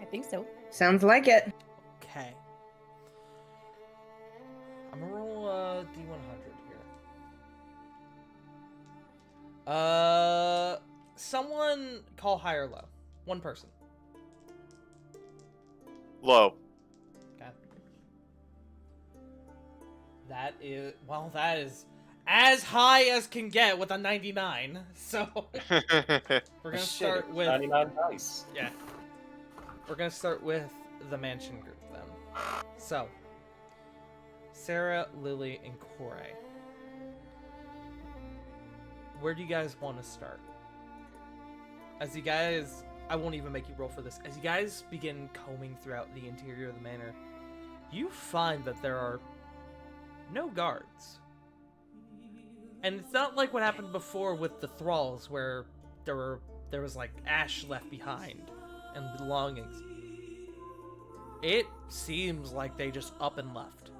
I think so.
Sounds like it.
Okay. I'm gonna roll a D100 here. Someone call high or low. One person.
Low.
Okay. That is as high as can get with a 99. So we're gonna start with
99 dice.
yeah. We're gonna start with the mansion group then. So Sarah, Lily, and Corey. Where do you guys want to start? As you guys, I won't even make you roll for this. As you guys begin combing throughout the interior of the manor, you find that there are no guards. And it's not like what happened before with the thralls, where there was like ash left behind and belongings. It seems like they just up and left.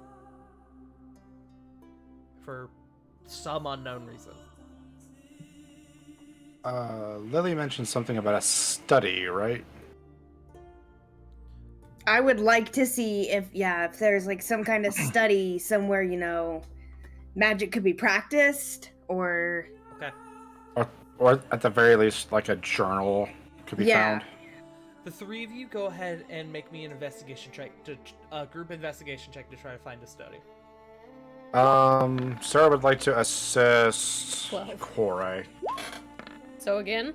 For some unknown reason.
Lily mentioned something about a study, right?
I would like to see if there's like some kind of study somewhere, magic could be practiced, or
Okay.
Or at the very least, like a journal could be found.
The three of you go ahead and make me an investigation check, group investigation check to try to find a study.
Sarah would like to assist
12.
Corey.
So again,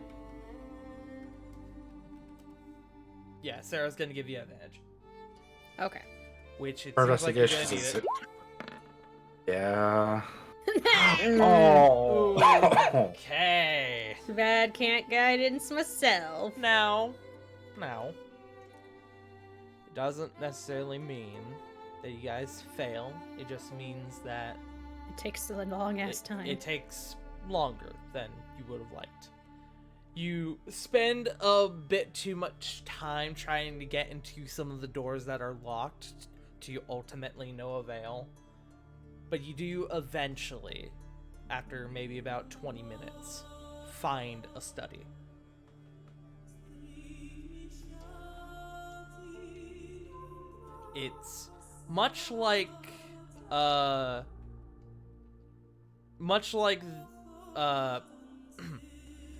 Yeah, Sarah's gonna give you advantage.
okay.
which it
Our
seems like you're gonna
investigations
need
is.
it.
Yeah.
Mm.
Oh.
Okay.
Too bad can't guidance myself.
Now, it doesn't necessarily mean that you guys fail. It just means that
It takes a long ass time.
it takes longer than you would have liked. You spend a bit too much time trying to get into some of the doors that are locked to ultimately no avail. But you do eventually, after maybe about 20 minutes, find a study. It's much like much like uh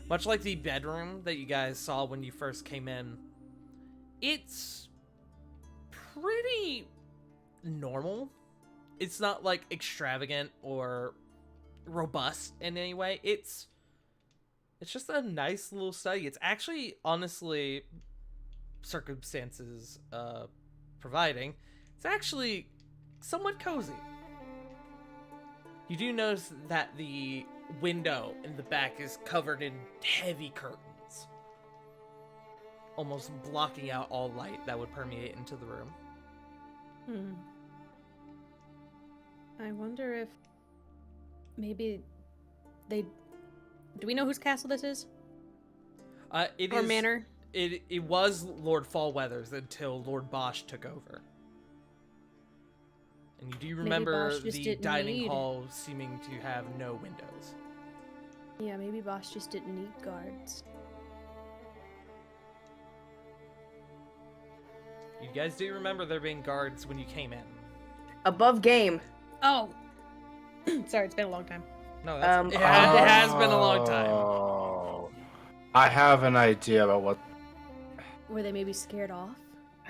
much like the bedroom that you guys saw when you first came in. It's pretty normal. It's not like extravagant or robust in any way. It's just a nice little study. It's actually, honestly, circumstances providing, it's actually somewhat cozy. You do notice that the window in the back is covered in heavy curtains, almost blocking out all light that would permeate into the room.
I wonder if maybe they. Do we know whose castle this is?
It
Or
is-
manor?
It was Lord Fallweather's until Lord Bosch took over. And you do remember
Bosch just
the
didn't
dining
need-
hall seeming to have no windows.
Yeah, maybe Boss just didn't need guards.
You guys do remember there being guards when you came in.
Above game.
Oh! Sorry, it's been a long time.
No, that's,
Um,
it has been a long time.
Oh. I have an idea about what.
Were they maybe scared off?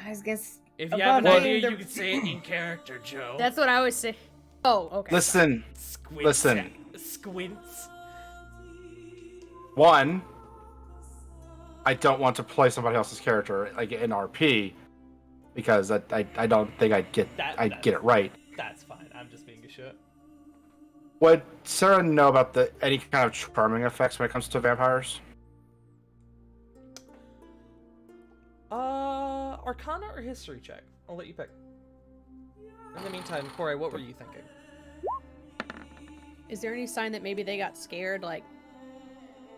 I was guess.
If you have an
above
idea,
game,
you could say it in character, Joe.
That's what I was saying. Oh, okay.
Listen.
Squints.
Listen.
Squints.
One, I don't want to play somebody else's character like in RP because I don't think I'd get get it right.
That's fine. I'm just being a shit.
Would Sarah know about any kind of charming effects when it comes to vampires?
Arcana or history check? I'll let you pick. In the meantime, Corey, what were you thinking?
Is there any sign that maybe they got scared? Like,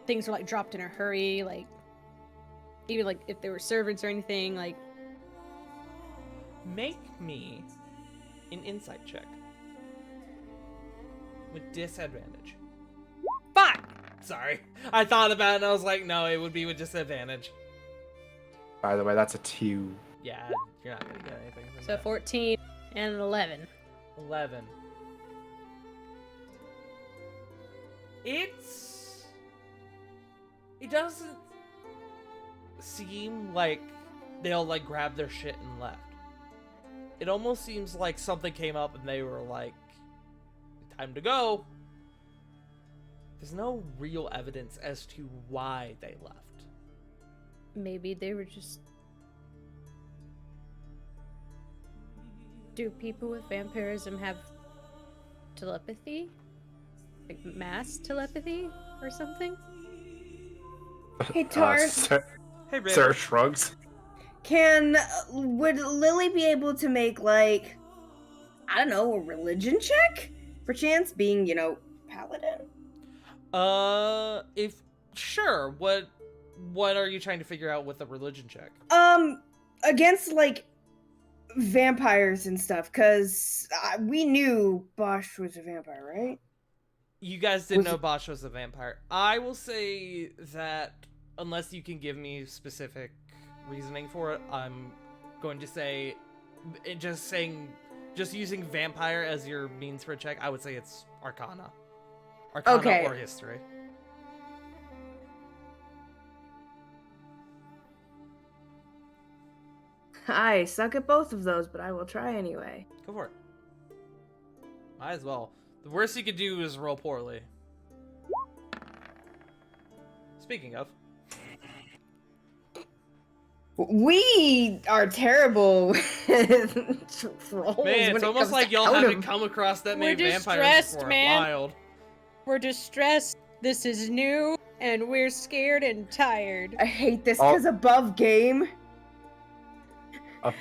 things were, like, dropped in a hurry? Like, even, like, if there were servants or anything? Like,
Make me an insight check. With disadvantage.
fuck!
Sorry. I thought about it and I was like, no, it would be with disadvantage.
By the way, that's a 2.
Yeah, you're not gonna get anything from
So
that.
14 and an 11.
11. It doesn't seem like they'll like grab their shit and left. It almost seems like something came up and they were like, time to go. There's no real evidence as to why they left.
Maybe they were just... Do people with vampirism have telepathy? Like mass telepathy or something?
Hey Tar,
Hey, Ray.
Sarah shrugs.
would Lily be able to make like, I don't know, a religion check? Perchance being, paladin.
If sure, what are you trying to figure out with a religion check?
Against like vampires and stuff, cause we knew Bosch was a vampire, right?
You guys didn't
Was
know
it-
Bosch was a vampire. I will say that unless you can give me specific reasoning for it, I'm going to say just using vampire as your means for a check, I would say it's Arcana. Arcana
Okay.
or history.
I suck at both of those, but I will try anyway.
Go for it. Might as well. The worst you could do is roll poorly. Speaking of.
We are terrible with trolls.
Man,
when
it's
it
almost
comes
like
to
y'all
Outem.
haven't come across that many
We're
vampires
distressed,
before.
man.
Wild.
We're distressed. This is new, and we're scared and tired.
I hate this
Oh.
because above game,
Oh.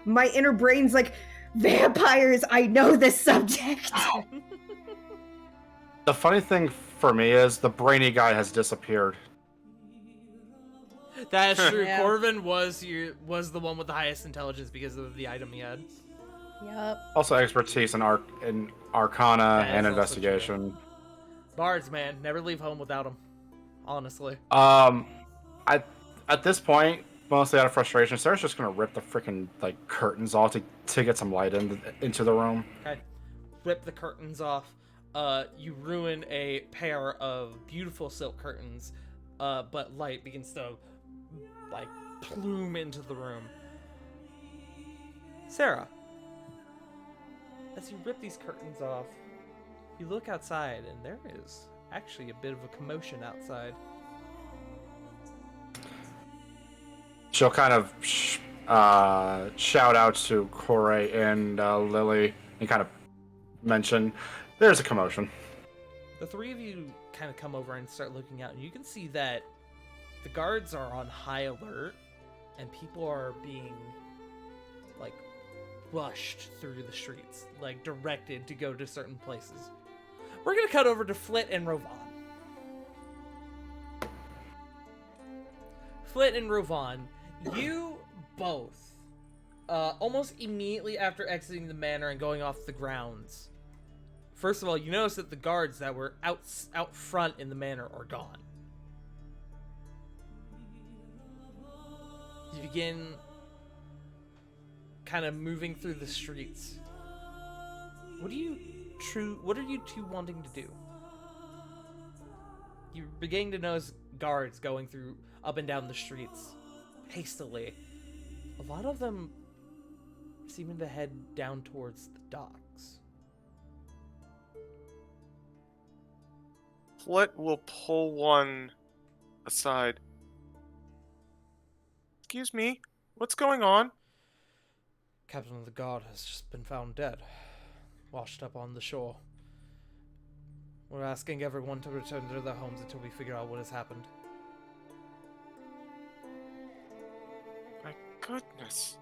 my inner brain's like, vampires, I know this subject.
The funny thing for me is the brainy guy has disappeared.
That's true.
Yeah.
Corvin was the one with the highest intelligence because of the item he had.
Yup.
Also expertise in arcana
That
and
is also
investigation.
Bards, man, never leave home without them. Honestly.
At this point, mostly out of frustration, Sarah's just gonna rip the freaking like curtains off to get some light into the room.
Okay. Rip the curtains off. You ruin a pair of beautiful silk curtains, but light begins to like plume into the room. Sarah, as you rip these curtains off, you look outside and there is actually a bit of a commotion outside.
She'll kind of shout out to Corey and Lily and kind of mention there's a commotion.
The three of you kind of come over and start looking out, and you can see that the guards are on high alert, and people are being, like, rushed through the streets, like, directed to go to certain places. We're gonna cut over to Flit and Rovan. Flit and Rovan, you both, almost immediately after exiting the manor and going off the grounds, first of all, you notice that the guards that were out front in the manor are gone. You begin kind of moving through the streets. What are you two wanting to do? You're beginning to notice guards going through up and down the streets hastily. A lot of them seeming to head down towards the docks.
Flit will pull one aside. Excuse me, what's going on?
Captain of the Guard has just been found dead, washed up on the shore. We're asking everyone to return to their homes until we figure out what has happened.
My goodness.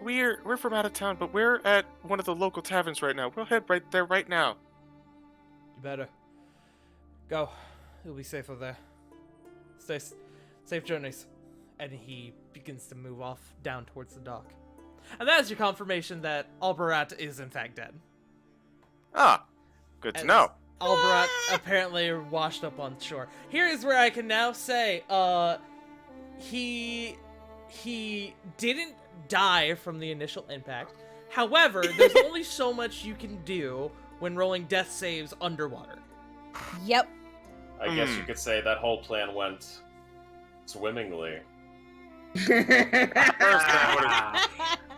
We're from out of town, but we're at one of the local taverns right now. We'll head right there right now.
You better. Go. You'll be safer there. Safe journeys. And he begins to move off down towards the dock. And that is your confirmation that Albarat is in fact dead.
Ah, good to
As
know.
Albarat apparently washed up on shore. Here is where I can now say, he didn't die from the initial impact. However, there's only so much you can do when rolling death saves underwater.
Yep.
I guess you could say that whole plan went swimmingly.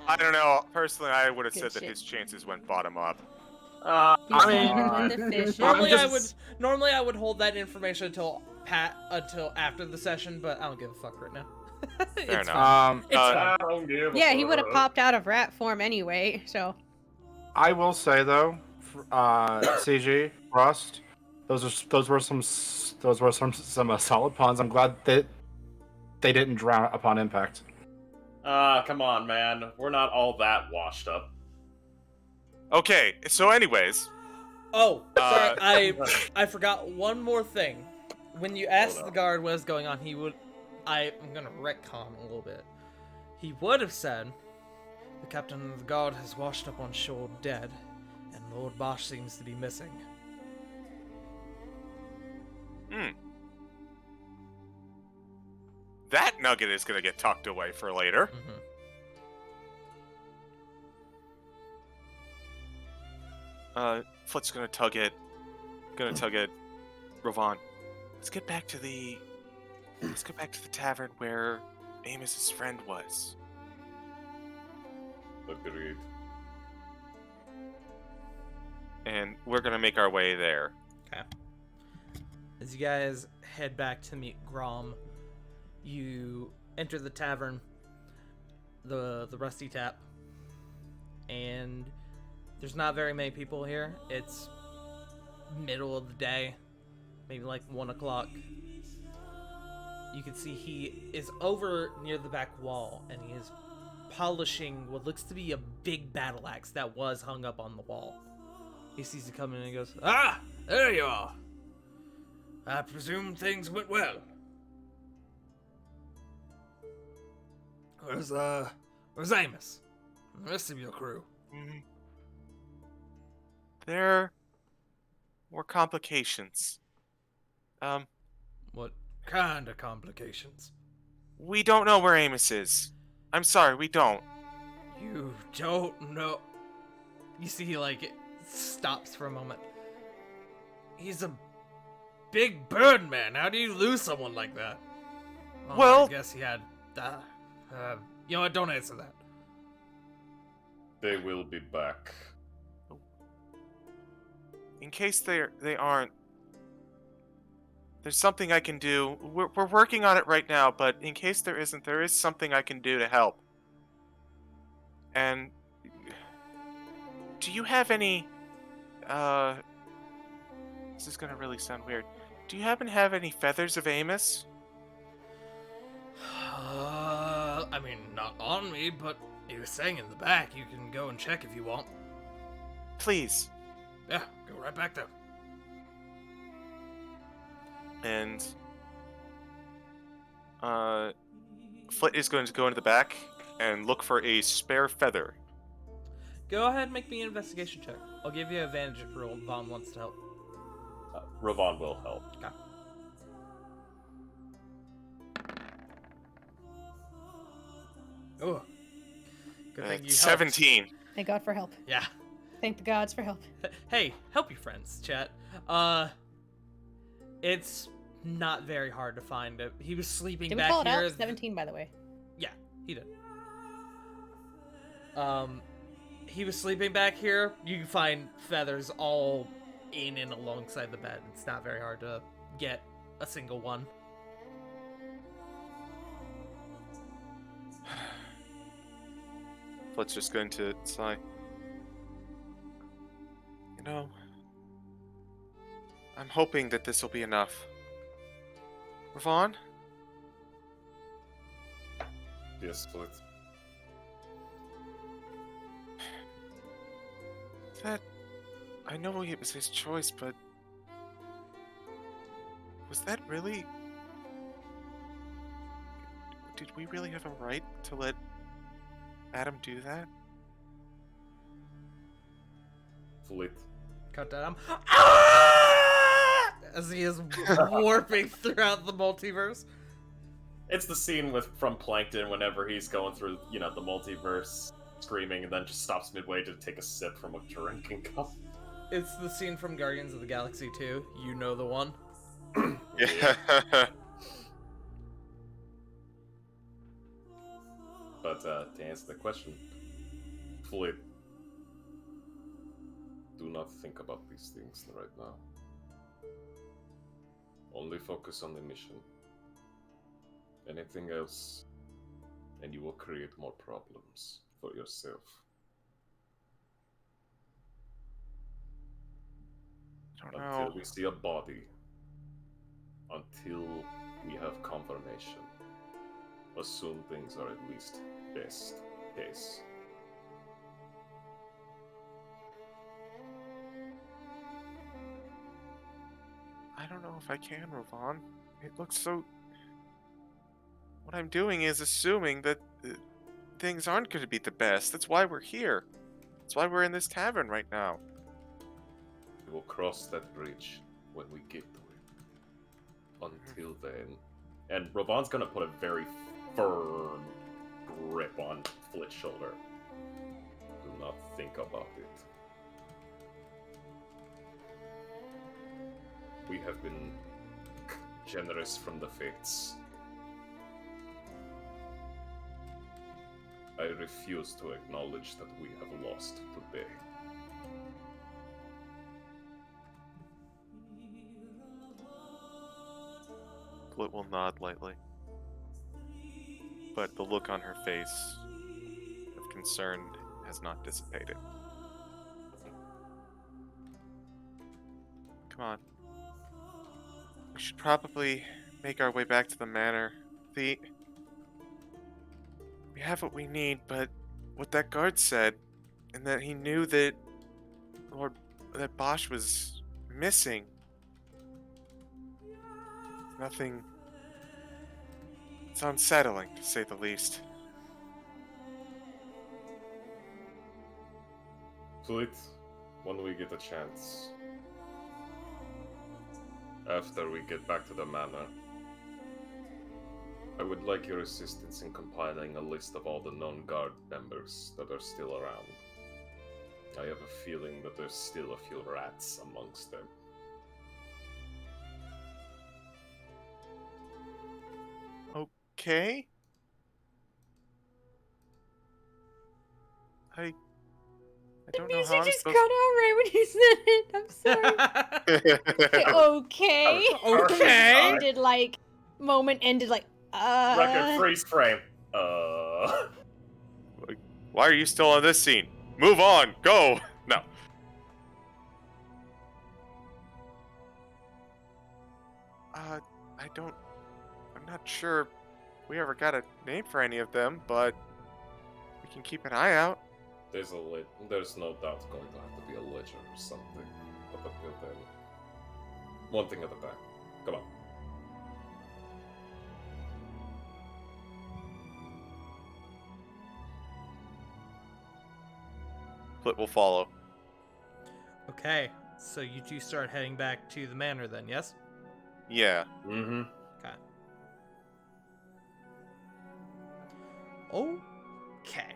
I don't know. Personally, I would have
Good
said that
shit.
his chances went bottom up.
I mean,
The fish.
Normally I would hold that information until after the session, but I don't give a fuck right now.
Fair
It's
enough.
fine. It's fine.
I don't give a
Yeah, he would have
fuck.
popped out of rat form anyway, so.
I will say though, CG Rust, those were some solid puns. I'm glad that they didn't drown upon impact.
Come on, man. We're not all that washed up.
Okay, so anyways,
Oh, sorry,
Uh,
I forgot one more thing. When you asked
no.
the guard what was going on, I'm gonna retcon a little bit. He would have said, the captain of the guard has washed up on shore dead, and Lord Bosch seems to be missing.
that nugget is gonna get tucked away for later. Foot's gonna tug it. Rovan, let's get back to the tavern where Amos's friend was.
Agreed.
And we're gonna make our way there.
As you guys head back to meet Grom, You enter the tavern, the Rusty Tap, and there's not very many people here. It's middle of the day, maybe like 1 o'clock. You can see he is over near the back wall, and he is polishing what looks to be a big battle axe that was hung up on the wall. He sees you coming and he goes, "Ah, there you are. I presume things went well. Where's Amos? And the rest of your crew?"
There were complications.
What kind of complications?
We don't know where Amos is. I'm sorry, we don't.
You don't know. You see, like, it stops for a moment. He's a big bird man. How do you lose someone like that? Oh,
Well-
I guess he had. You know what? Don't answer that.
They will be back.
In case they aren't, there's something I can do. We're working on it right now, but in case there isn't, there is something I can do to help. And do you have any this is gonna really sound weird. Do you happen to have any feathers of Amos?
I mean, not on me, but he was saying in the back. You can go and check if you want.
Please.
Yeah, go right back there.
And Flit is going to go into the back and look for a spare feather.
Go ahead and make me an investigation check. I'll give you advantage if Vaughn wants to help.
Ravon will help.
Okay. Oh. Good thing you helped.
17.
Thank God for help.
Yeah.
Thank the gods for help.
Hey, help your friends, chat. It's not very hard to find it. He was sleeping
Did we
back
call it
here.
out? 17, by the way.
Yeah, he did. He was sleeping back here. You can find feathers all in and alongside the bed. It's not very hard to get a single one.
Flit's just going to sigh. You know, I'm hoping that this will be enough. Ravon?
Yes, Split.
That... I know it was his choice, but... Was that really... Did we really have a right to let Adam do that?
Flit.
Cut that. Ah! As he is warping throughout the multiverse.
It's the scene from Plankton whenever he's going through, the multiverse, screaming, and then just stops midway to take a sip from a drinking cup.
It's the scene from Guardians of the Galaxy 2. You know the one.
Yeah.
But to answer the question, Flit, do not think about these things right now. Only focus on the mission. Anything else, and you will create more problems for yourself.
I don't know.
Until we see a body, until we have confirmation, assume things are at least best case.
I don't know if I can, Ravon. It looks so... What I'm doing is assuming that things aren't going to be the best. That's why we're here. That's why we're in this tavern right now.
We will cross that bridge when we get to it. Until then... And Ravon's gonna put a very firm grip on Flit's shoulder. Do not think about it. We have been generous from the fates. I refuse to acknowledge that we have lost today.
Flit will nod lightly. but the look on her face of concern has not dissipated. Come on. We should probably make our way back to the manor. We have what we need, but what that guard said, and that he knew that that Bosch was missing. Nothing. It's unsettling, to say the least.
Fleet, when we get a chance, after we get back to the manor, I would like your assistance in compiling a list of all the known guard members that are still around. I have a feeling that there's still a few rats amongst them.
Okay. I don't know how
Music
I'm
just
supposed
cut out right when you said it. I'm sorry. Okay.
Okay.
Ended like moment ended like
Record freeze frame.
Why are you still on this scene? Move on! Go! No. I'm not sure we ever got a name for any of them, but we can keep an eye out.
There's no doubt going to have to be a ledger or something. But until then, one thing at a time. Come on.
Flit will follow.
Okay, so you two start heading back to the manor then, yes?
Yeah.
Mm-hmm.
Okay. Okay.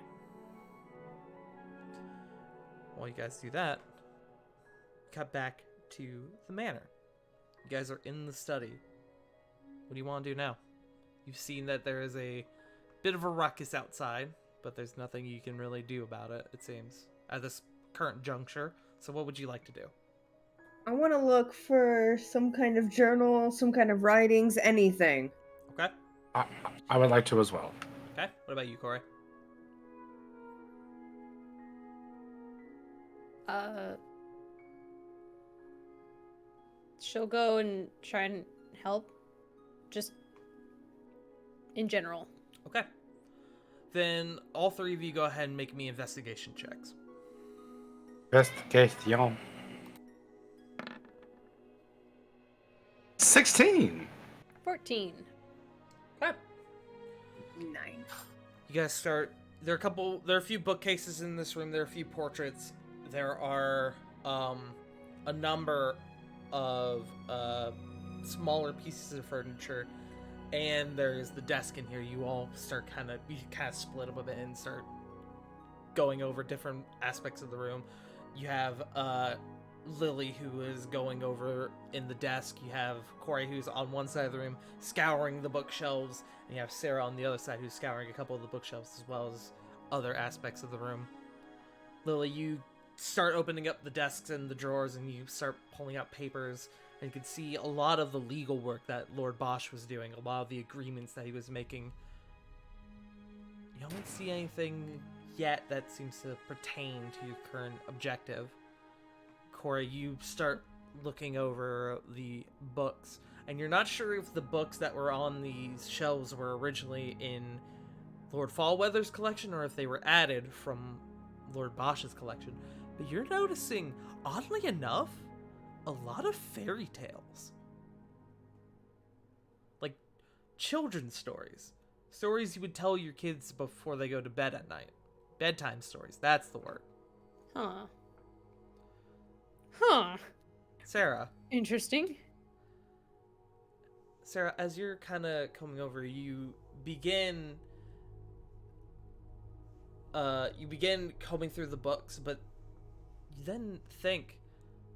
While you guys do that, cut back to the manor. You guys are in the study. What do you want to do now? You've seen that there is a bit of a ruckus outside, but there's nothing you can really do about it, it seems, at this current juncture. So what would you like to do?
I want to look for some kind of journal, some kind of writings, anything.
Okay.
I would like to as well.
Okay. What about you, Corey?
She'll go and try and help. Just in general.
Okay. Then all three of you go ahead and make me investigation checks.
Investigation. 16.
14.
Okay.
9.
You guys start. There are a few bookcases in this room. There are a few portraits. There are a number of smaller pieces of furniture, and there's the desk in here. You all start kind of split up a bit and start going over different aspects of the room. You have Lily, who is going over in the desk. You have Corey, who's on one side of the room scouring the bookshelves, and you have Sarah on the other side, who's scouring a couple of the bookshelves as well as other aspects of the room. Lily, you start opening up the desks and the drawers, and you start pulling out papers, and you can see a lot of the legal work that Lord Bosch was doing, a lot of the agreements that he was making. You don't see anything yet that seems to pertain to your current objective. Corey, you start looking over the books, and you're not sure if the books that were on these shelves were originally in Lord Fallweather's collection or if they were added from Lord Bosch's collection. But you're noticing, oddly enough, a lot of fairy tales. Like children's stories. Stories you would tell your kids before they go to bed at night. Bedtime stories, that's the word.
Huh.
Sarah.
Interesting.
Sarah, as you're kind of coming over, you begin combing through the books, but you then think,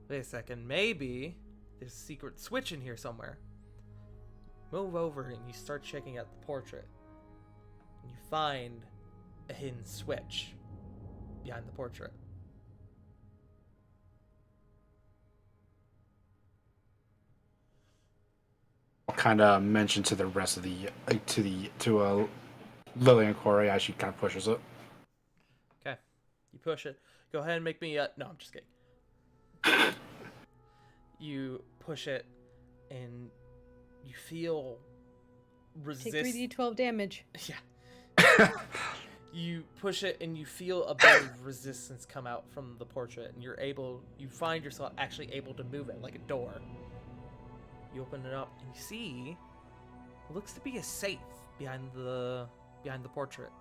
wait a second, maybe there's a secret switch in here somewhere. Move over and you start checking out the portrait. And you find a hidden switch behind the portrait.
I'll kind of mention to the rest of the Lily and Corey as she kind of pushes it.
Okay, you push it. Go ahead and make me. No, I'm just kidding. You push it, and you feel resist.
Take 3d12 damage.
Yeah. You push it, and you feel a bit of resistance come out from the portrait, and you find yourself actually able to move it like a door. You open it up, and you see what looks to be a safe behind the portrait.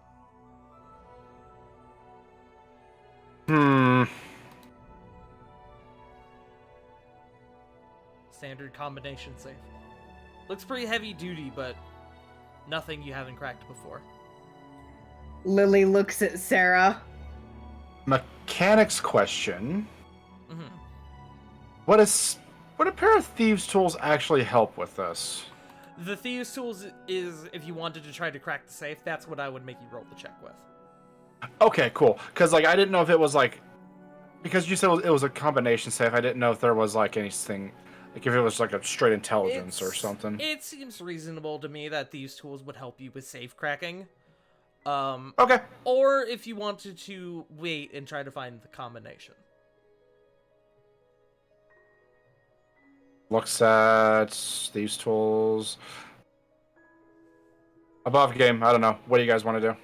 Standard combination safe. Looks pretty heavy duty, but nothing you haven't cracked before.
Lily looks at Sarah.
Mechanics question.
Mm-hmm.
Would a pair of thieves' tools actually help with this?
The thieves' tools is if you wanted to try to crack the safe. That's what I would make you roll the check with.
Okay, cool. Because like I didn't know if it was like, because you said it was a combination safe. I didn't know if there was like anything, like if it was like a straight intelligence or something.
It seems reasonable to me that these tools would help you with safe cracking.
Okay.
Or if you wanted to wait and try to find the combination.
Looks at these tools. Above game. I don't know. What do you guys want to do?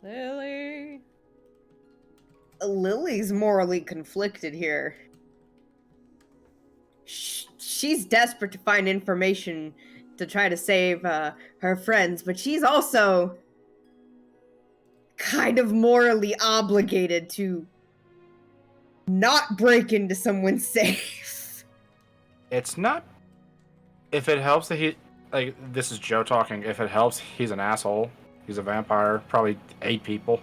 Lily.
Lily's morally conflicted here. She's desperate to find information to try to save her friends, but she's also kind of morally obligated to not break into someone's safe.
It's not. If it helps that like, this is Joe talking. If it helps, he's an asshole. He's a vampire. Probably 8 people.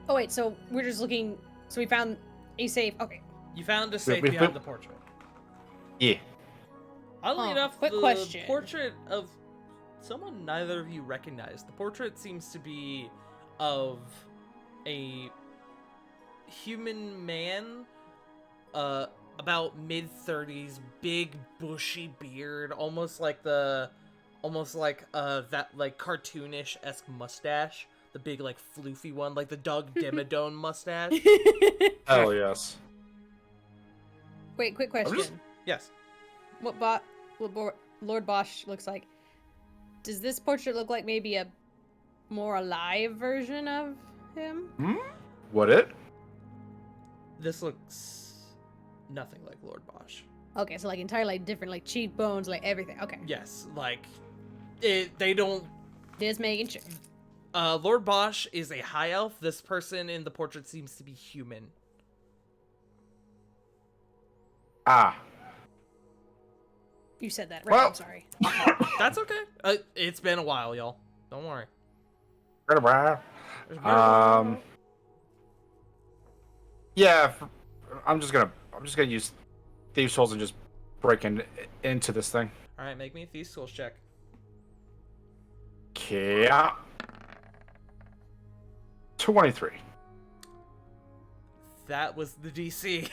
Oh wait, so we're just looking. So we found a safe. Okay.
You found a safe
we-
behind the portrait.
Yeah.
Oddly enough,
quick
the
question.
portrait of someone neither of you recognize. The portrait seems to be of a human man, about mid-30s, big bushy beard, almost like that like cartoonish-esque mustache, the big like floofy one, like the Doug Dimmadome mustache.
Hell yes.
Wait, quick question.
Yes.
What Lord Bosch looks like? Does this portrait look like maybe a more alive version of him?
Would it?
This looks nothing like Lord Bosch.
Okay, so like entirely different, like cheekbones, like everything. Okay.
Yes, like they don't.
Just making sure.
Lord Bosch is a high elf. This person in the portrait seems to be human.
Ah.
You said that right.
Well-
I'm sorry.
That's okay. It's been a while, y'all. Don't worry.
Yeah. I'm just gonna use thieves' tools and just break into this thing.
All right, make me a thieves' tools check.
Yeah. 23.
That was the DC.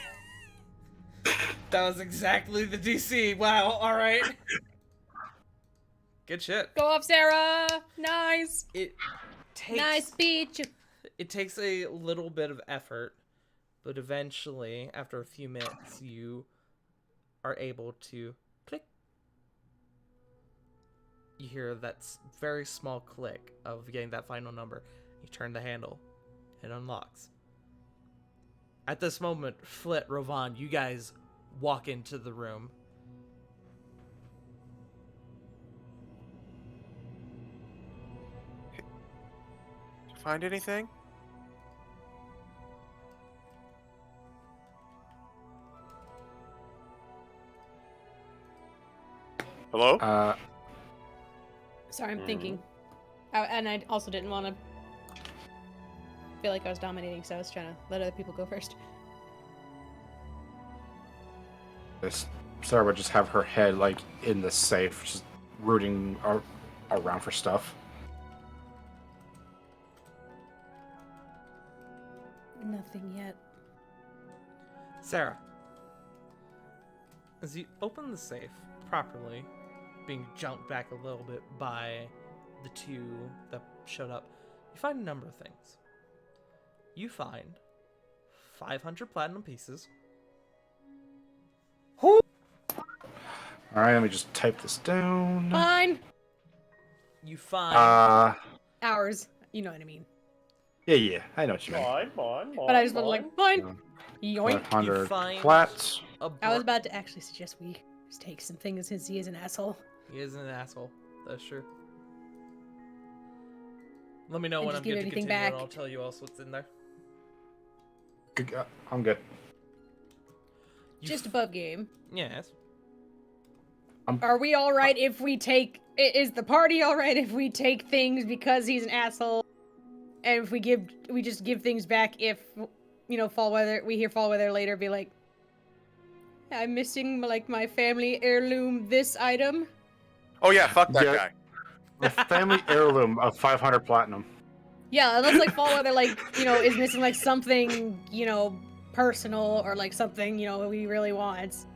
That was exactly the DC. Wow. All right. Good shit.
Go off, Sarah. Nice.
It takes
Nice speech.
It takes a little bit of effort, but eventually, after a few minutes, you are able to click. You hear that very small click of getting that final number. You turn the handle. It unlocks. At this moment, Flit, Rovan, you guys walk into the room.
Did you find anything? Hello?
Sorry, I'm thinking. And I also didn't want to feel like I was dominating, so I was trying to let other people go first.
Sarah would just have her head like in the safe, just rooting around for stuff.
Nothing yet.
Sarah, as you open the safe properly, being jumped back a little bit by the two that showed up, you find a number of things. You find 500 platinum pieces.
All right, let me just type this down.
Fine.
You find
Hours. You know what I mean.
Yeah, I know what you mean.
Mine.
But I just was like, fine. Yoink.
500
find
plats.
I was about to actually suggest we just take some things since he is an asshole.
He is an asshole. That's true. Let me know
And
when
just
I'm
give
good to
anything
continue,
back.
and I'll tell you else what's in there.
I'm good.
Just above game.
Yes.
Are we all right if we take? Is the party all right if we take things because he's an asshole, and if we just give things back if, fall weather. We hear fall weather later, be like, I'm missing like my family heirloom this item.
Oh yeah, fuck that
Yeah.
guy.
The family heirloom of 500 platinum.
Yeah, unless like fall weather is missing like something personal or like something he really wants.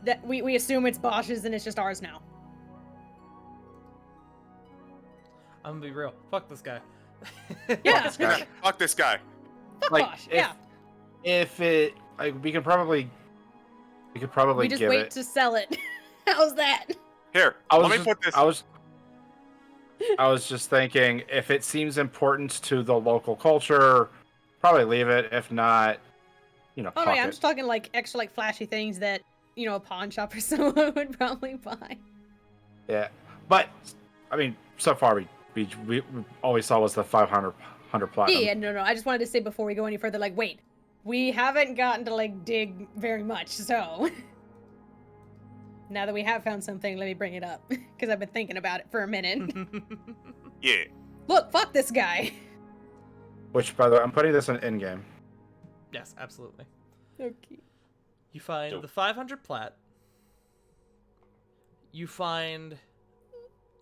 That we assume it's Bosch's and it's just ours now.
I'm gonna be real. Fuck this guy.
Yeah.
Fuck this guy.
Fuck
Like,
Bosch.
if-
Yeah.
If it, like, we could probably
We just
give
wait
it.
to sell it. How's that?
Here,
I was
let me
just,
put this.
I was just thinking, if it seems important to the local culture, probably leave it. If not,
Oh no,
fuck
yeah, I'm
it.
just talking like extra like flashy things that a pawn shop or someone would probably buy.
Yeah, but I mean, so far we all we saw was the 500 platinum.
Yeah, no. I just wanted to say before we go any further, like, wait, we haven't gotten to like dig very much, so now that we have found something, let me bring it up because I've been thinking about it for a minute.
Yeah.
Look, fuck this guy.
Which, by the way, I'm putting this in game.
Yes, absolutely.
Okay.
You find
Dope.
the 500 plat. You find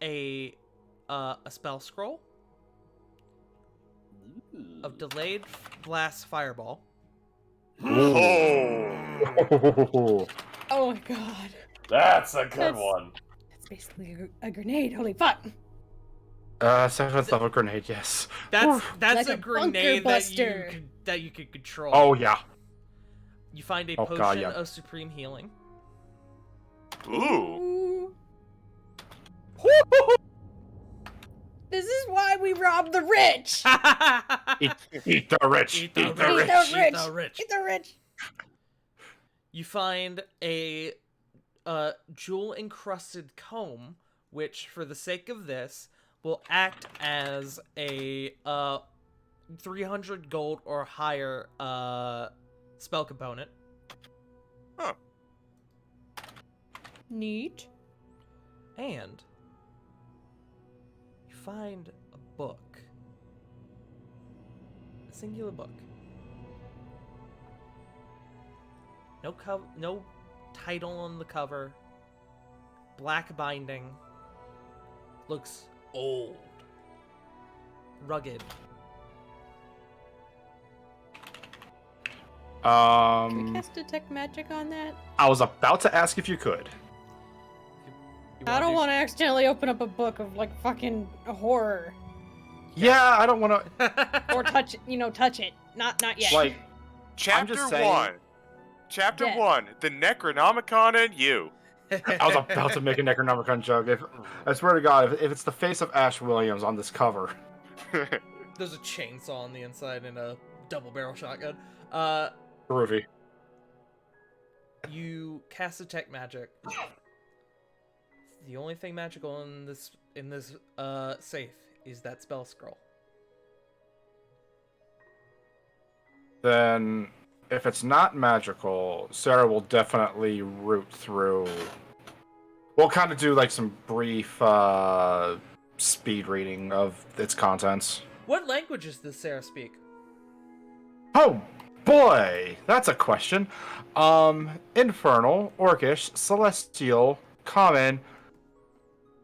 a spell scroll of delayed blast fireball.
Oh.
Oh my god,
That's a good
That's-
one.
that's basically a grenade. Holy fuck.
7th level grenade, yes.
That's
Like
a
a
grenade
bunker
that you could control.
Oh yeah.
You find a
Oh,
potion
God, yeah.
of supreme healing.
Ooh.
This is why we rob the rich.
Eat the rich.
Eat the
Eat the rich.
Eat the rich.
Eat the rich.
You find a jewel encrusted comb, which, for the sake of this, will act as a 300 gold or higher spell component.
Neat.
And you find a book. A singular book. No title on the cover. Black binding. Looks old. Rugged.
Can we cast detect magic on that?
I was about to ask if you could.
I don't want to accidentally open up a book of like fucking horror
Yeah, I don't want to.
or touch it. Not yet.
Like,
Chapter
just saying-
1. Chapter
Dead.
1. The Necronomicon and you.
I was about to make a Necronomicon joke. I swear to God, if it's the face of Ash Williams on this cover,
There's a chainsaw on the inside and a double barrel shotgun.
groovy.
You cast detect magic. The only thing magical in this safe is that spell scroll.
Then, if it's not magical, Sarah will definitely root through. We'll kind of do like some brief speed reading of its contents.
What languages does Sarah speak?
Oh boy, that's a question. Infernal, Orcish, Celestial, Common,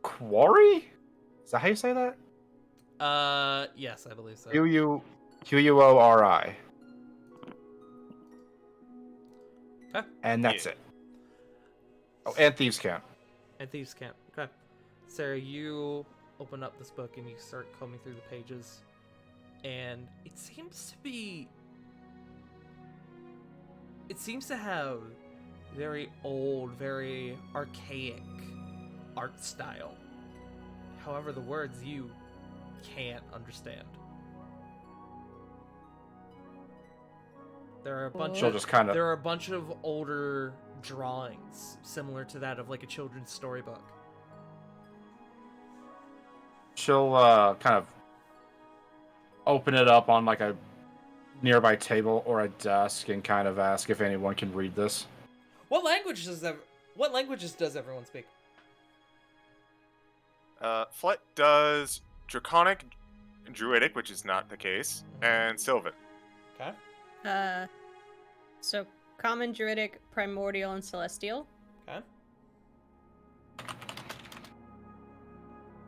Quarry? Is that how you say that?
Yes, I believe so.
Quuri.
Okay.
And that's
Yeah.
it. Oh, and Thieves' Camp.
And Thieves' Camp. Okay. Sarah, you open up this book and you start combing through the pages. And it seems to have very old, very archaic art style. However, the words you can't understand. There are a bunch
She'll
of
just kind of.
there are a bunch of older drawings similar to that of like a children's storybook.
She'll kind of open it up on like a nearby table or a desk and kind of ask if anyone can read this.
What languages does everyone speak?
Flet does Draconic, Druidic, which is not the case, and Sylvan.
Okay.
So Common, Druidic, Primordial, and Celestial.
Okay.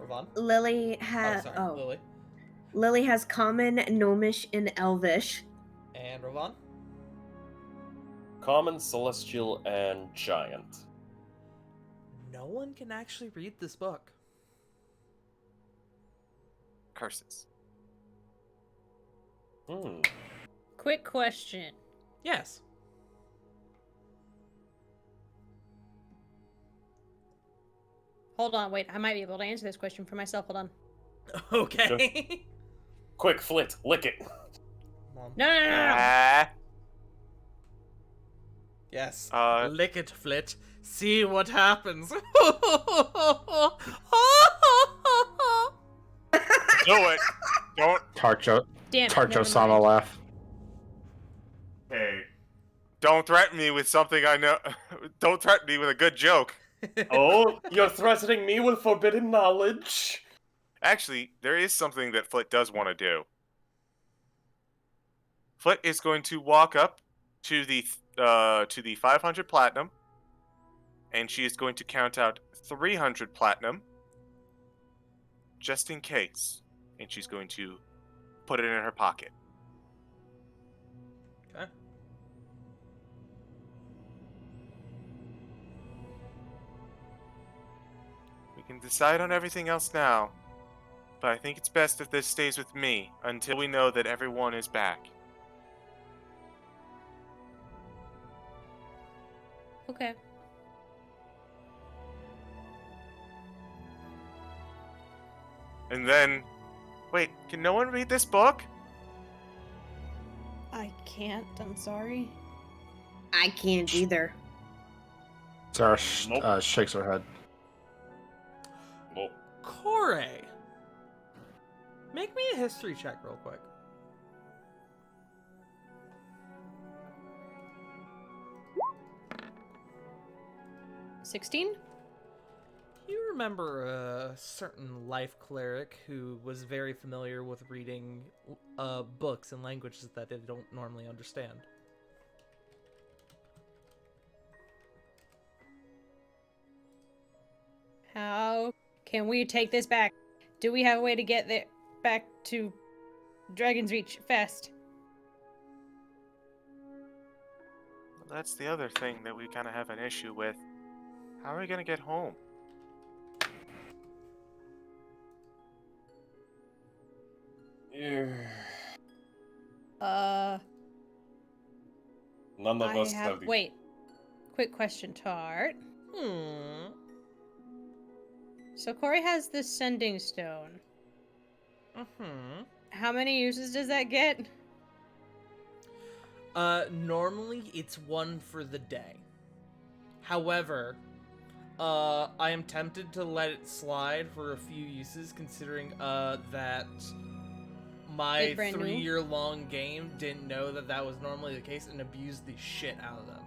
Ravon?
Lily has.
sorry, Lily.
Lily has Common, Gnomish, and Elvish.
And Ravon?
Common, Celestial, and Giant.
No one can actually read this book.
Curses.
Quick question.
Yes.
Hold on, wait. I might be able to answer this question for myself. Hold on.
Okay.
Quick, Flit, lick it.
No, no, no, no, no.
Ah.
Yes.
Uh,
Lick it, Flit. See what happens.
Do it. Don't.
Tarcho
Damn it, never
Sama
mind.
laugh.
Hey. Don't threaten me with something I know. Don't threaten me with a good joke.
Oh, you're threatening me with forbidden knowledge?
Actually, there is something that Flit does want to do. Flit is going to walk up to the 500 platinum, and she is going to count out 300 platinum, just in case. And she's going to put it in her pocket.
Okay.
We can decide on everything else now, but I think it's best if this stays with me until we know that everyone is back.
Okay.
And then, wait, can no one read this book?
I can't. I'm sorry.
I can't either.
Sarah
Nope.
shakes her head.
Well,
Kore. Make me a history check real quick.
$16?
You remember a certain life cleric who was very familiar with reading books in languages that they don't normally understand.
How can we take this back? Do we have a way to get there back to Dragon's Reach fast?
Well, that's the other thing that we kind of have an issue with. How are we going to get home?
none of us have the...
Wait. Quick question, Tart. So Corey has the Sending Stone.
Mm-hmm.
How many uses does that get?
Normally it's one for the day. However, I am tempted to let it slide for a few uses, considering that my
It's brand new.
3-year-long game didn't know that that was normally the case and abused the shit out of them.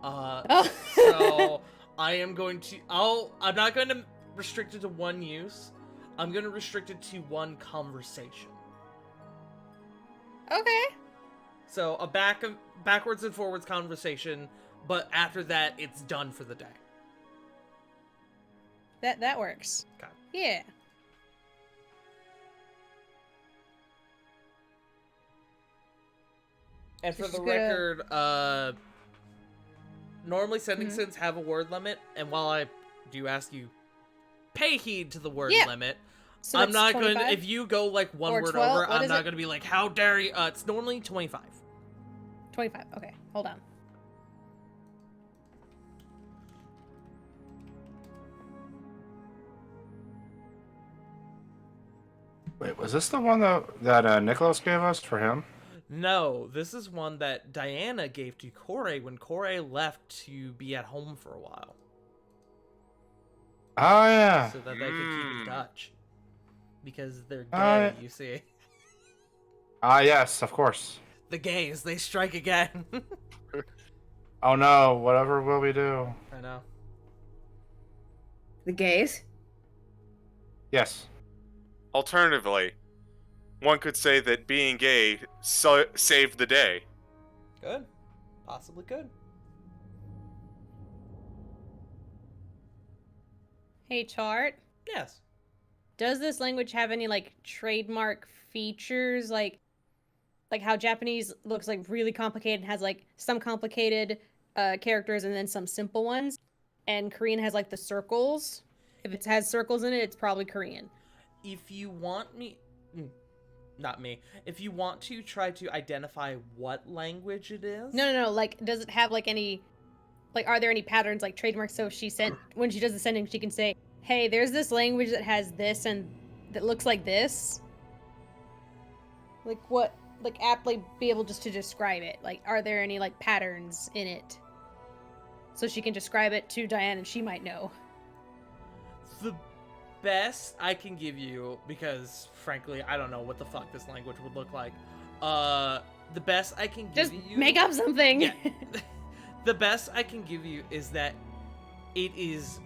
Oh.
So I am going to. I'm not going to restrict it to one use. I'm going to restrict it to one conversation.
Okay.
So a backwards and forwards conversation, but after that, it's done for the day.
That works.
Okay.
Yeah.
And for
Just
the
gonna-
record, normally sending sins have a word limit, and while I do ask you, pay heed to the word
Yeah.
limit.
So
I'm
that's
not going to,
25?
if you go like one
Or
word
12?
over,
What
I'm
is
not
it?
going to be like, how dare you? It's normally 25.
25. Okay, hold on.
Wait, was this the one that Nicholas gave us for him?
No, this is one that Diana gave to Corey when Corey left to be at home for a while.
Oh yeah.
So that they could keep in touch. Because they're gay,
Uh,
you see.
Ah yes, of course.
The gays, they strike again.
Oh no, whatever will we do?
I know.
The gays?
Yes.
Alternatively, one could say that being gay saved the day.
Good. Possibly good.
Hey, Tart.
Yes.
Does this language have any like trademark features, like how Japanese looks like really complicated and has like some complicated characters and then some simple ones, and Korean has like the circles. If it has circles in it, it's probably Korean.
If you want me... Not me. If you want to try to identify what language it is...
No. Like, does it have like any, like, are there any patterns, like trademarks? So she sent, when she does the sending, she can say, hey, there's this language that has this and that looks like this. Like, what, like, aptly be able just to describe it. Like, are there any, like, patterns in it? So she can describe it to Diane and she might know.
The best I can give you, because frankly, I don't know what the fuck this language would look like. The best I can give
Just
you...
make up something!
Yeah. The best I can give you is that it is...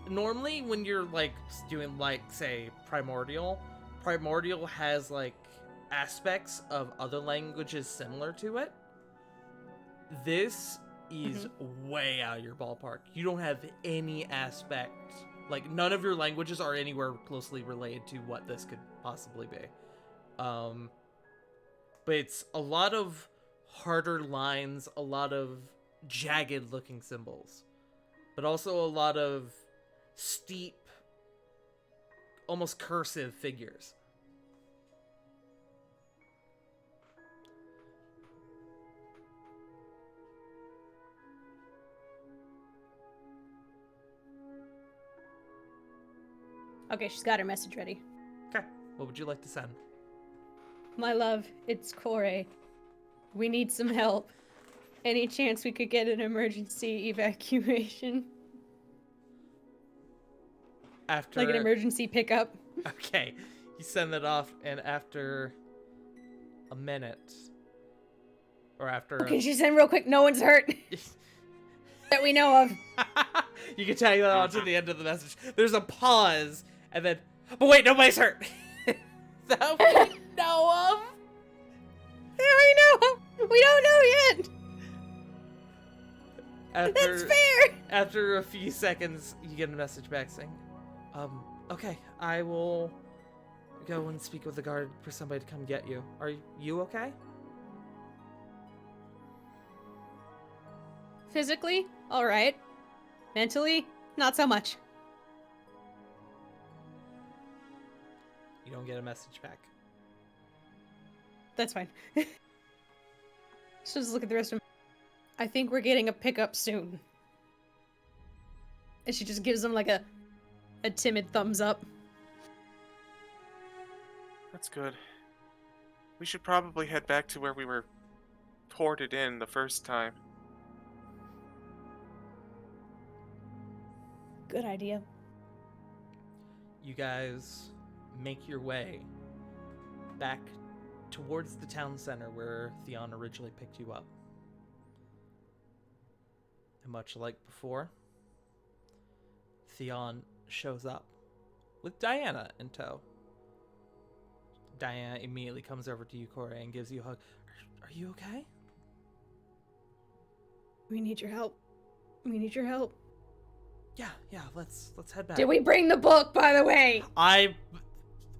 Normally, when you're, like, doing, like, say, Primordial has, like, aspects of other languages similar to it. This is way out of your ballpark. You don't have any aspect... Like, none of your languages are anywhere closely related to what this could possibly be. But it's a lot of harder lines, a lot of jagged-looking symbols. But also a lot of steep, almost cursive figures.
Okay, she's got her message ready.
Okay, what would you like to send?
My love, it's Corey. We need some help. Any chance we could get an emergency evacuation?
After...
Like an emergency pickup?
Okay, you send that off, and after a minute, or after...
Okay, she send real quick, no one's hurt. That we know of.
You can tag that on to the end of the message. There's a pause, and then... But wait, nobody's hurt! That we know of?
Yeah, we know! We don't know yet! That's fair!
After a few seconds, you get a message back saying, okay, I will go and speak with the guard for somebody to come get you. Are you okay?
Physically, alright. Mentally, not so much.
You don't get a message back.
That's fine. Just look at the rest of them. I think we're getting a pickup soon. And she just gives them like a timid thumbs up.
That's good. We should probably head back to where we were ported in the first time.
Good idea.
You guys make your way back towards the town center where Theon originally picked you up. And much like before, Theon shows up with Diana in tow. Diana immediately comes over to you, Corey, and gives you a hug. Are you okay?
We need your help. We need your help.
Yeah, let's head back.
Did we bring the book, by the way?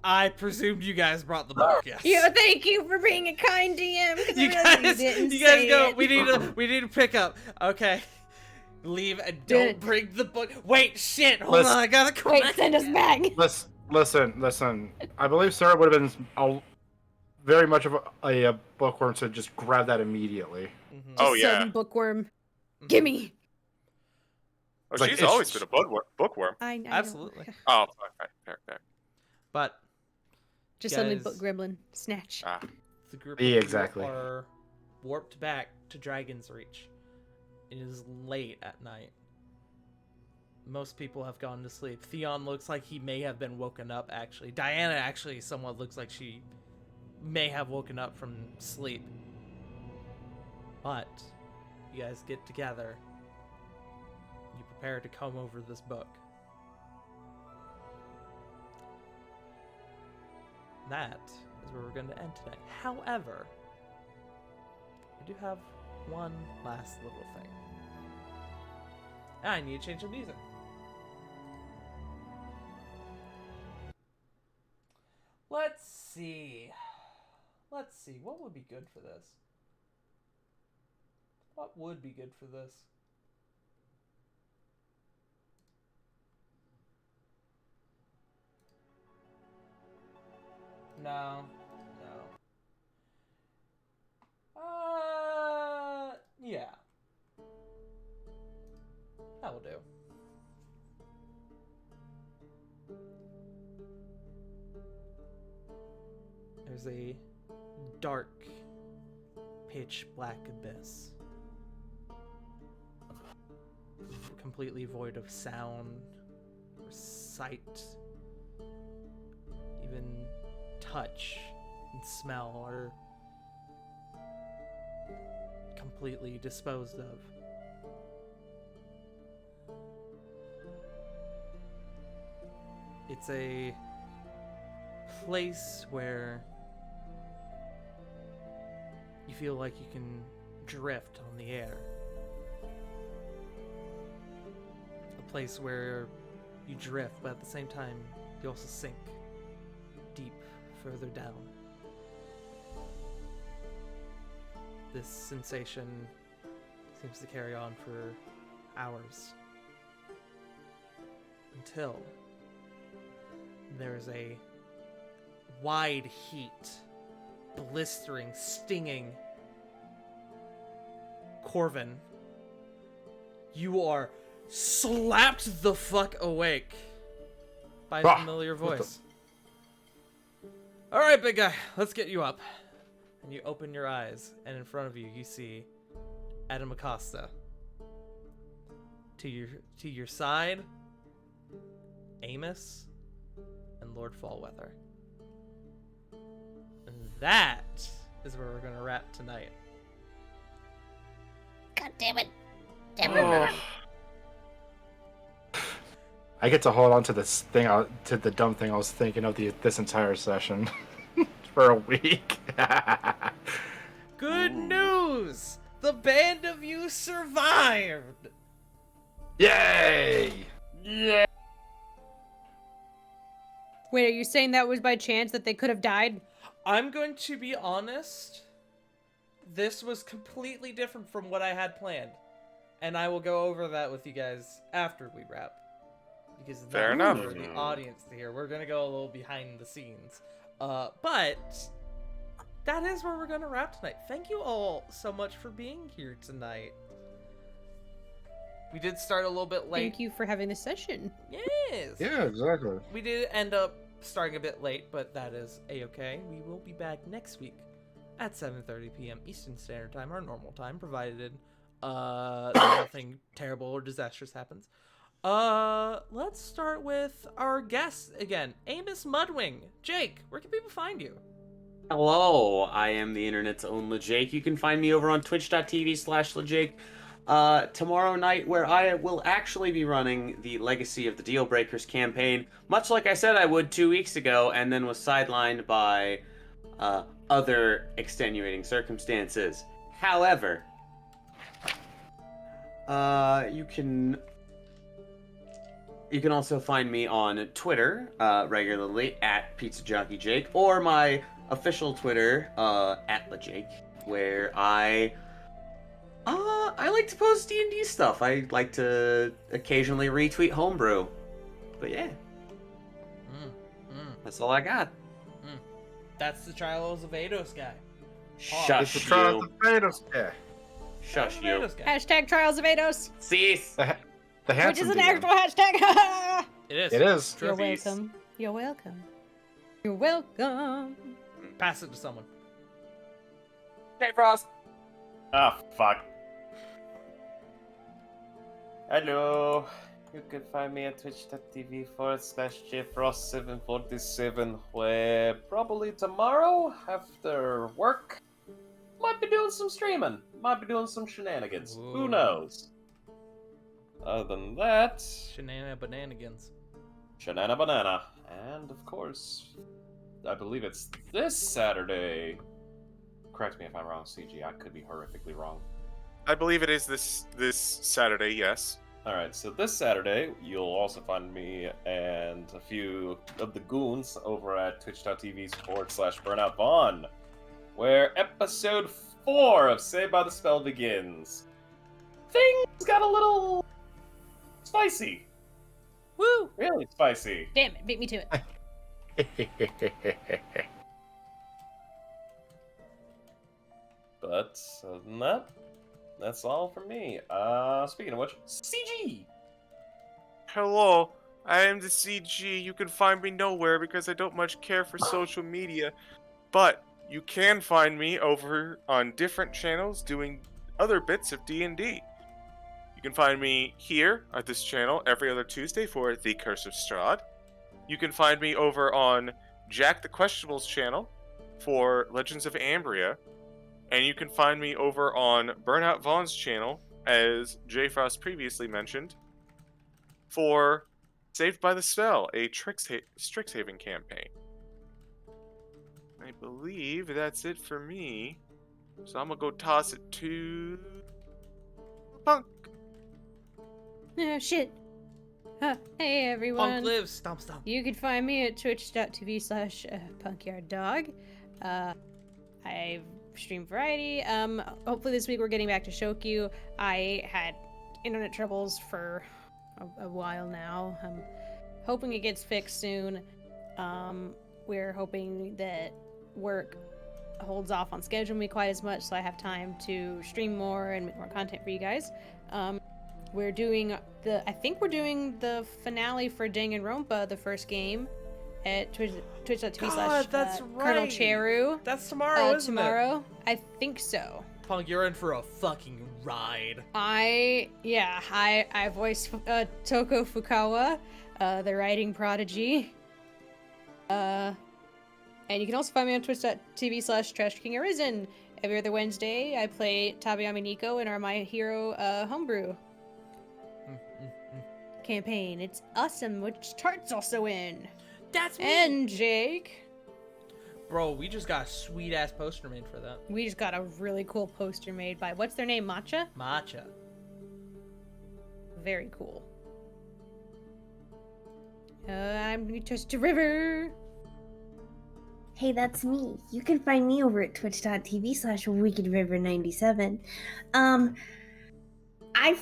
I presumed you guys brought the book, yes.
Yeah, thank you for being a kind DM.
You guys go. We need to pick up. Okay. Leave and
Did
don't
it.
bring the book. Wait, shit. Hold
Listen-
on, I gotta come
Wait,
back.
send us back.
Listen. I believe Sarah would have been very much of a bookworm to just grab that immediately.
Mhm.
Oh,
Just
yeah.
sudden bookworm.
Mhm.
Gimme.
Oh,
Like,
she's
it's-
always been a bookworm.
I know.
Absolutely.
Oh, okay. Fair.
But
Just suddenly
Guys-
book gremlin. Snatch.
Ah.
the group
Yeah,
of
exactly.
you are warped back to Dragon's Reach. It is late at night. Most people have gone to sleep. Theon looks like he may have been woken up, actually. Diana actually somewhat looks like she may have woken up from sleep. But you guys get together. You prepare to comb over this book. That is where we're going to end today. However, I do have one last little thing. I need to change the music. Let's see. What would be good for this? What would be good for this? No. Yeah. That will do. There's a dark, pitch black abyss. Completely void of sound or sight. Even touch and smell are completely disposed of. It's a place where you feel like you can drift on the air. A place where you drift, but at the same time, you also sink deep further down. This sensation seems to carry on for hours. Until there's a wide heat, blistering, stinging. Corvin, you are slapped the fuck awake by a familiar voice. Alright, big guy, let's get you up. And you open your eyes, and in front of you, you see Adam Acosta. To your side, Amos and Lord Fallweather. And that is where we're going to wrap tonight.
God damn it.
I get to hold on to this thing, to the dumb thing I was thinking of this entire session for a week.
Good news! The band of you survived!
Yay!
Wait, are you saying that was by chance that they could have died?
I'm going to be honest. This was completely different from what I had planned. And I will go over that with you guys after we wrap. Because
Fair
that's
enough.
for the audience to hear. We're going to go a little behind the scenes. But that is where we're going to wrap tonight. Thank you all so much for being here tonight. We did start a little bit late.
Thank you for having this session.
Yes.
Yeah, exactly.
We did end up starting a bit late, but that is a-okay. We will be back next week at 7:30 p.m. Eastern Standard Time, our normal time, provided nothing terrible or disastrous happens. Let's start with our guest again, Amos Mudwing. Jake, where can people find you?
Hello, I am the internet's own LeJake. You can find me over on twitch.tv/LeJake. Tomorrow night, where I will actually be running the Legacy of the Deal Breakers campaign, much like I said I would 2 weeks ago, and then was sidelined by other extenuating circumstances. However, you can also find me on Twitter regularly at PizzaJockeyJake, or my official Twitter at LeJake, where I I like to post D&D stuff. I like to occasionally retweet homebrew. But yeah, that's all I got.
That's the Trials of Eidos guy.
It's
Shush
the Trials
you.
of Kratos guy.
Shush you.
Eidos guy.
Hashtag Trials of Eidos,
Cease.
The
which
handsome
is an
DM.
actual hashtag.
It is.
It is.
You're
Cease.
welcome. You're welcome. You're welcome.
Pass it to someone.
Hey, Frost.
Ah, fuck. Hello. You can find me at twitch.tv/jfrost747, where probably tomorrow after work might be doing some streaming, might be doing some shenanigans.
Ooh.
Who knows? Other than that,
Shenana Bananigans.
Shanana Banana. And of course, I believe it's this Saturday. Correct me if I'm wrong, CG. I could be horrifically wrong.
I believe it is this Saturday. Yes.
Alright, so this Saturday, you'll also find me and a few of the goons over at twitch.tv/BurnoutVaughn, where episode 4 of Saved by the Spell begins. Things got a little spicy.
Woo!
Really spicy.
Damn it, beat me to it.
But other than that, that's all from me. Speaking of which, CG!
Hello, I am the CG. You can find me nowhere because I don't much care for social media. But you can find me over on different channels doing other bits of D&D. You can find me here at this channel every other Tuesday for The Curse of Strahd. You can find me over on Jack the Questionable's channel for Legends of Ambria. And you can find me over on Burnout Vaughn's channel, as J Frost previously mentioned, for Saved by the Spell, a Strixhaven campaign. I believe that's it for me. So I'm gonna go toss it to Punk.
Oh, shit. Hey, everyone.
Punk lives. Stomp stomp.
You can find me at twitch.tv/punkyarddog. I've streamed variety. Hopefully this week we're getting back to Shokyu. I had internet troubles for a while now. I'm hoping it gets fixed soon. We're hoping that work holds off on scheduling me quite as much, so I have time to stream more and make more content for you guys. We're doing I think we're doing the finale for Danganronpa, the first game, at twitch.tv/Colonel
that's right.
Cheru.
That's tomorrow, isn't
Tomorrow? I think so.
it? Punk, you're in for a fucking ride.
I voiced Toko Fukawa, the writing prodigy. And you can also find me on twitch.tv/TrashKingArisen. Every other Wednesday, I play Tabayami Nico in our My Hero homebrew campaign. It's awesome, which Tart's also in.
That's me.
And Jake.
Bro, we just got a sweet ass poster made for that.
We just got a really cool poster made by, what's their name, Matcha?
Matcha.
Very cool. I'm Twister River.
Hey, that's me. You can find me over at twitch.tv/wickedriver97. I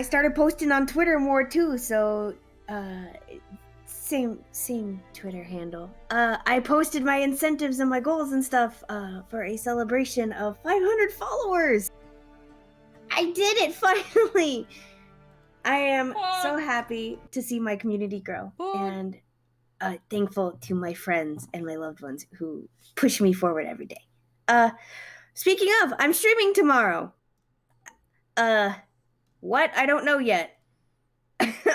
started posting on Twitter more too, so same Twitter handle. I posted my incentives and my goals and stuff for a celebration of 500 followers. I did it finally. I am so happy to see my community grow and thankful to my friends and my loved ones who push me forward every day. Speaking of, I'm streaming tomorrow. What? I don't know yet.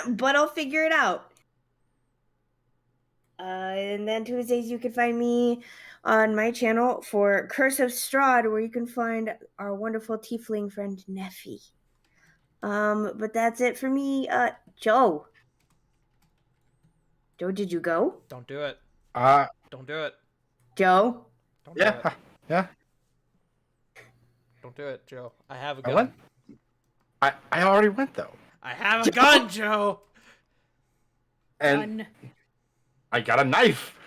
But I'll figure it out. And then Tuesdays you can find me on my channel for Curse of Strahd, where you can find our wonderful tiefling friend Neffy. But that's it for me. Joe. Joe, did you go?
Don't do it.
Don't
do it.
Joe?
Don't do it.
Yeah.
Don't do it, Joe. I have a
I
gun.
went. I already went though.
I have a gun, Joe.
And I got a knife.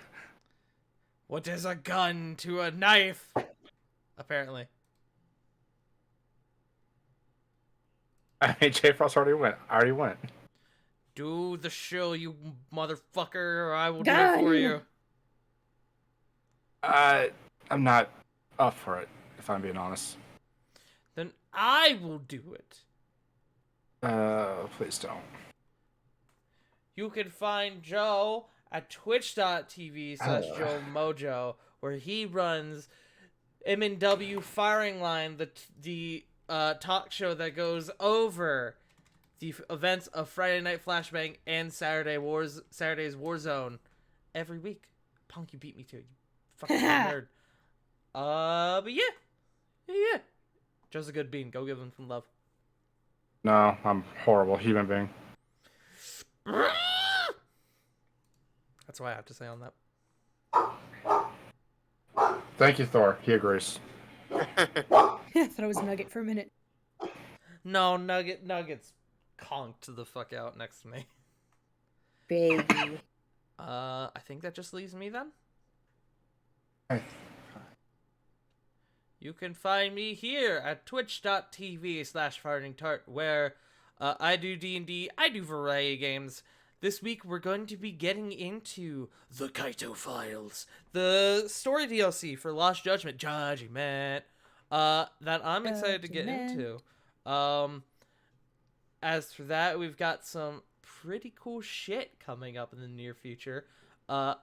What is a gun to a knife? Apparently.
I mean, J Frost already went. I already went.
Do the show, you motherfucker, or I will do
God.
it for you.
I'm not up for it, if I'm being honest.
Then I will do it.
Please don't.
You can find Joe at twitch.tv/Joe Mojo, where he runs M&W Firing Line, the talk show that goes over the events of Friday Night Flashbang and Saturday's Warzone every week. Punk, you beat me to it, you fucking nerd. But yeah. Joe's a good bean. Go give him some love.
No, I'm a horrible human being.
That's what I have to say on that.
Thank you, Thor. He agrees.
I thought it was Nugget for a minute.
No, Nuggets conked the fuck out next to me.
Baby.
I think that just leaves me then.
Hey.
You can find me here at twitch.tv/fartingtart, where I do D&D, I do variety games. This week we're going to be getting into the Kaito Files, the story DLC for Lost Judgment, that I'm excited to get into. As for that, we've got some pretty cool shit coming up in the near future.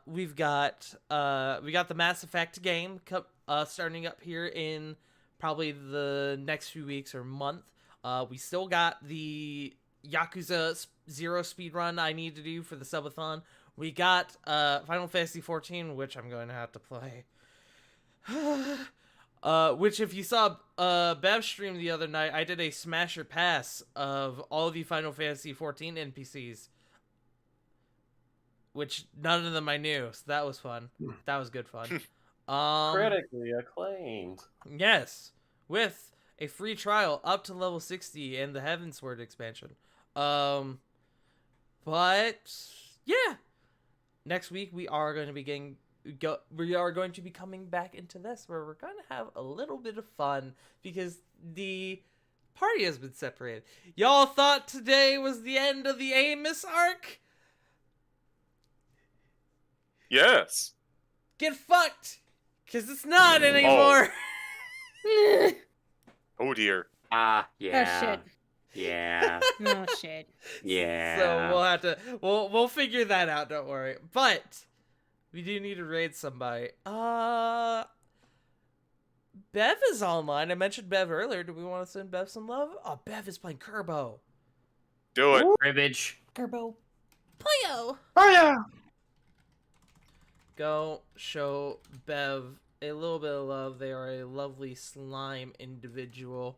We got the Mass Effect game starting up here in probably the next few weeks or month. We still got the Yakuza 0 speedrun I need to do for the subathon. We got Final Fantasy 14, which I'm going to have to play. Which, if you saw Bev stream the other night, I did a smasher pass of all the Final Fantasy 14 NPCs. Which none of them I knew, so that was fun. That was good fun.
Critically acclaimed.
Yes, with a free trial up to level 60 and the Heavensward expansion. But yeah, next week we are going to be coming back into this, where we're going to have a little bit of fun because the party has been separated. Y'all thought today was the end of the Amos arc?
Yes.
Get fucked, because it's not anymore.
Oh dear.
Yeah.
Oh shit.
Yeah.
Oh shit.
Yeah.
So we'll have to we'll figure that out, don't worry. But we do need to raid somebody. Bev is online. I mentioned Bev earlier. Do we want to send Bev some love? Oh, Bev is playing Kerbo.
Do it.
Cribbage.
Gerbo.
Playo.
Oh yeah.
Go show Bev a little bit of love. They are a lovely slime individual.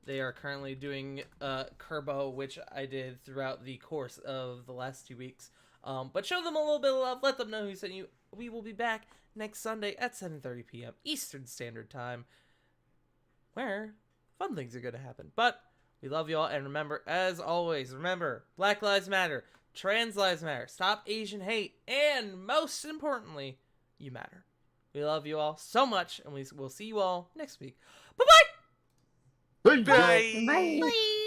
They are currently doing Kerbo, which I did throughout the course of the last 2 weeks. But show them a little bit of love. Let them know who sent you. We will be back next Sunday at 7:30 p.m. Eastern Standard Time, where fun things are going to happen. But we love you all, and remember, as always, Black Lives Matter, Trans Lives Matter, stop Asian hate, and most importantly, you matter. We love you all so much, and we'll see you all next week. Bye-bye!
Bye.
Bye.
Bye.
Bye.